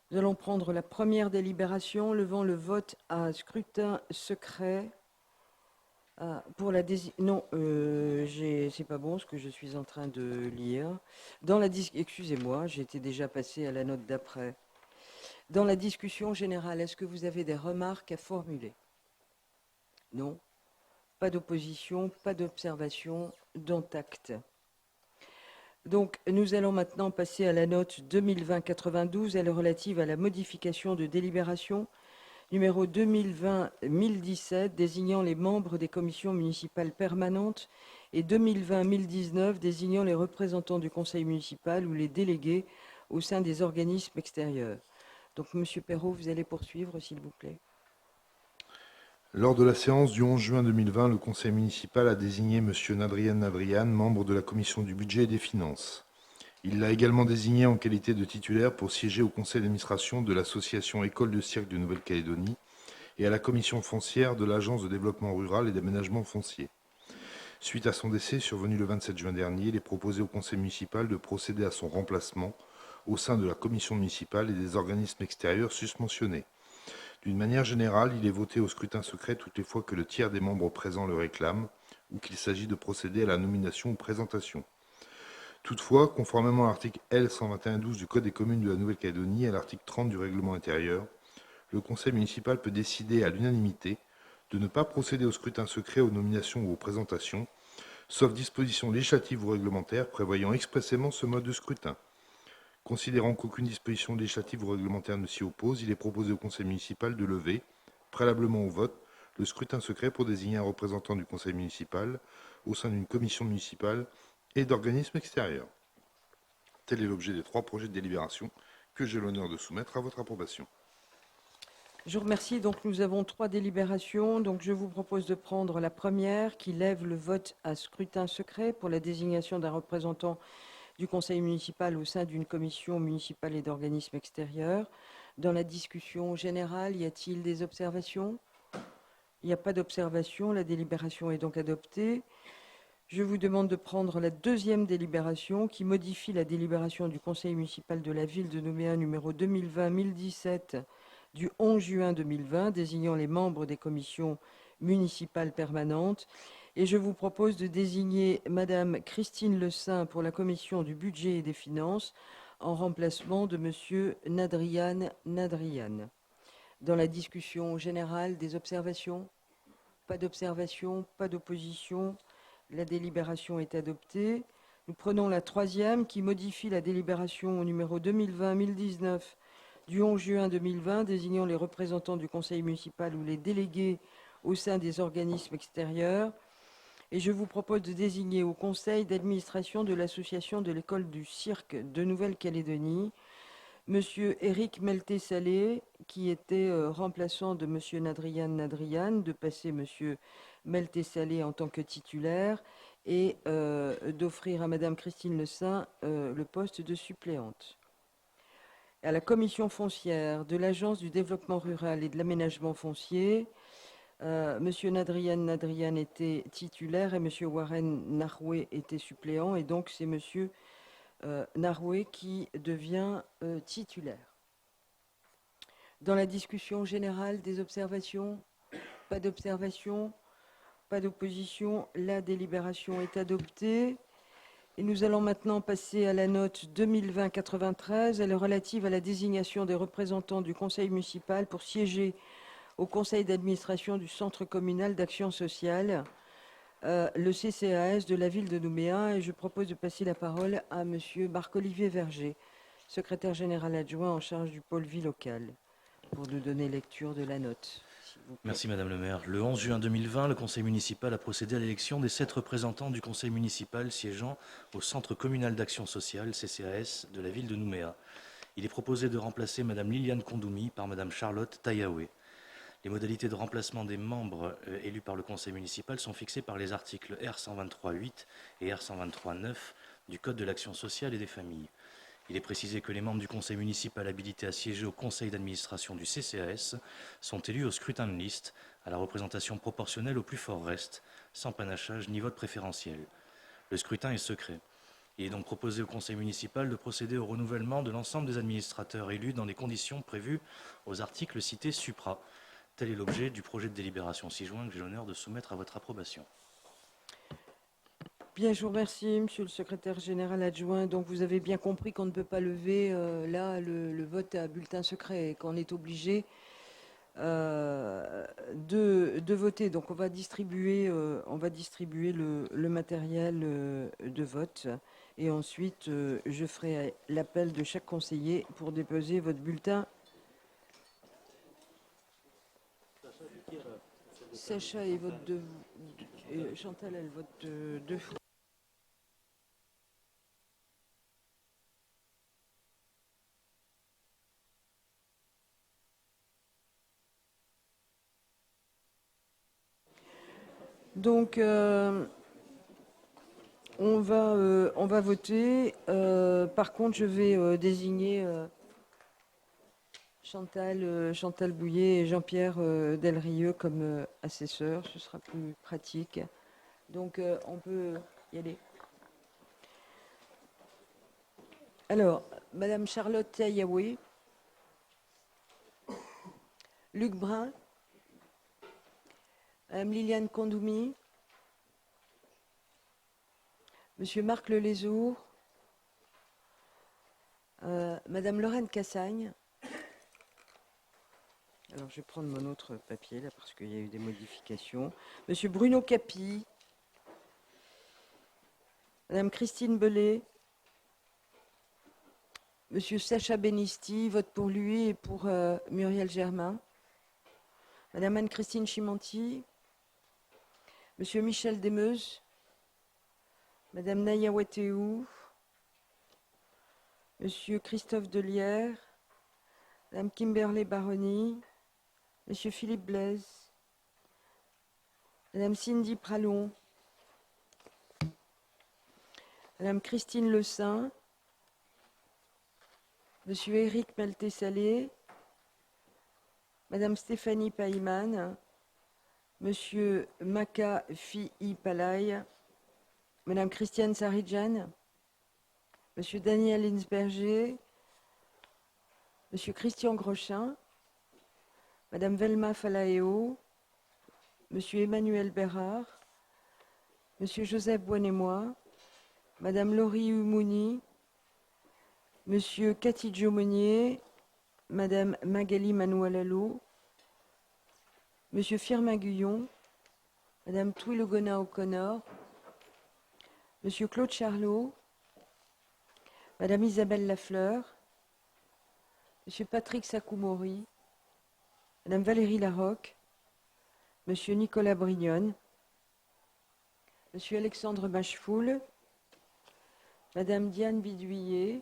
Nous allons prendre la première délibération, levant le vote à scrutin secret pour la non, c'est pas bon ce que je suis en train de lire. Excusez-moi, j'étais déjà passé à la note d'après. Dans la discussion générale, est-ce que vous avez des remarques à formuler? Non. Pas d'opposition, pas d'observation, dont acte. Donc, nous allons maintenant passer à la note 2020-92, elle est relative à la modification de délibération numéro 2020-1017, désignant les membres des commissions municipales permanentes, et 2020-1019, désignant les représentants du conseil municipal ou les délégués au sein des organismes extérieurs. Donc, Monsieur Perrault, vous allez poursuivre, s'il vous plaît. Lors de la séance du 11 juin 2020, le conseil municipal a désigné M. Nadrian, membre de la commission du budget et des finances. Il l'a également désigné en qualité de titulaire pour siéger au conseil d'administration de l'association École de cirque de Nouvelle-Calédonie et à la commission foncière de l'Agence de développement rural et d'aménagement foncier. Suite à son décès survenu le 27 juin dernier, il est proposé au conseil municipal de procéder à son remplacement au sein de la commission municipale et des organismes extérieurs susmentionnés. D'une manière générale, il est voté au scrutin secret toutes les fois que le tiers des membres présents le réclame ou qu'il s'agit de procéder à la nomination ou présentation. Toutefois, conformément à l'article L. 121-12 du Code des communes de la Nouvelle-Calédonie et à l'article 30 du règlement intérieur, le conseil municipal peut décider à l'unanimité de ne pas procéder au scrutin secret, aux nominations ou aux présentations, sauf dispositions législatives ou réglementaires prévoyant expressément ce mode de scrutin. Considérant qu'aucune disposition législative ou réglementaire ne s'y oppose, il est proposé au conseil municipal de lever, préalablement au vote, le scrutin secret pour désigner un représentant du conseil municipal au sein d'une commission municipale et d'organismes extérieurs. Tel est l'objet des 3 projets de délibération que j'ai l'honneur de soumettre à votre approbation. Je vous remercie. Donc, nous avons 3 délibérations. Donc, je vous propose de prendre la première qui lève le vote à scrutin secret pour la désignation d'un représentant du conseil municipal au sein d'une commission municipale et d'organismes extérieurs. Dans la discussion générale, y a-t-il des observations? Il n'y a pas d'observation. La délibération est donc adoptée. Je vous demande de prendre la deuxième délibération qui modifie la délibération du conseil municipal de la ville de Nouméa numéro 2020-1017 du 11 juin 2020, désignant les membres des commissions municipales permanentes. Et je vous propose de désigner Madame Christine Le Saint pour la commission du budget et des finances en remplacement de Monsieur Nadrian. Dans la discussion générale, des observations? Pas d'observation, pas d'opposition. La délibération est adoptée. Nous prenons la troisième qui modifie la délibération au numéro 2020-1019 du 11 juin 2020, désignant les représentants du conseil municipal ou les délégués au sein des organismes extérieurs. Et je vous propose de désigner au conseil d'administration de l'association de l'école du cirque de Nouvelle-Calédonie Monsieur Éric Melté-Salé, qui était remplaçant de Monsieur Nadrian Nadrian, de passer Monsieur Melté-Salé en tant que titulaire et d'offrir à Madame Christine Le Saint le poste de suppléante. À la commission foncière de l'Agence du développement rural et de l'aménagement foncier, Monsieur Nadrian Nadrian était titulaire et Monsieur Warren Naroué était suppléant, et donc c'est Monsieur Naroué qui devient titulaire. Dans la discussion générale, des observations? Pas d'observations, pas d'opposition. La délibération est adoptée. Et nous allons maintenant passer à la note 2020-93. Elle est relative à la désignation des représentants du conseil municipal pour siéger au conseil d'administration du Centre communal d'action sociale, le CCAS de la ville de Nouméa. Et je propose de passer la parole à Monsieur Marc-Olivier Verger, secrétaire général adjoint en charge du pôle vie locale, pour nous donner lecture de la note. Merci Madame le maire. Le 11 juin 2020, le conseil municipal a procédé à l'élection des 7 représentants du conseil municipal siégeant au Centre communal d'action sociale, CCAS, de la ville de Nouméa. Il est proposé de remplacer Madame Liliane Kondoumi par Madame Charlotte Tayaoué. Les modalités de remplacement des membres élus par le conseil municipal sont fixées par les articles R123.8 et R123.9 du Code de l'action sociale et des familles. Il est précisé que les membres du conseil municipal habilités à siéger au conseil d'administration du CCAS sont élus au scrutin de liste, à la représentation proportionnelle au plus fort reste, sans panachage ni vote préférentiel. Le scrutin est secret. Il est donc proposé au conseil municipal de procéder au renouvellement de l'ensemble des administrateurs élus dans les conditions prévues aux articles cités supra. Tel est l'objet du projet de délibération ci-joint que j'ai l'honneur de soumettre à votre approbation. Bien, je vous remercie, Monsieur le secrétaire général adjoint. Donc, vous avez bien compris qu'on ne peut pas lever là le vote à bulletin secret et qu'on est obligé de voter. Donc, on va distribuer le matériel de vote et ensuite, je ferai l'appel de chaque conseiller pour déposer votre bulletin. Sacha et vote de... Chantal, elle vote deux fois. Donc, on va voter. Par contre, je vais désigner Chantal Bouillet et Jean-Pierre Delrieux comme assesseurs. Ce sera plus pratique. Donc, on peut y aller. Alors, Madame Charlotte Tayaoué, Luc Brun, Madame Liliane Kondoumi, Monsieur Marc Lelézour, Madame Lorraine Cassagne. Alors, je vais prendre mon autre papier, là, parce qu'il y a eu des modifications. Monsieur Bruno Capi, Madame Christine Bellet, Monsieur Sacha Benisti, vote pour lui et pour Muriel Germain. Madame Anne-Christine Chimanti, Monsieur Michel Desmeuses, Madame Naya Wateou, Monsieur Christophe Delière, Madame Kimberley Baroni, Monsieur Philippe Blaise, Madame Cindy Pralon, Madame Christine Le Saint, Monsieur Éric Melté-Salé, Madame Stéphanie Païman, Monsieur Maka Fi Palay, Madame Christiane Saridjan, Monsieur Daniel Linsberger, Monsieur Christian Grochin, Madame Velma Falaeo, Monsieur Emmanuel Bérard, Monsieur Joseph Boinémois, Madame Laurie Humouni, Monsieur Cathy Monnier, Madame Magali Manoualalo, Monsieur Firmin Guyon, Madame Twilogona O'Connor, Monsieur Claude Charlot, Madame Isabelle Lafleur, Monsieur Patrick Sacoumory, Madame Valérie Larocque, Monsieur Nicolas Brignone, Monsieur Alexandre Machefoul, Madame Diane Bidouillet,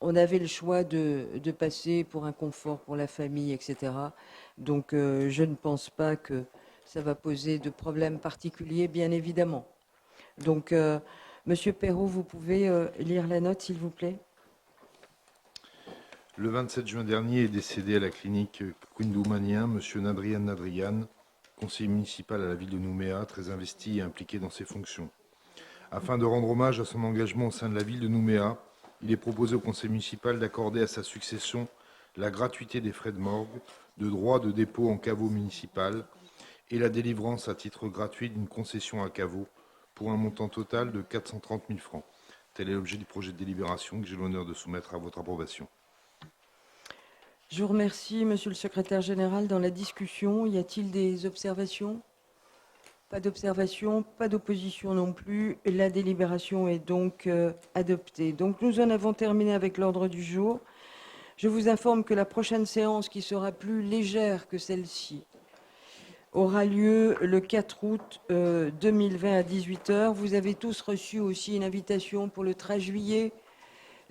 on avait le choix de passer pour un confort pour la famille, etc. Donc, je ne pense pas que ça va poser de problème particulier, bien évidemment. Donc, Monsieur Perrault, vous pouvez lire la note, s'il vous plaît. Le 27 juin dernier est décédé à la clinique Koundoumanien M. Nadrian Nadrian, conseiller municipal à la ville de Nouméa, très investi et impliqué dans ses fonctions. Afin de rendre hommage à son engagement au sein de la ville de Nouméa, il est proposé au conseil municipal d'accorder à sa succession la gratuité des frais de morgue, de droits de dépôt en caveau municipal et la délivrance à titre gratuit d'une concession à caveau pour un montant total de 430 000 francs. Tel est l'objet du projet de délibération que j'ai l'honneur de soumettre à votre approbation. Je vous remercie, Monsieur le secrétaire général. Dans la discussion, y a-t-il des observations? Pas d'observation, pas d'opposition non plus. La délibération est donc adoptée. Donc nous en avons terminé avec l'ordre du jour. Je vous informe que la prochaine séance, qui sera plus légère que celle-ci, aura lieu le 4 août 2020 à 18h. Vous avez tous reçu aussi une invitation pour le 13 juillet,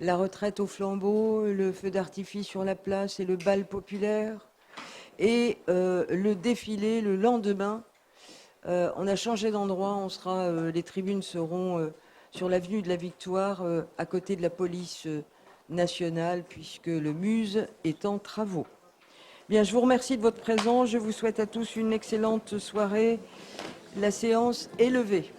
la retraite au flambeau, le feu d'artifice sur la place et le bal populaire, et le défilé le lendemain. On a changé d'endroit, les tribunes seront sur l'avenue de la Victoire, à côté de la police nationale, puisque le Muse est en travaux. Bien, je vous remercie de votre présence, je vous souhaite à tous une excellente soirée. La séance est levée.